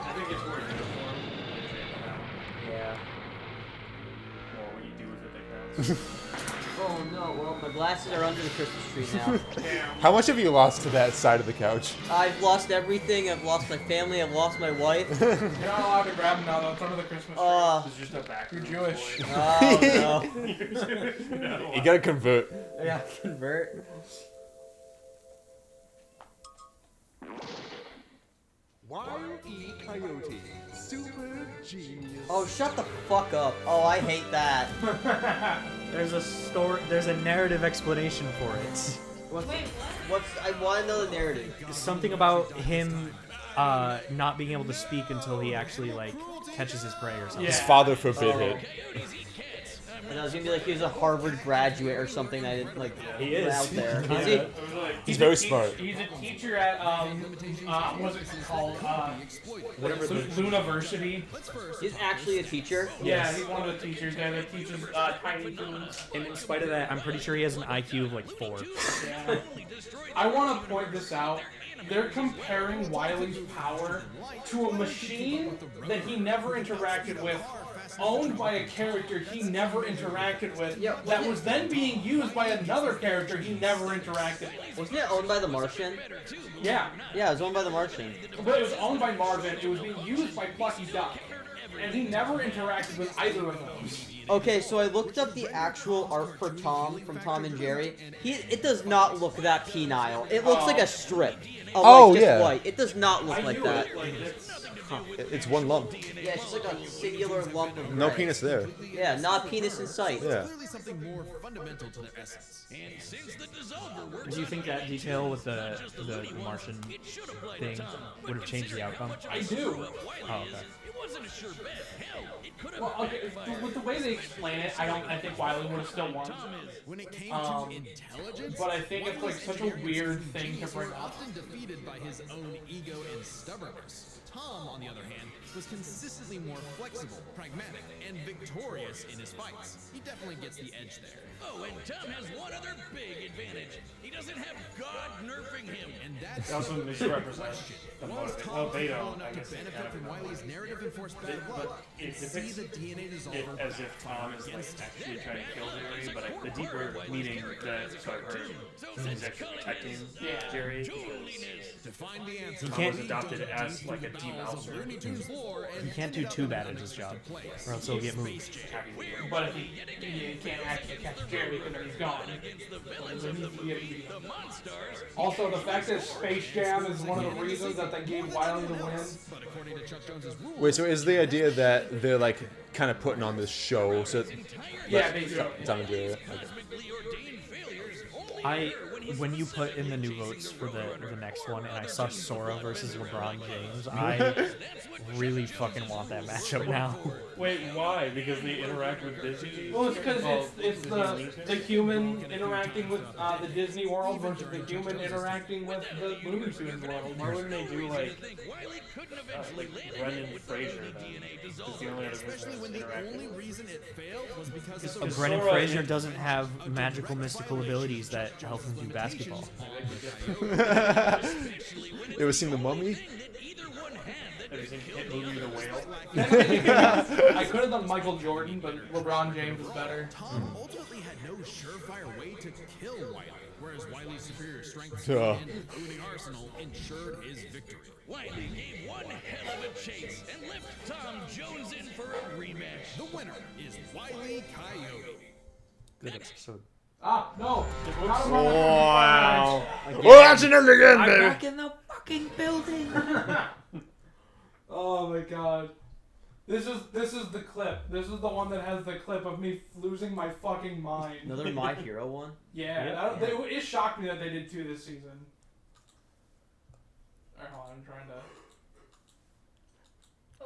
I think it's more uniform. Yeah. Well, what you do with it that counts. Oh no, well, my glasses are under the Christmas tree now. How much have you lost to that side of the couch? I've lost everything. I've lost my family. I've lost my wife. You're not allowed to grab them now, though. It's under the Christmas tree. It's just a back. You're Jewish. Oh no. You gotta convert. Yeah, convert. Wile-E Coyote. Super genius. Oh, shut the fuck up. Oh, I hate that. There's a story. There's a narrative explanation for it. I want to know the narrative. Something about him not being able to speak until he actually like catches his prey or something. His father forbid it. And I was gonna be like he was a Harvard graduate or something. I didn't like. He is. Out there. Is he? He's very smart. He's a teacher at what's it called? Whatever the Luniversity. He's actually a teacher. Yeah, he's one of the teachers there that teaches Tiny Toons. And in spite of that, I'm pretty sure he has an IQ of like 4. Yeah. I want to point this out. They're comparing Wile's power to a machine that he never interacted with, owned by a character he never interacted with, that was then being used by another character he never interacted with. Wasn't it owned by the Martian? Yeah. Yeah, it was owned by the Martian. But it was owned by Marvin, it was being used by Plucky Duck, and he never interacted with either of those. Okay, so I looked up the actual art for Tom from Tom and Jerry. It does not look that penile. It looks like a strip. Of, Oh, like, just yeah. white. It does not look like that. It's one lump. Yeah, it's just like a singular lump of No gray. penis there. Yeah, not penis in sight. Yeah. Clearly something more fundamental to their essence. And since the dissolver works Do you think that detail with the Martian thing would have changed the outcome? I do. Oh, okay. It wasn't a sure bet. Hell, it could have Well, okay, with the way they explain it, I think Wily would have still won. When it came to intelligence, But I think it's like such a weird thing to bring up. often defeated by his own ego and stubbornness. Tom, on the other hand, was consistently more flexible, pragmatic, and victorious in his fights. He definitely gets the edge there. Oh, and Tom has one other big advantage. He doesn't have God nerfing him. And that's They also misrepresent the was motive. Tom Well, they capable don't, I enough guess. to benefit from Wily's narrative enforced bad But blood. it See depicts the DNA it dissolver as if Tom is like actually trying to kill Jerry, but the deeper meaning that so I've heard is actually protecting Jerry. to find the answer. Tom was adopted as like a demouser. Looney Tunes lore and He can't do too bad at his job, or else he'll get moved. But if he can't actually catch Jerry because he's gone. Also, the fact that Space Jam is one of the reasons that they gave Wily the win. but according to Chuck Jones's rules, Wait, so is the idea that they're like kind of putting on this show? So Yeah, basically. Tom and Jerry. Okay. When you put in the new votes for the next one, and I saw Sora versus LeBron James, I really fucking want that matchup now. Wait, why? Because they interact with Disney? Well, it's because it's the human interacting with the Disney world versus the human interacting with the Looney Tunes world. Why wouldn't they do like Brendan Fraser then? Is the only other especially when the only reason it failed was because of Brendan Sora Fraser in- doesn't have magical, mystical abilities that help him do basketball. You ever seen The Mummy? Have you seen Hit Movie The Whale? I could have done Michael Jordan, but LeBron James is better. Tom ultimately had no surefire way to kill Wily, whereas Wily's superior strength Duh. and booming arsenal ensured his victory. Wiley gave one hell of a chase and left Tom Jones in for a rematch. The winner is Wily Coyote. Good episode. Ah, no. Wow. We're watching it again, I'm baby. back in the fucking building. Oh my god. This is the clip. This is the one that has the clip of me losing my fucking mind. Another My Hero one. Yeah, it shocked me that they did 2 this season. Alright, hold on, I'm trying to...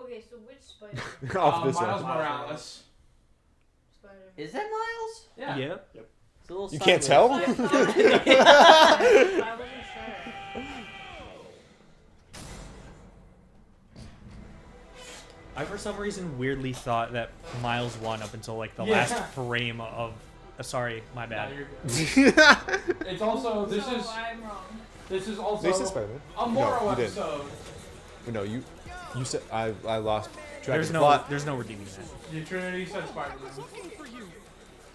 Okay, so which Spider? Off this Miles one. Morales. Spider. Is that Miles? Yeah. Yep. It's a little You can't sideways. tell? I wasn't sure. I for some reason weirdly thought that Miles won up until like the Yeah. last frame of. Sorry, my Nah, bad. you're good. It's also So I'm wrong. this is also They said Spider-Man. a Moro No, you didn't. episode. No, you said I lost track There's of the no plot. redeeming that. The Trinity said Spider-Man. Looking for you.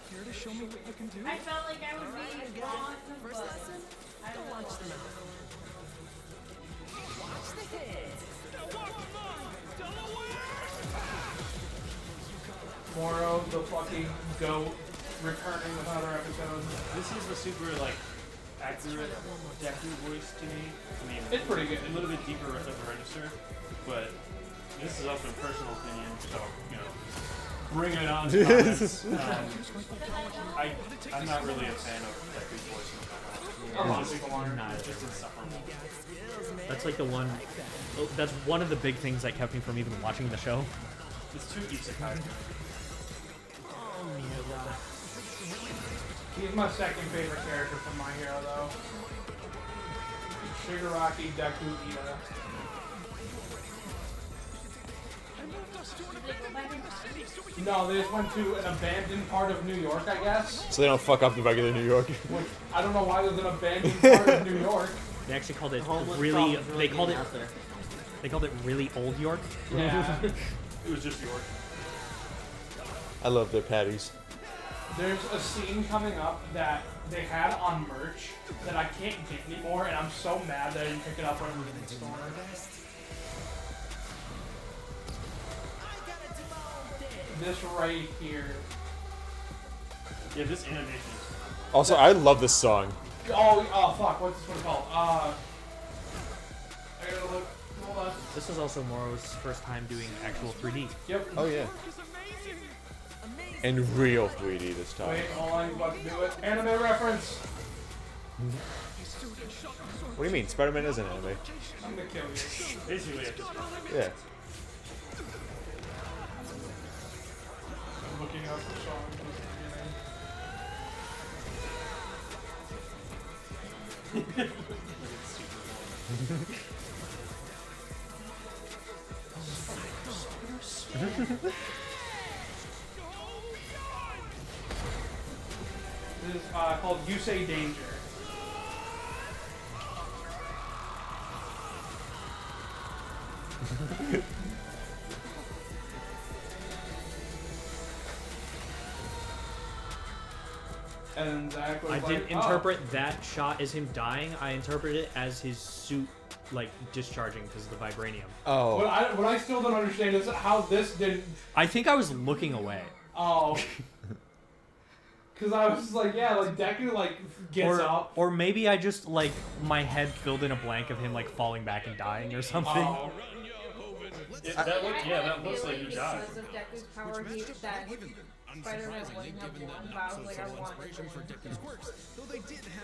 Care to show me what you can do? I felt like I would be wrong, but I don't want to. Moro, the fucking goat, returning with another episode. This is the super like accurate Deku voice to me. I mean, It's pretty good. A little bit deeper of a register, but this is also a personal opinion, so you know, bring it on. To comments. I'm not really a fan of Deku's voice in general. A lot of people aren't. Nah, It's just insufferable. That's like the one. That's one of the big things that kept me from even watching the show. It's too isekai. He's my second favorite character from My Hero, though. Shigaraki Deku Ida. No, they just went to an abandoned part of New York, I guess. So they don't fuck up the regular New York. Which, I don't know why there's an abandoned part of New York. They actually called it Homeless really. problems They really called it. getting out there. They called it really old York. Yeah. It was just York. I love their patties. There's a scene coming up that they had on merch that I can't get anymore, and I'm so mad that I didn't pick it up when it was in the store. This right here. Yeah, this animation is Also, I love this song. Oh, fuck, what's this one called? I gotta look. left. This was also Moro's first time doing actual 3D. Yep. Oh yeah. And real 3D this time. Wait, hold on, he's about to do it. Anime reference. What do you mean? Spider-Man is an anime. I'm gonna kill you. Basically, I just Yeah. I'm looking up the song. This is called You Say Danger. And Zach was I like, didn't interpret that shot as him dying. I interpreted it as his suit, like, discharging because of the vibranium. Oh. What I still don't understand is how this didn't. I think I was looking away. Oh. Because I was like, yeah, like Deku like gets up. Or maybe I just, like, my head filled in a blank of him, like, falling back and dying or something. Oh. That looks like you died. Because of Deku's power, that Spider-Man wouldn't have won, but I was like, I want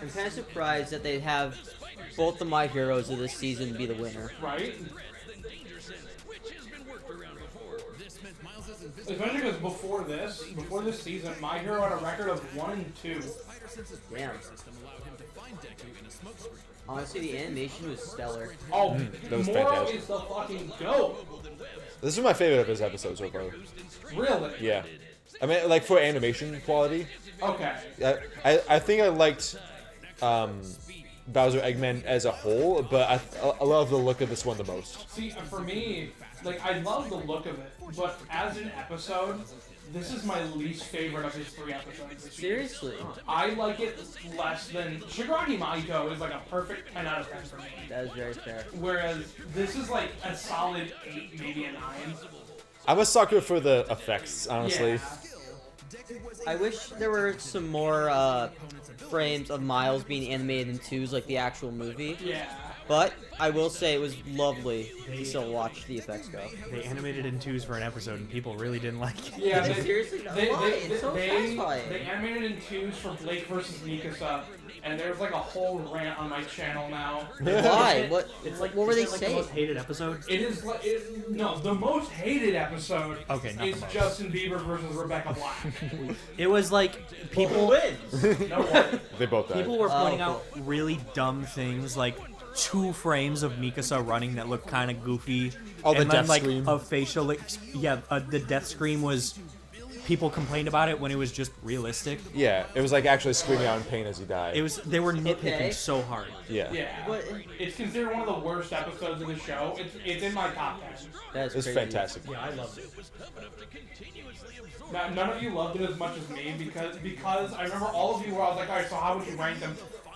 I'm kind of surprised that they have both of my heroes of this season be the winner. Right? Especially because before this season, My Hero had a record of 1 and 2. Damn. Honestly, the animation was stellar. Oh, that was Moro fantastic. is the fucking GOAT. This is my favorite of his episodes so far. Really? Yeah. I mean, like, for animation quality. Okay. I think I liked Bowser Eggman as a whole, but I love the look of this one the most. See, for me, like, I love the look of it, but as an episode, this is my least favorite of his 3 episodes. Seriously? I like it less than... Shigaraki Mahito is like a perfect 10 out of 10 for me. That is very fair. Whereas this is like a solid 8, maybe a 9. I'm a sucker for the effects, honestly. Yeah. I wish there were some more frames of Miles being animated in 2s like the actual movie. Yeah. But I will say it was lovely to still watch the effects go. They animated in 2s for an episode, and people really didn't like it. Yeah, Seriously? Why? It's so satisfying. They animated in 2s for Blake versus Mikasa, and there's like a whole rant on my channel now. Why? What? It's like, What were they like saying? the most hated episode? It is like no, the most hated episode Okay, not is the most. Justin Bieber versus Rebecca Black. It was like people. No one. They both died. People were pointing out really dumb things, like 2 frames of Mikasa running that looked kind of goofy. Oh, the and then, death like, scream. a facial, the death scream was. People complained about it when it was just realistic. Yeah, it was like actually screaming out in pain as he died. They were nitpicking Okay. so hard. Yeah. Yeah. What? It's considered one of the worst episodes of the show. It's in my top 10. That's It's crazy. fantastic. Yeah, I loved it. Now, none of you loved it as much as me because I remember all of you were, I was like, alright, so how would you rank them?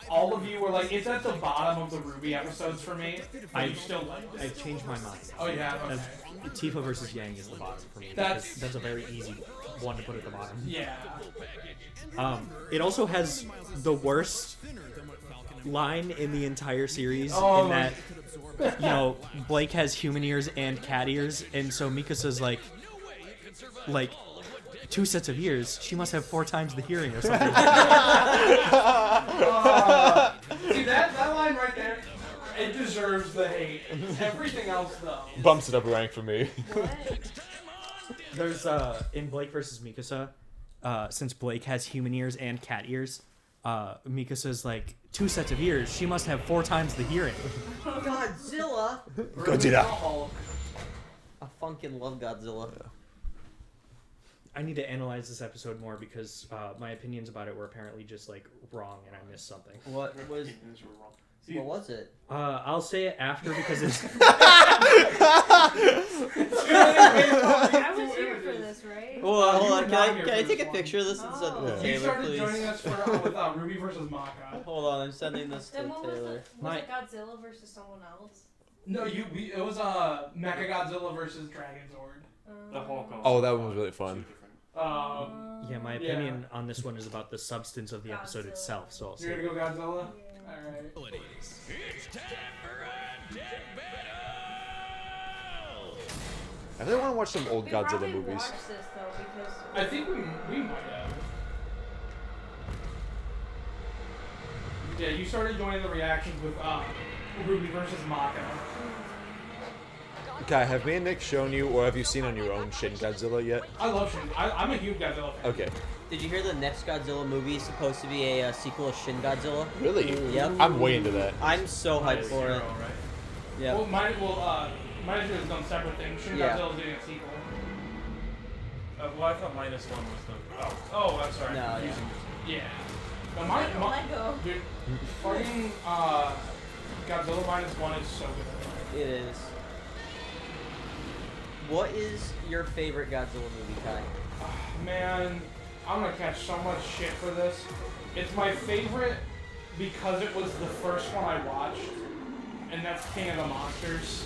All of you were like, it's at the bottom of the Ruby episodes for me, but you still liked it. I've changed my mind. Oh, yeah, okay. Tifa versus Yang is the bottom for me. That's- That's a very easy one to put at the bottom. Yeah. It also has the worst line in the entire series Oh. in that, you know, Blake has human ears and cat ears, and so Mikasa's like 2 sets of ears. She must have 4 times the hearing or something. See, that line right there, it deserves the hate. Everything else, though. Bumps it up a rank for me. There's in Blake versus Mikasa, since Blake has human ears and cat ears, Mikasa's like 2 sets of ears. She must have 4 times the hearing. Godzilla? Godzilla. I fucking love Godzilla. I need to analyze this episode more because my opinions about it were apparently just like wrong and I missed something. What was it? I'll say it after because it's. I was here for this, right? Hold on. were Can not I here take for a this picture of this and send it to You Taylor, started please? joining us with Ruby versus Maka. Hold on, I'm sending this to Then what was Taylor. it? Was it Godzilla versus someone else? No, it was Mechagodzilla versus Dragonzord. The Hulk. Oh, that one was really fun. Yeah, my opinion on this one is about the substance of the episode itself. So I'll say. You're gonna go Godzilla? Alright. It's time for a dead battle! I really want to watch some old We Godzilla probably movies. watched this though because I think we might have. Yeah, you started joining the reactions with Ruby versus Maka. Kai, have me and Nick shown you, or have you seen on your own Shin Godzilla yet? I love Shin. I'm a huge Godzilla fan. Okay. Did you hear the next Godzilla movie is supposed to be a sequel of Shin Godzilla? Really? Yep. I'm way into that. I'm so hyped for it. Yeah. Well, mine is done separate things. Shin Yeah. Godzilla's getting a sequel. Well, I thought -1 was the. Oh, I'm sorry. No, I'm confusing Yeah. Now, my Lego. dude, fucking Godzilla -1 is so good. It is. What is your favorite Godzilla movie, Kai? Man, I'm gonna catch so much shit for this. It's my favorite because it was the first one I watched, and that's King of the Monsters.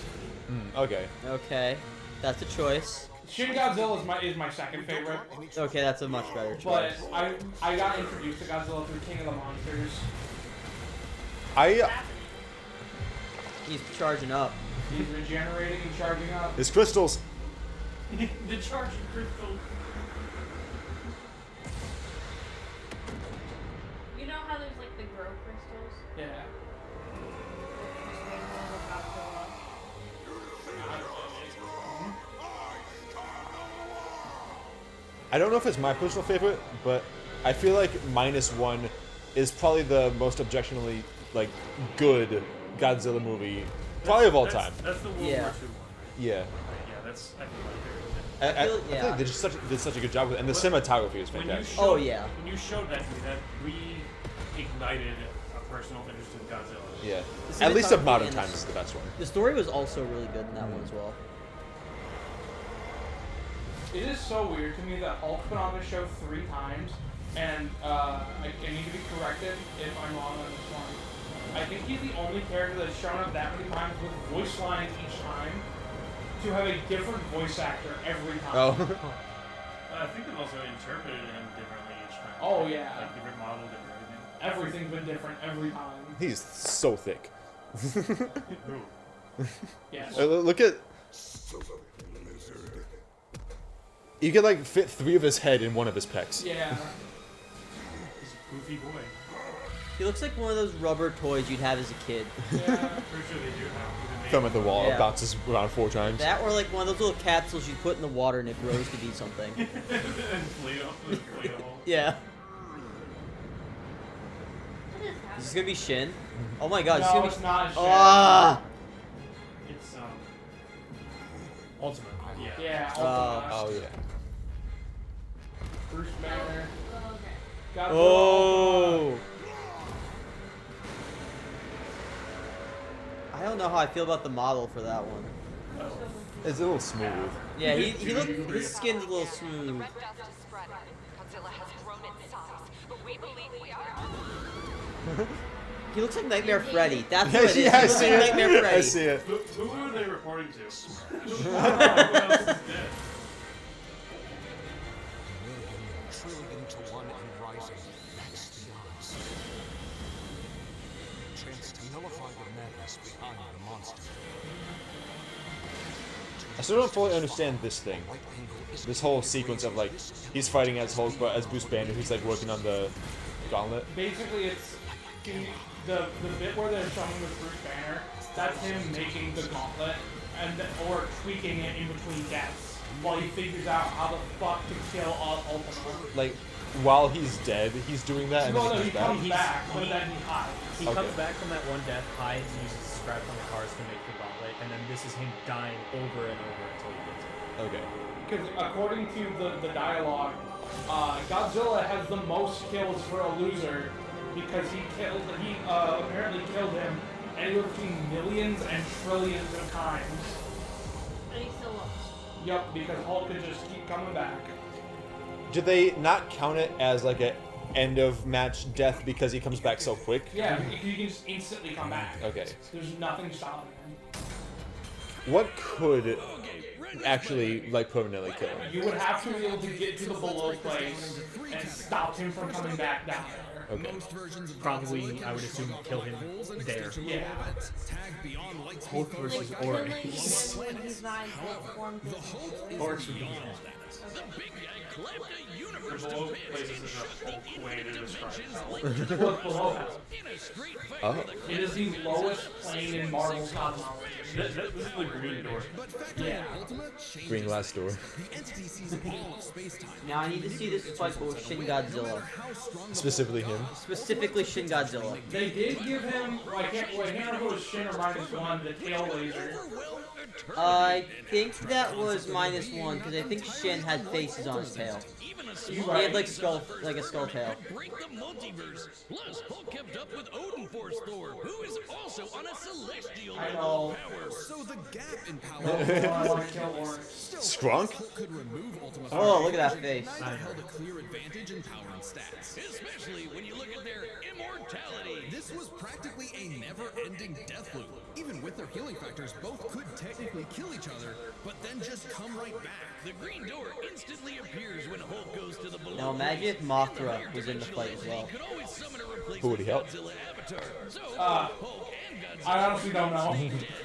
Okay. Okay, that's a choice. Shin Godzilla is my second favorite. Okay, that's a much better choice. But I got introduced to Godzilla through King of the Monsters. He's charging up. He's regenerating and charging up. His crystals. The charging crystal. You know how there's like the grow crystals? Yeah. Just made one with Godzilla. I don't know if it's my personal favorite, but I feel like -1 is probably the most objectionably like good Godzilla movie, probably of all time. That's the World Yeah. War II one. Yeah. Yeah, that's I think my favorite. I feel- feel like they just did such a good job with it, and the cinematography is When you fantastic. showed, Oh, yeah. When you showed that to me, that reignited a personal interest in Godzilla. Yeah. The At least of cinematography modern and times is the best one. The story was also really good in that one as well. It is so weird to me that Hulk's been on the show 3 times, and I need to be corrected if I'm wrong on this one. I think he's the only character that's shown up that many times with voice lines each time to have a different voice actor every time. Oh. I think they've also interpreted him differently each time. Oh, yeah. Like different model, different everything. Everything's been different every time. He's so thick. Yes. Look at. You could like fit 3 of his head in one of his pecs. Yeah. He's a goofy boy. He looks like one of those rubber toys you'd have as a kid. Yeah. Pretty sure they do now. Thumb at the wall, Yeah. bounces around 4 times. That or like one of those little capsules you put in the water and it grows to be something. Yeah. Is this gonna be Shin? Oh my god, No, it's it's gonna not be Shin. Ah! It's Ultimate. Yeah. Yeah. Oh yeah. Bruce Banner. Okay. Godzilla. Oh! I don't know how I feel about the model for that one. It's a little smooth. Yeah, he look his skin's a little smooth. Red dust is spreading. Godzilla has grown in size, but we believe we are. He looks like Nightmare Freddy. That's what it is. Yeah, I He looks see like it. Nightmare Freddy. I see it. Who are they reporting to? Who else is dead? Trillion to 1 and rising. That's the odds. Chance to nullify the madness behind the monster. I still don't fully understand this thing. This whole sequence of like he's fighting as Hulk, but as Bruce Banner, he's like working on the gauntlet. Basically, it's the bit where they're showing with Bruce Banner. That's him making the gauntlet or tweaking it in between deaths while he figures out how the fuck to kill Ultima. Like while he's dead, he's doing that, and No, then no, he he comes back. comes back, but then he hides. He Okay. comes back from that one death, hides, and uses the scrap on the cars to make the gauntlet, and then this is him dying over and over until he gets it. Okay. Because according to the dialogue, Godzilla has the most kills for a loser because he apparently killed him anywhere between millions and trillions of times. And he still lost. Yup, because Hulk could just keep coming back. Did they not count it as like a end of match death because he comes back so quick? Yeah, you can just instantly come back. Okay. There's nothing stopping him. What could actually like permanently kill him? You would have to be able to get to the below place and stop stopped him from coming back down there. Okay. Probably, I would assume, kill him there. Yeah. Hulk versus Oryx. When he's not in full form. Oryx would be The big guy clapped a universe The to below bits places and is shook a the whole way to infinite describe dimensions hell. like What's below hell? in a straight fight Oh. with a It is the lowest plane in Marvel's cosmology. This is the green door. Yeah. Green glass door. Now I need to see this fight with Shin Godzilla. Specifically him. Specifically Shin Godzilla. They did give him, I can't remember if it was Shin or -1, the tail laser. I think that was -1 because I think Shin had faces on his tail. He had like a skull tail. break the multiverse. Plus, Hulk kept up with Odin Force Thor, who is also on a celestial I level know. of power. So the gap in power I want to kill Oryx. Skrunk? could remove Ultima Oh, look at that face. Neither held a clear advantage in power and stats. Especially when you look at their immortality. This was practically a never-ending death loop. Even with their healing factors, both could technically kill each other, but then just come right back. The green door instantly appears when Hulk goes to the below. Now imagine if Mothra was in the fight as well. Could always summon a replacement Who would he help? Godzilla avatar. So, Hulk and Godzilla. I honestly don't know.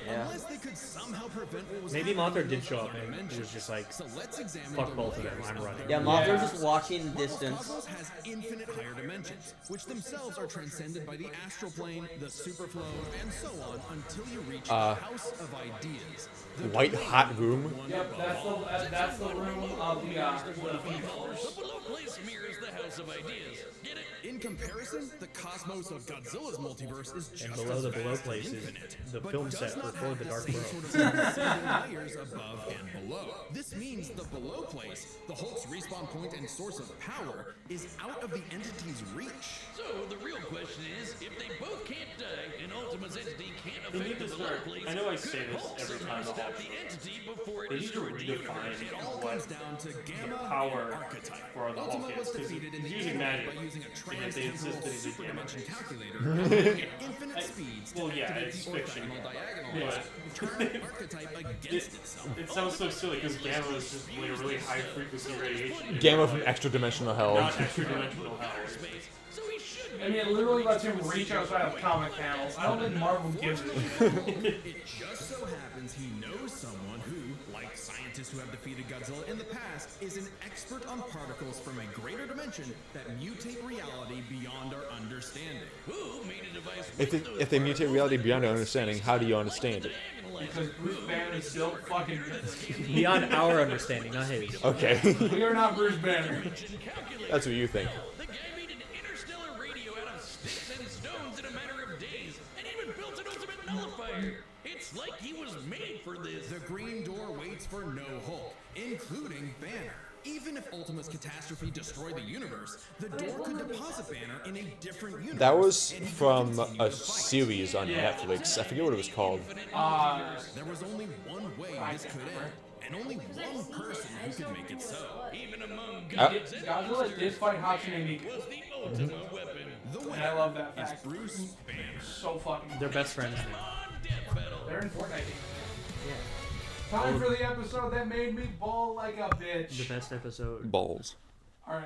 Yeah. Unless they could somehow prevent what was Maybe happening Mothra did show up and it was just like, So let's examine fuck the both of them, limitations I'm running. Yeah, Mothra's just watching in the distance. Cosmos has infinite higher dimensions, which themselves are transcended by the astral plane, the superflow, and so on until you reach the House of Ideas. White hot room. Yep, that's the room of the Phoenix Force. The below place mirrors the House of Ideas. Get it? In comparison, the cosmos of Godzilla's multiverse is just And below as the below vast and place is infinite, the but film does set not for have the the Dark same World. sort of transcendent layers above and below. This means the below place, the Hulk's respawn point and source of power, is out of the entity's reach. So the real question is, if they both can't die and Ultima's entity can't They need affect the to below start. place, I know I could say this Hulk every somehow time. stop the entity before it They need to destroyed the universe? redefine It all what comes down to the Gamma power archetype. for the Hulk Ultima is. was Because defeated in he's the using end magic, by using a and yet they insist trans-temporal that he's a gamma. superdimension calculator at infinite speeds to Well, yeah, activate it's the fiction. orthogonal diagonal, But turn the archetype against itself. it sounds so silly because gamma is just like a really high frequency radiation. Gamma from extra dimensional hell. Not extra dimensional hell. So he should I mean, it literally lets him reach outside of comic panels. I don't think Marvel gives a shit. It just so happens he knows someone who, like scientists who have defeated Godzilla in the past, is an expert on particles from a greater dimension that mutate reality beyond our understanding. Who made a device If they mutate reality beyond our understanding, how do you understand it? Because Bruce Banner is still fucking Beyond our understanding, not his. Okay. We are not Bruce Banner. That's what you think. The guy made an interstellar radio out of sticks and stones in a matter of days, and even built an ultimate nullifier. It's like he was made for this. The Green Door waits for no Hulk, including Banner. Even if Ultima's catastrophe destroyed the universe, the door could deposit Banner in a different universe. That was and he could from continue a the fight. series on Netflix. I forget what it was called. There was only one way this could end, and only one person who could make it so. Even among Godzilla did fight Hatsune Miku. was the ultimate weapon. And I love that It's fact. Bruce Banner. So fucking They're best friends now. On Death Battle. They're in Fortnite. Time for the episode that made me bawl like a bitch. The best episode. Balls. Alright.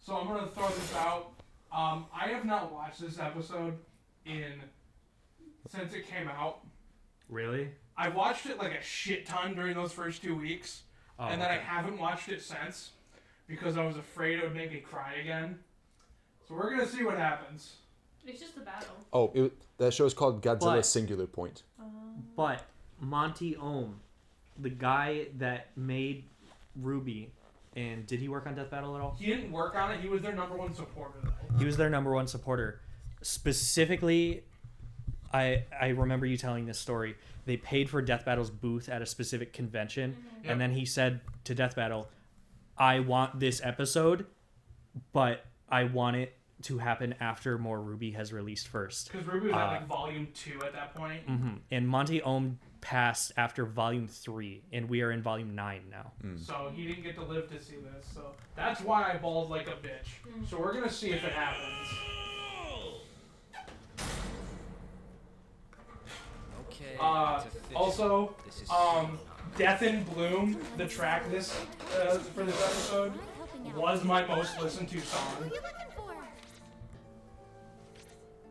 So I'm gonna throw this out. I have not watched this episode since it came out. Really? I watched it like a shit ton during those first 2 weeks. Oh, and then I okay. haven't watched it since because I was afraid it would make me cry again. So we're gonna see what happens. It's just a battle. Oh, that show is called Godzilla But- Singular Point. But Monty Ohm, the guy that made Ruby, and did he work on Death Battle at all? He didn't work on it. He was their #1 supporter though. He was their #1 supporter. Specifically, I remember you telling this story. They paid for Death Battle's booth at a specific convention, and then he said to Death Battle, I want this episode, but I want it to happen after more Ruby has released first. Because Ruby was at like volume 2 at that point. And Monty Ohm passed after volume 3, and we are in volume 9 now. So he didn't get to live to see this. So that's why I bawled like a bitch. So we're gonna see if it happens. Okay. Also, Death in Bloom, the track for this episode, was my most listened to song. What are you looking for?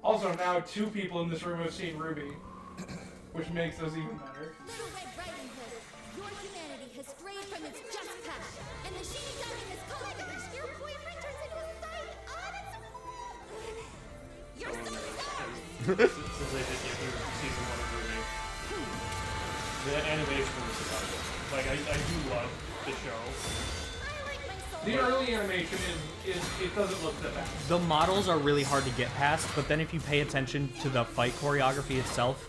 Also, now 2 people in this room have seen Ruby, which makes us even better. Little Red Riding Hood, your humanity has strayed from its just path, and the Shinigami has called. Oh my gosh, your boyfriend turns into a sight. Oh, that's so cool. You're so sad. Since they did get through season 1 of Ruby, the animation was phenomenal. Like, I do love the show. The early animation is it doesn't look the best. The models are really hard to get past, but then if you pay attention to the fight choreography itself,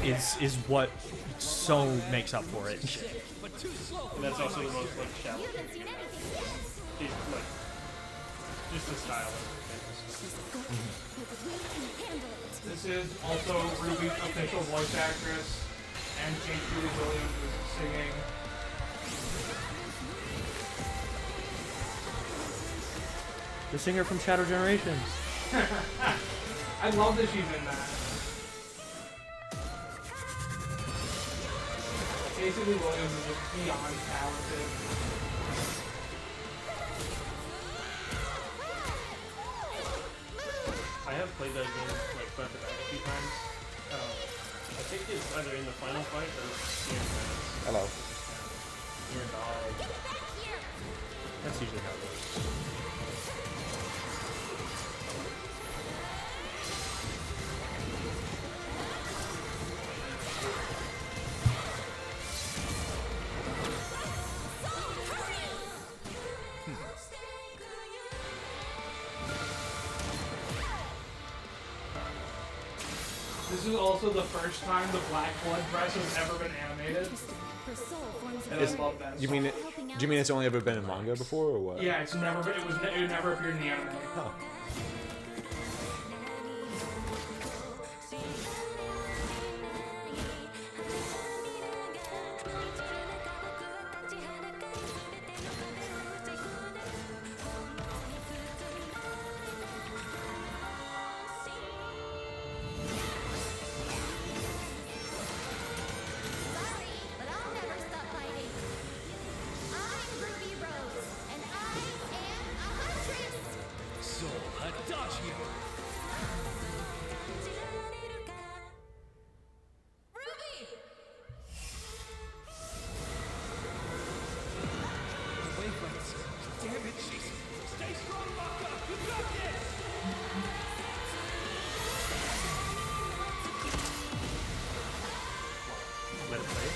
is what so makes up for it. And that's also the most like shallow thing. It's like just the style of This is also Ruby's official voice actress, and Kate Julie Williams is singing. The singer from Shadow Generations. I love that she's in that. Casey Lee Williams is just beyond talented. I have played that game like front to back a few times. I think it's either in the final fight or the end credits. Hello. Your dog. That's usually how it goes. This is also the first time the Black Blood dress has ever been animated. And I love that. You mean it? Do you mean it's only ever been in manga before, or what? Yeah, it's never been, it never appeared in the anime. Huh. Let it play.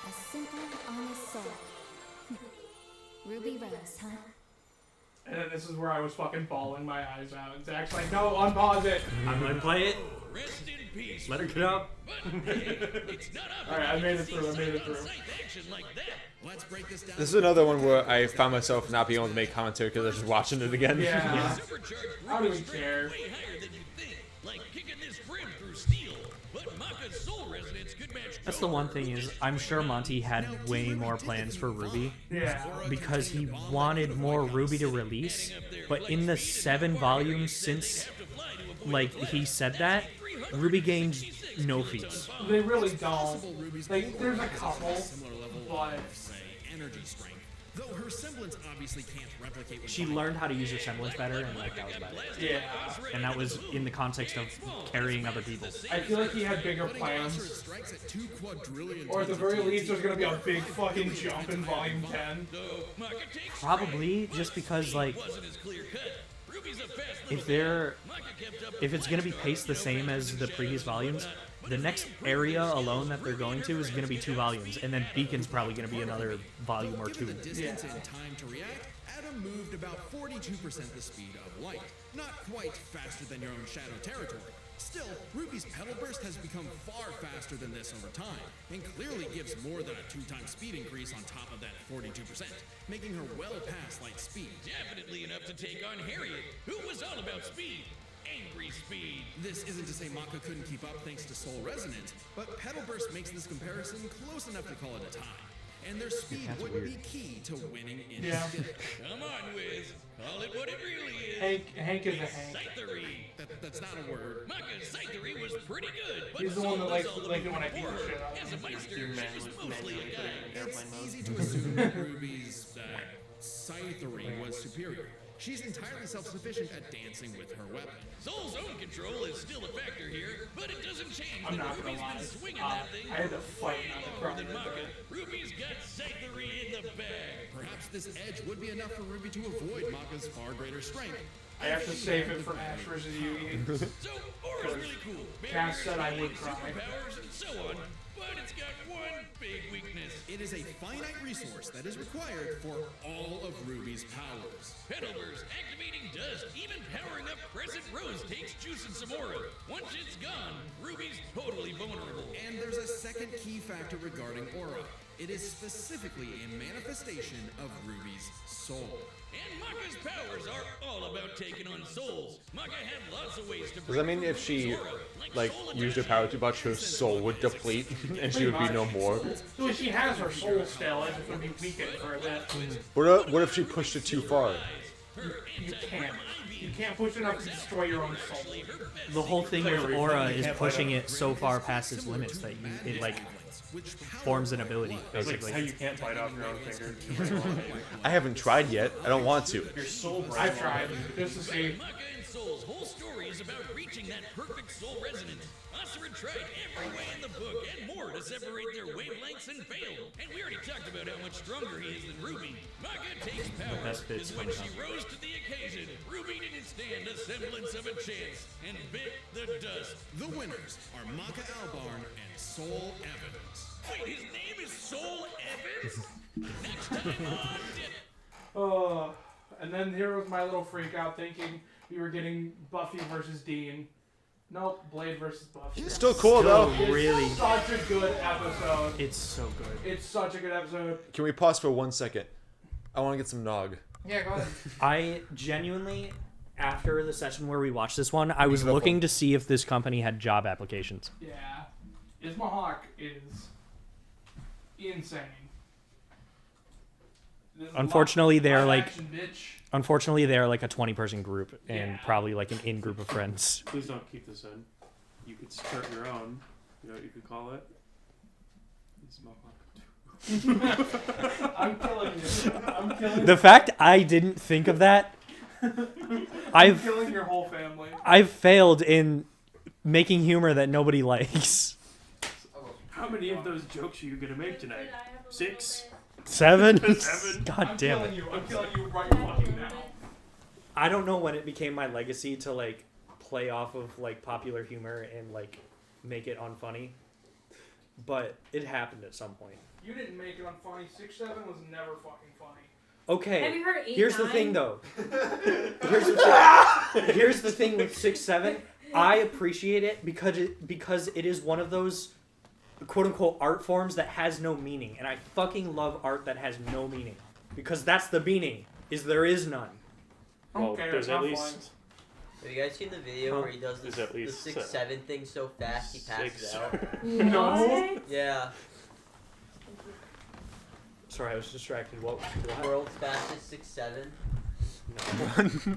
A simple, honest soul. Ruby Rose, huh? And then this is where I was fucking bawling my eyes out. And Zach's like, no, unpause it. I'm gonna play it. Rest in peace. Let her get up. Alright, I made it through. Let's break this down. This is another one where I found myself not being able to make commentary because I was just watching it again. Yeah. I don't even care. Way higher than you think, like kicking this grim through steel. But Maka's soul resonance could match. That's the one thing is, I'm sure Monty had way more plans for Ruby. Yeah. Because he wanted more Ruby to release, but in the 7 volumes since, like, he said that, Ruby gained no feats. They really don't. Like, there's a couple, but Energy strength. Though her semblance obviously can't replicate what She learned how to use her semblance better, and like that was better. yeah. And that was in the context of carrying other people. I feel like he had bigger plans. strikes at 2 quadrillion Or at the very least, there's gonna be a big fucking jump in Volume 10. Probably just because like if it's gonna be paced the same as the previous volumes, the next area alone that they're going to is gonna be 2 volumes, and then Beacon's probably gonna be another volume or 2. the distance and time to react, Adam moved about 42% the speed of light. Not quite faster than your own shadow territory. Still, Ruby's pedal burst has become far faster than this over time, and clearly gives more than a 2-time speed increase on top of that 42%, making her well past light speed. Definitely enough to take on Harriet, who was all about speed. Angry speed. This isn't to say Maka couldn't keep up thanks to Soul Resonance, but pedal burst makes this comparison close enough to call it a tie. and their speed would be key to winning in Yeah. skill. Come on, Wiz. Call it what it really is. Hank is a Hank. Scythery. That's not a word. Maka's Scythery was pretty good, but He's the so one that was likes all the like it when I beat before. the shit out of As a him. Meister, she was mostly a guy. It's easy to assume that Ruby's Scythery was superior. She's entirely self-sufficient at dancing with her weapon. Soul's own control is still a factor here, but it doesn't change I'm that not gonna Ruby's lie. been swinging that thing I had to fight not to more cry. than Maka. Ruby's got Scythery in the bag. Perhaps this edge would be enough for Ruby to avoid Maka's far greater strength. I have to save it for Ash versus Yugi. So, Aura's really cool. Cass said I would Big cry. superpowers and so on, but it's got one big weakness. It is a finite resource that is required for all of Ruby's powers. Petalverse, activating dust, even powering up Crescent Rose takes juice and some aura. Once it's gone, Ruby's totally vulnerable. And there's a second key factor regarding aura. It is specifically a manifestation of Ruby's soul. And Maka's powers are all about taking on souls. Maka had lots of ways to Does that mean if she like used her power too much, her soul would deplete and she would be no more? So she has her soul still, it just would be weakened for a bit. What if she pushed it too far? You can't. You can't push enough to destroy your own soul. The whole thing with aura is pushing it so far past its limits that it like forms an ability, It's like basically. how you can't bite off your own finger. I haven't tried yet. I don't want to. Your soul breaks. I've tried just to see. Maka and Soul's whole story is about reaching that perfect soul resonance. Asura tried every way in the book and more to separate their wavelengths and failed. And we already talked about how much stronger he is than Ruby. Maka takes power, best bit's because when coming she rose to the occasion, Ruby didn't stand a semblance of a chance and bit the dust. The winners are Maka Albarn and Soul Evans. Wait, his name is Soul Evans? Next time on Dip. Oh, and then here was my little freak out thinking we were getting Buffy versus Dean. Nope, Blade versus Buffy. It's still cool though. It's Really, such a good episode. it's so good. It's such a good episode. Can we pause for 1 second? I want to get some nog. Yeah, go ahead. I genuinely, after the session where we watched this one, I was Beautiful. looking to see if this company had job applications. Yeah, Ismahawk is insane. There's a Unfortunately, lot- they're live like, action, bitch. unfortunately, they're like a 20-person group and Yeah. probably like an in-group of friends. Please don't keep this in. You could start your own. You know what you could call it? I'm killing you. I'm killing. The fact I didn't think of that, I'm I've killing your whole family. I've failed in making humor that nobody likes. How many of those jokes are you gonna make tonight? 6? 7? Seven. God I'm damn killing it. you. I'm killing you right fucking now. I don't know when it became my legacy to like play off of like popular humor and like make it unfunny, but it happened at some point. You didn't make it on funny. 6'7" was never fucking funny. Okay. Have you heard 8, Here's the 9? thing, though. Here's the thing with 6'7". I appreciate it because it is one of those quote unquote art forms that has no meaning, and I fucking love art that has no meaning because that's the meaning. Is there is none. Well, Okay, there's tough at least lines. Have you guys seen the video Huh? where he does There's this, at least the 6'7" thing so fast he passes 6. out? No. Yeah. Sorry, I was distracted. What? World's fastest 6'7".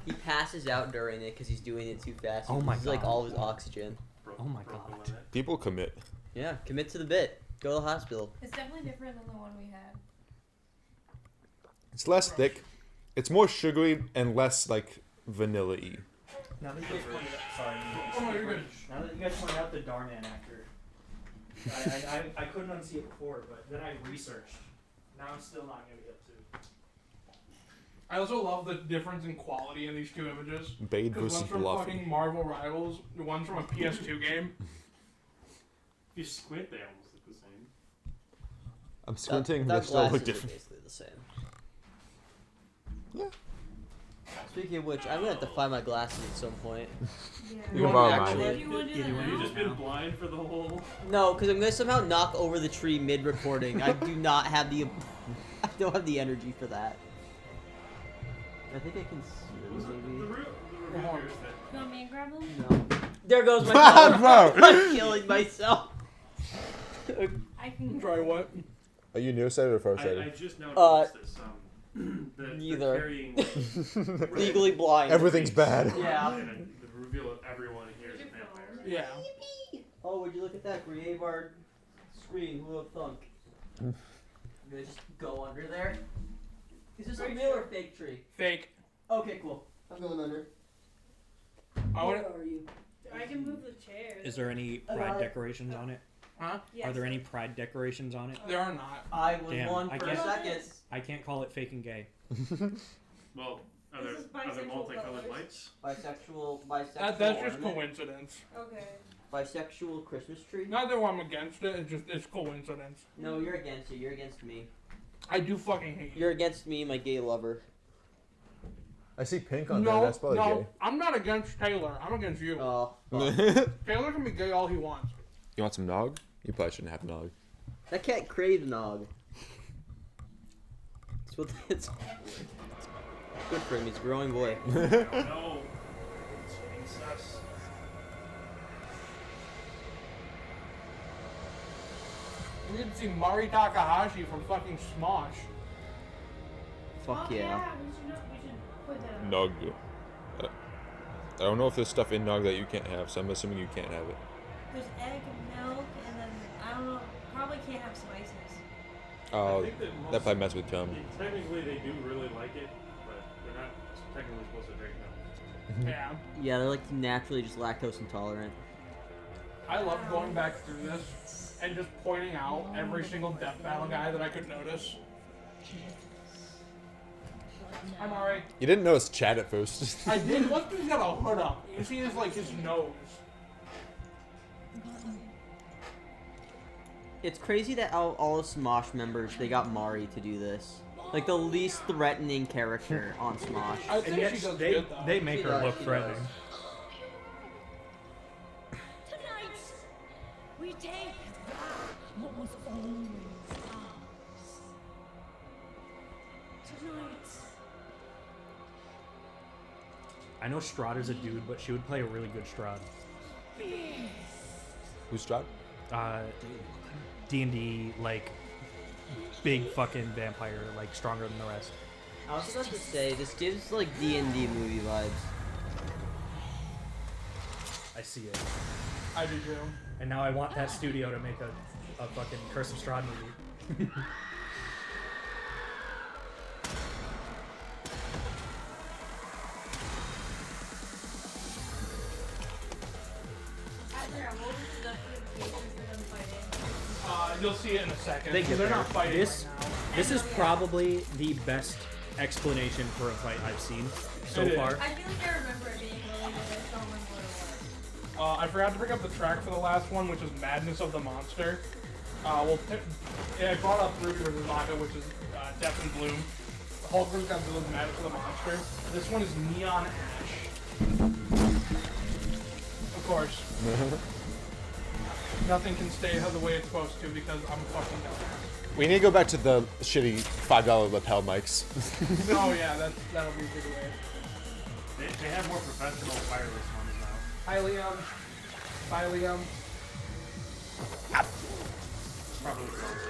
He passes out during it because he's doing it too fast. He Oh my loses, like God. all of his oxygen. Oh my Broke the God. limit. People commit. Yeah, commit to the bit. Go to the hospital. It's definitely different than the one we had. It's less thick. It's more sugary and less like vanilla-y. Now that you guys pointed out, sorry. Oh, you're good. Now that you guys pointed out the Darman actor, I couldn't unsee it before, but then I researched. Now I'm still not gonna be up to. I also love the difference in quality in these two images. Bade Because versus one's from Bluffy. fucking Marvel Rivals, the one's from a PS2 game. If you squint, they almost look the same. I'm squinting, That they still look glasses are different. basically the same. Yeah. Speaking of which, I'm gonna have to find my glasses at some point. You can borrow Actually- mine. If you want to do Yeah, that you wanna now? You've just been blind for the whole. No, because I'm gonna somehow knock over the tree mid-recording. I do not have the. I don't have the energy for that. I think I can see those maybe. The reviewers that. You want me to grab them? No. There goes my phone. Bro. I'm killing myself. I can. Try what? Are you nearsighted or I farsighted? just noticed this. They're Neither. carrying, Legally blind. Everything's bad. Yeah. And the reveal of everyone here is a vampire. Yeah. Oh, would you look at that Greyvard screen? Who would have thunk? I'm gonna just go under there. Is this a real or fake tree? Fake. Okay, cool. I'm going under. I would. Where are you? I can move the chairs. Is there any pride decorations on it? Huh? Yes. Are there any pride decorations on it? There are not. I was Damn, one I for a can't- second. I can't call it fake and gay. Well, are This is there bisexual multicolored colors. lights? Bisexual That's just ornament. coincidence. Okay. Bisexual Christmas tree? Not that I'm against it. It's coincidence. No, you're against it. You're against me. I do fucking hate You're against me, my gay lover. I see pink on no, there. That's probably no, gay. I'm not against Taylor. I'm against you. Oh. Taylor can be gay all he wants. You want some nog? You probably shouldn't have nog. That cat craves nog. It's good for him. He's a growing boy. No. It's incest. We didn't see Mari Takahashi from fucking Smosh. Fuck Oh, yeah. we should put that on. Nog. I don't know if there's stuff in nog that you can't have, so I'm assuming you can't have it. There's egg, milk, and then I don't know. Probably can't have spices. Oh, I think that that most- probably messed with Tom. Technically, they do really like it, but they're not technically supposed to drink milk. Yeah. Yeah, they're like naturally just lactose intolerant. I love going back through this and just pointing out every single death battle guy that I could notice. I'm alright. You didn't notice Chad at first. I did. Once he's got a hood up, you see his like his nose. It's crazy that all the Smosh members, they got Mari to do this. Like the least threatening character on Smosh. I And think yet she does they, good though. they make She her does, look she threatening. does. Tonight, we take back what was always ours. Tonight. I know Strahd is a dude, but she would play a really good Strahd. Who's Strahd? D&D, like, big fucking vampire, like, stronger than the rest. I was about to say, this gives like D&D movie vibes. I see it. I do too. And now I want that studio to make a fucking Curse of Strahd movie. You'll see it in a second. They get They're there. not fighting This, right now. this is probably the best explanation for a fight I've seen so It is. far. I feel like I remember it being really good. I just don't remember what it was. I forgot to bring up the track for the last one, which is Madness of the Monster. I brought up Ruby vs. Maka, which is Death and Bloom. Hulk vs. Godzilla's Madness of the Monster. This one is Neon Ash. Of course. Nothing can stay the way it's supposed to because I'm fucking dumb. We need to go back to the shitty $5 lapel mics. Oh yeah, that'll be a good way. They have more professional wireless ones now. Hi Liam. Bye Liam. Probably close.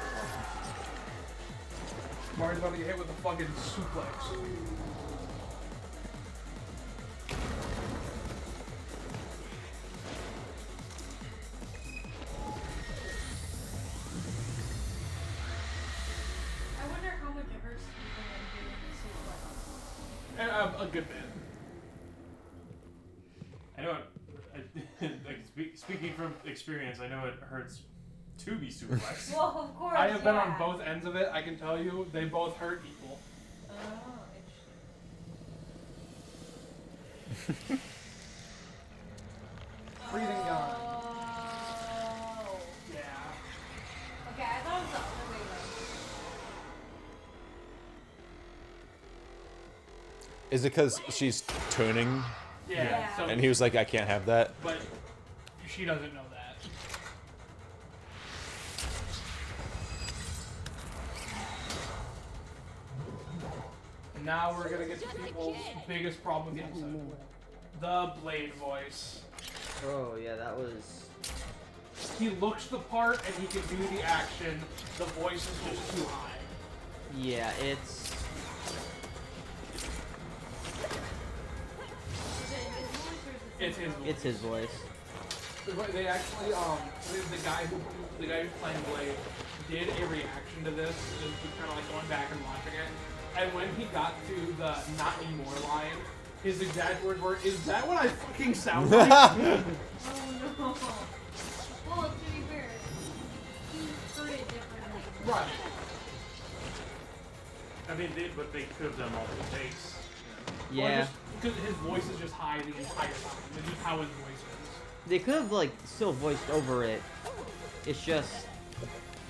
Mario's about to get hit with a fucking suplex. I wonder how much it hurts to even do A good bit. I know it. Like speaking from experience, I know it hurts to be suplexed. Well, of course. I have been on yeah. both ends of it. I can tell you, they both hurt equal. Oh, Breathing gun. Oh. Yeah. Okay, I thought it was the other way around. Is it because she's turning? Yeah. So, And he was like, I can't have that. but she doesn't know that. And now we're gonna get to people's biggest problem with the episode. The Blade voice. Oh yeah, that was he looks the part and he can do the action. The voice is just too high. Yeah, it's. It's his voice. They actually, the guy who's playing Blade did a reaction to this, kind of like going back and watching it. And when he got to the "not anymore" line, his exact words were, "Is that what I fucking sound like?" Oh no. Well, to be fair, he heard it differently. Right. I mean, but they could have done multiple takes. Yeah. Because his voice is just high the entire time. It's just how his voice is. They could have like still voiced over it. It's just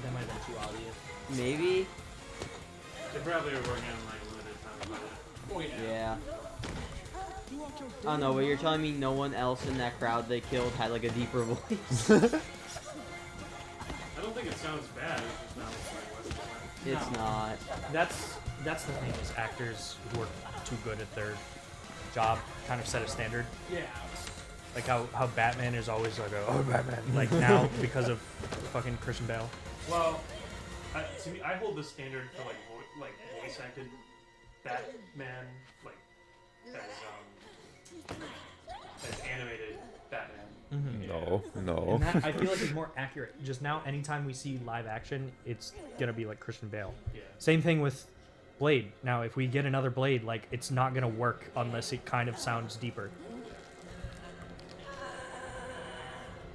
That might have been too obvious. maybe. They probably were working on like limited time about it. Oh yeah. Yeah. I don't know, but you're telling me no one else in that crowd they killed had like a deeper voice? I don't think it sounds bad. It's just not like It's not. That's the thing is actors who are too good at their job kind of set a standard. Yeah. Like how Batman is always like, oh Batman. Like now because of fucking Christian Bale. Well, to me, I hold the standard for like voice acted Batman, like as animated Batman. No. And that, I feel like it's more accurate. Just now, anytime we see live action, it's gonna be like Christian Bale. Yeah. Same thing with Blade. Now, if we get another Blade, like it's not gonna work unless it kind of sounds deeper.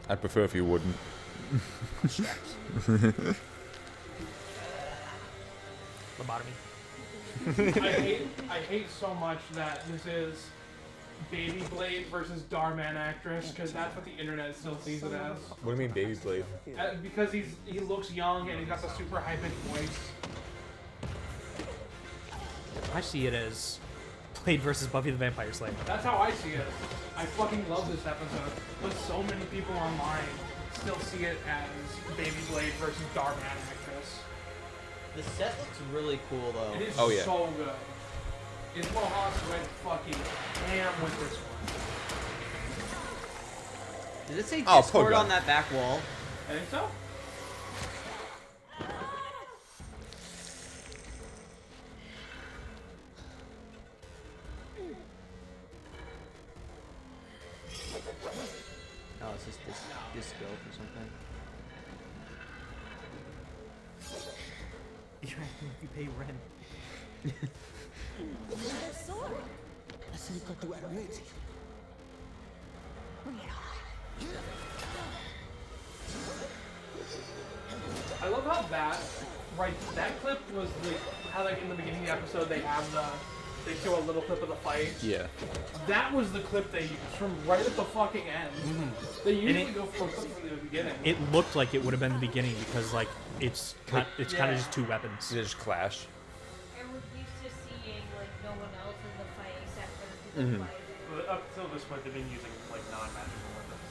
I'd prefer if you wouldn't. Lobotomy. I hate so much that this is Baby Blade versus Darman actress, because that's what the internet still sees it as. What do you mean, Baby Blade? Because he looks young and he's got the super high pitched voice. I see it as Blade versus Buffy the Vampire Slayer. That's how I see it. I fucking love this episode, but so many people online still see it as Baby Blade versus Darman actress. The set looks really cool though. It is Oh, yeah. so good. Mohawks went fucking ham with this one. Did it say Oh, Discord poor on guy. that back wall? I think so. Oh, it's just this build or something. You're acting like you pay rent. Their sword. I see you've got to admit it. Bring it on. I love how that clip was how like in the beginning of the episode they show a little clip of the fight. Yeah. That was the clip they used from right at the fucking end. They usually go for a clip from the beginning. It looked like it would have been the beginning because like it's kind of just two weapons. They just clash. And we're used to seeing like no one else in the fight except for the people fighting. But up till this point, they've been using like non-magical weapons.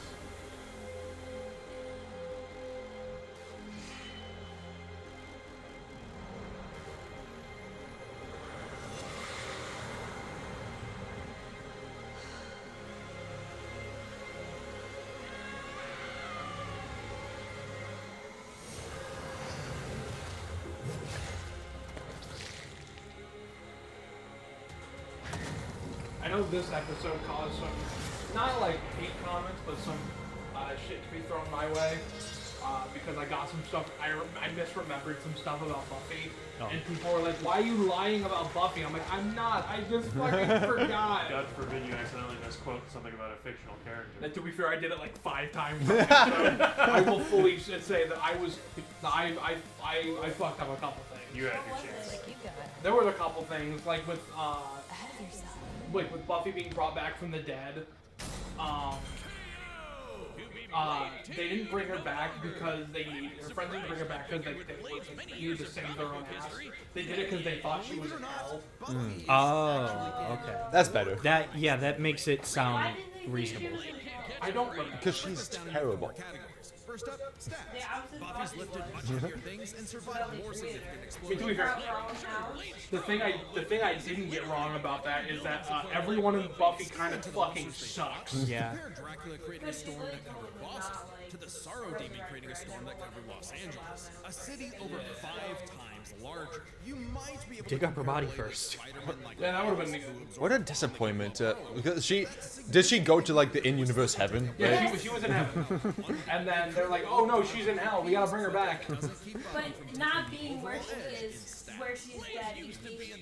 I know this episode caused some, not like hate comments, but some shit to be thrown my way. Because I got some stuff, I misremembered some stuff about Buffy. Oh. And people were like, why are you lying about Buffy? I'm like, I'm not, I just fucking forgot. God forbid you accidentally misquote something about a fictional character. And to be fair, I did it like 5 times. So I will fully say that I fucked up a couple things. You had your chance. There were a couple things, like with with Buffy being brought back from the dead. They didn't bring her back because her friends didn't bring her back because they needed to save their own ass. They did it because they thought she was in hell. Oh, okay. That's better. That makes it sound reasonable. I don't remember. Because she's terrible. First up, stats. Yeah, I was in Buffy's Buffy lifted was. much heavier things and survived more significant I mean, to be explosions. fair, the thing I didn't get wrong about that is that everyone in Buffy kind of fucking sucks. Yeah. Compare Dracula creating a storm that covered Boston to the Sorrow Demon creating a storm that covered Los Angeles, a city over 5 times larger. You might be able Dig to up her body first. Yeah, that would have been good. What a disappointment. Because did she go to like the in-universe heaven? Yeah, she was in heaven. And then they're like, oh no, she's in hell. We gotta bring her back. But not being where she is, where she's dead,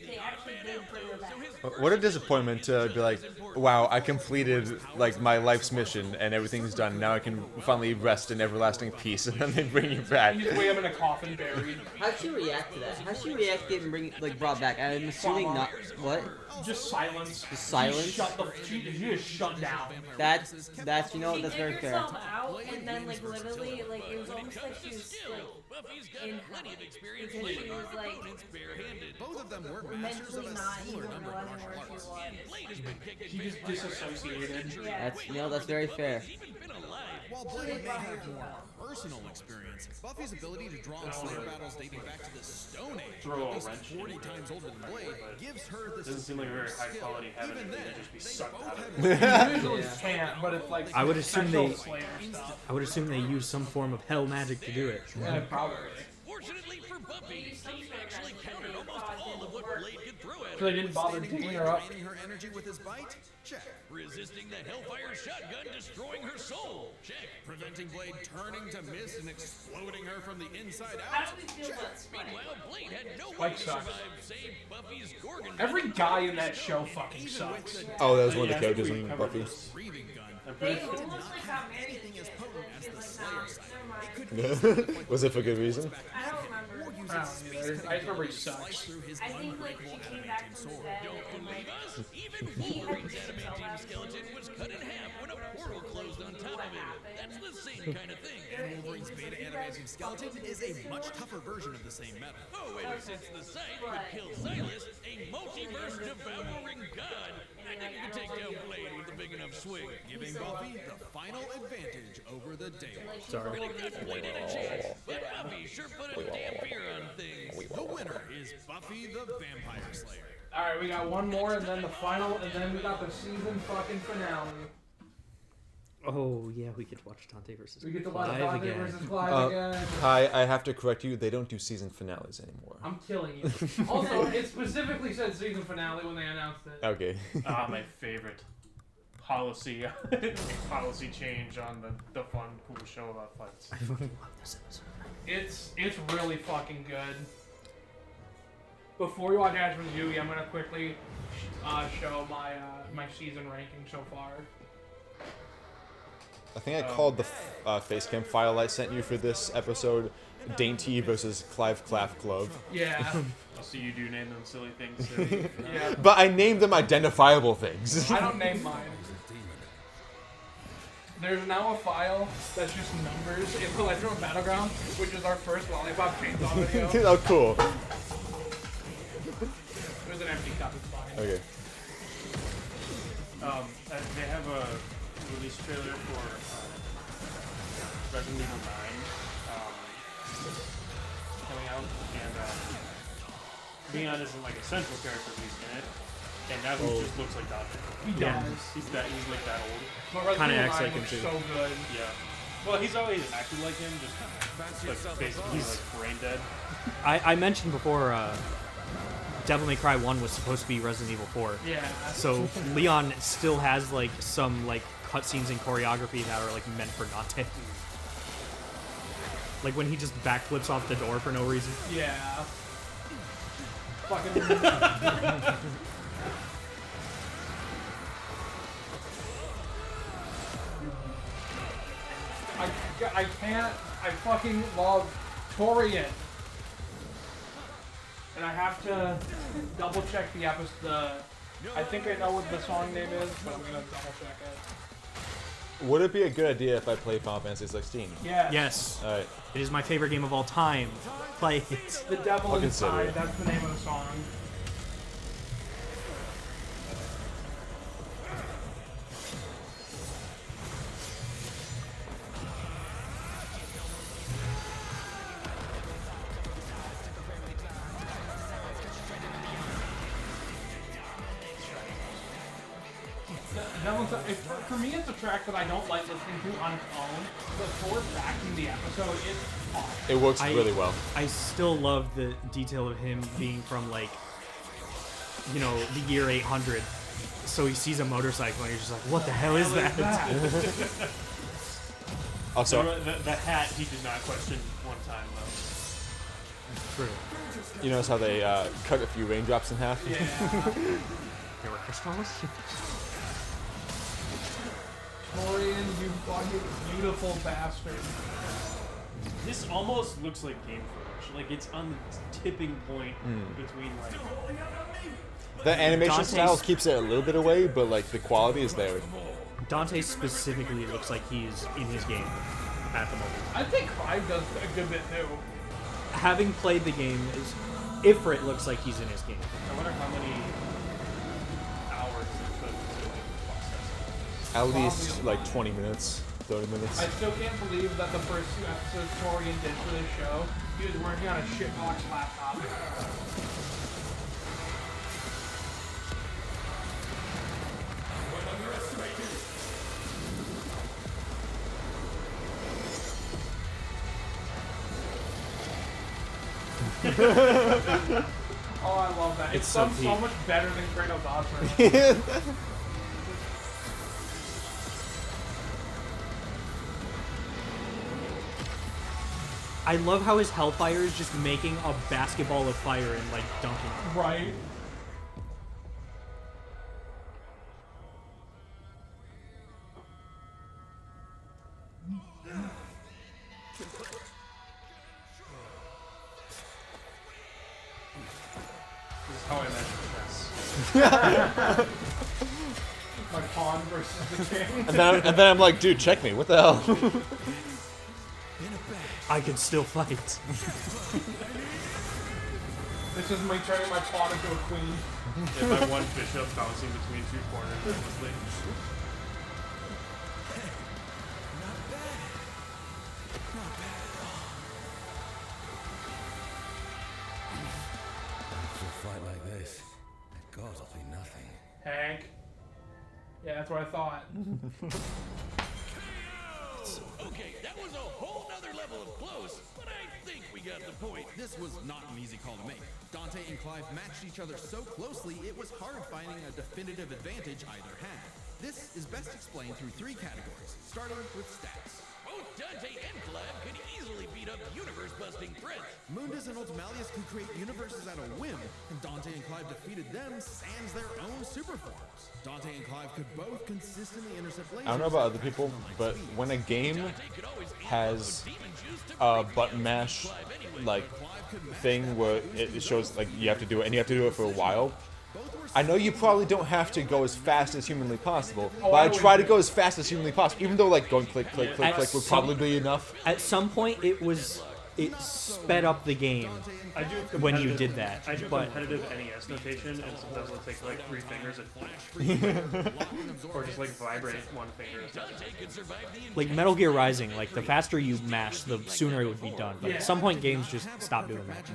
they actually did bring her back. What a disappointment to be like, wow, I completed like my life's mission and everything's done. Now I can finally rest in everlasting peace, and then they bring you back. You just wake up in a coffin buried. How'd she react to that? How'd she react to getting brought back? I'm assuming not. What? Just silence. Just silence? She just shut down. That's you know that's She very took fair. herself out, and then like literally, like it was almost like she was like in hell because she was like Both of them were masters of mentally a not similar even number of realizing martial where arts. she was. She just disassociated. Yeah. That's very fair. While Blade may have more personal experience, Buffy's ability to draw on Slayer battles dating back to the Stone Age, Throw a at least wrench 40 in it. times older than Blade, gives her the Doesn't seem like a very high skill. quality heaven. Even It then, would just be they sucked both out of had it. Usually can't, but it's like I would assume special they- Slayer stuff. I would assume they use some form of hell magic to do it. Yeah, probably. Fortunately for Buffy, Steve actually countered almost all of what Blade could throw at So her. they didn't bother digging her up. draining her energy with his bite? Check. Resisting the Hellfire shotgun, destroying her soul. Check. Preventing Blade turning to mist and exploding her from the inside How out? do we feel about Spike? Meanwhile, Blade had no way Spike to sucks. survive save Buffy's Gorgon. Every guy in that show fucking sucks. Oh, that was one of Yeah, the I think characters we in covered Buffy. this. Breathing gun. I'm They pretty sure. almost like got married and shit, but she's like, nah, never mind. Was it for good reason? I don't remember. I don't either. I just remember he sucks. I think like she came back from the dead and like Even he had Wolverine's himself adamantium out. skeleton was cut in half when a portal closed on top of it. That's the same kind of thing. And Wolverine's beta adamantium skeleton is a much tougher version of the same metal. Oh, and since the site could kill Silas, a multiverse devouring god, I think you could take down Blade with a big enough swing. Giving Buffy the final advantage over the daylight. Really good Blade had a chance, but Buffy sure put a damper on things. The winner is Buffy the Vampire Slayer. Alright, we got one more and then the final, and then we got the season fucking finale. Oh yeah, we get to watch Dante versus We get to watch Clive Dante again. versus Clive again. Hi, I have to correct you. They don't do season finales anymore. I'm killing you. Also, it specifically said season finale when they announced it. Okay. My favorite policy change on the fun, cool show about fights. I fucking love this episode. It's really fucking good. Before we watch Ash vs. Yugi, I'm gonna quickly show my season ranking so far. I think I called the Facecam file I sent you for this episode Dainty versus Clive Claff Glove. Yeah. So you do name them silly things. Too. Yeah. But I named them identifiable things. I don't name mine. There's now a file that's just numbers in the Legend of Battleground, which is our first Lollipop Chainsaw video. Oh, cool. There's an empty cup, it's fine. Okay. They have a release trailer for Resident Evil 9 coming out, and Leon isn't like a central character at least in it, and now he just looks like Dante. He Yeah. does. He's like that old. But Resident Kinda Evil acts 9 like him, looks too. so good. Yeah. Well, he's always acted like him, just like basically like brain dead. I mentioned before, Devil May Cry 1 was supposed to be Resident Evil 4. Yeah. So Leon still has like some like cutscenes and choreography that are like meant for Dante. Like when he just backflips off the door for no reason. Yeah. Fucking. I can't. I fucking love Torian. And I have to double check the episode. I think I know what the song name is, but I'm gonna double check it. Would it be a good idea if I play Final Fantasy 16? Yeah. Yes. Alright. It is my favorite game of all time. Play it. The Devil I'll consider Inside. it. That's the name of the song. For me, it's a track that I don't like listening to on its own, but for backing the episode, it's awesome. It works really well. I still love the detail of him being from, like, you know, the year 800. So he sees a motorcycle and he's just like, what the hell is that? Also, the hat he did not question one time though. True. You notice how they cut a few raindrops in half? Yeah. They were crystals? Torian, you fucking beautiful bastard. This almost looks like game footage. Like it's on the tipping point between like. The animation Dante's- style keeps it a little bit away, but like the quality is there. Dante specifically looks like he's in his game at the moment. I think Clive does a good bit too. Having played the game, Ifrit looks like he's in his game. I wonder how many hours it took to process. At least like 20 minutes, 30 minutes. I still can't believe that the first 2 episodes Torian did for this show, he was working on a shitbox laptop. Oh, I love that. It's so so much better than Kratos Oscar. I love how his Hellfire is just making a basketball of fire and, like, dunking it. Right. This is how I imagine chess. My pawn versus the king. And then I'm like, dude, check me. What the hell? I can still fight. This is me turning my pawn into a queen. Yeah, my one bishop bouncing between 2 corners endlessly. After a fight like this, the gods will be nothing. Hank. Yeah, that's what I thought. Okay, that was a whole nother level of close, but I think we got the point. This was not an easy call to make. Dante and Clive matched each other so closely, it was hard finding a definitive advantage either had. This is best explained through 3 categories, starting with stats. Both Dante and Clive could easily beat up universe-busting threats. Mundus and Ultimalius could create universes at a whim, and Dante and Clive defeated them sans their own super forms. Dante and Clive could both consistently intercept lasers. I don't know about other people, but when a game has a button mash like thing where it shows like you have to do it and you have to do it for a while, I know you probably don't have to go as fast as humanly possible, but I try to go as fast as humanly possible, even though like going click, click, click, click would probably be enough. At some point, it sped up the game I do when you did that. I do but competitive NES notation, and sometimes it'll take like 3 fingers and or just like vibrate 1 finger. like Metal Gear Rising, like the faster you mash, the sooner it would be done. But Yeah. at some point, games just stop doing that.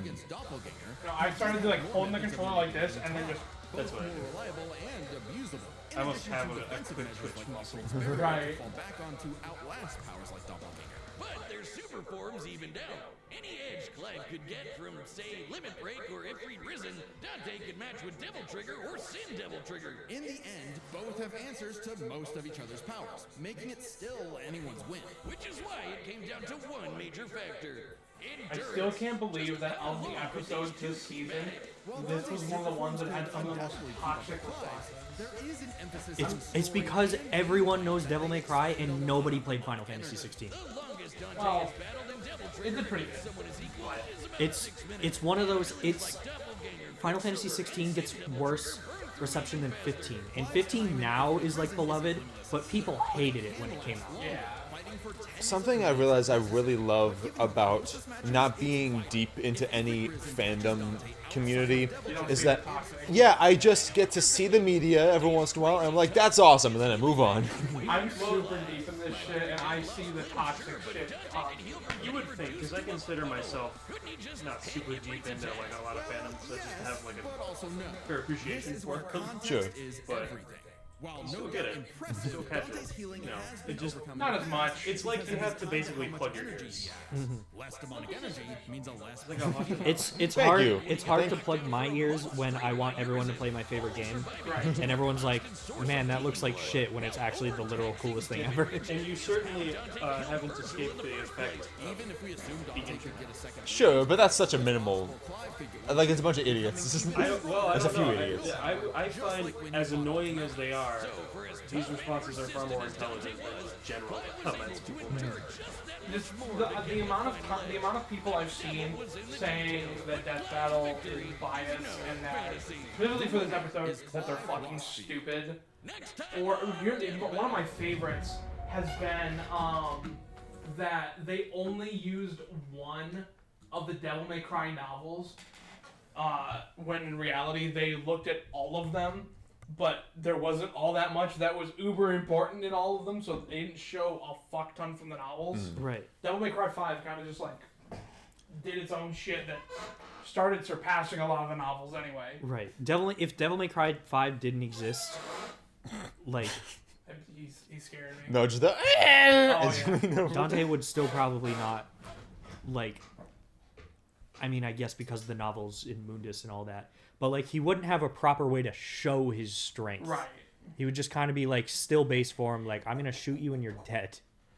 No, I started to like holding the controller like this and then just. That's what I do. Reliable and abusable. I must have a quick twitch muscle. Right. Fall back onto outlast powers like Doppelganger. But their super forms evened out. Any edge Clive could get from, say, Limit Break or Ifrit Risen, Dante could match with Devil Trigger or Sin Devil Trigger. In the end, both have answers to most of each other's powers, making it still anyone's win. Which is why it came down to one major factor. I still can't believe that of the episodes this season, this was one of the ones that had some of the most toxic responses. There is an emphasis on It's because everyone knows Devil May Cry and nobody played Final Fantasy 16. Well, it did pretty good. It's one of those. Final Fantasy 16 gets worse reception than 15, and 15 now is like beloved, but people hated it when it came out. Yeah. Something I realize I really love about not being deep into any fandom community is that, yeah, I just get to see the media every once in a while, and I'm like, that's awesome, and then I move on. I'm super deep in this shit, and I see the toxic shit. You would think, because I consider myself not super deep into like a lot of fandoms, so I just have like a fair appreciation for them. Sure. is But everything. While Still no get doubt it. impressive, Still catch Dante's it. healing No, has it been just overcome not as in much. It's like because you of have his to time basically how much plug your energy ears. he has. Less demonic energy means a less. It's Thank hard. you. It's hard to plug my ears when I want everyone to play my favorite game, and everyone's like, "Man, that looks like shit." When it's actually the literal coolest thing ever. And you certainly haven't escaped the effect. Even if we assume Dante could get a second. Sure, but that's such a minimal. Like it's a bunch of idiots. It's just, I there's a don't few know. idiots. I find, as annoying as they are, these responses are far more intelligent than just general comments people make. Just the amount of people I've seen saying that Death Battle is biased and that, specifically for this episode, that they're fucking stupid. Or one of my favorites has been that they only used one of the Devil May Cry novels, when in reality they looked at all of them, but there wasn't all that much that was uber important in all of them, so they didn't show a fuck ton from the novels. Right. Devil May Cry 5 kind of just like did its own shit that started surpassing a lot of the novels anyway. Right. If Devil May Cry 5 didn't exist, like He's scared me. No, just the. Dante would still probably not, like. I mean, I guess because of the novels in Mundus and all that, but like he wouldn't have a proper way to show his strength. Right. He would just kind of be like still base form, like I'm gonna shoot you and you're dead.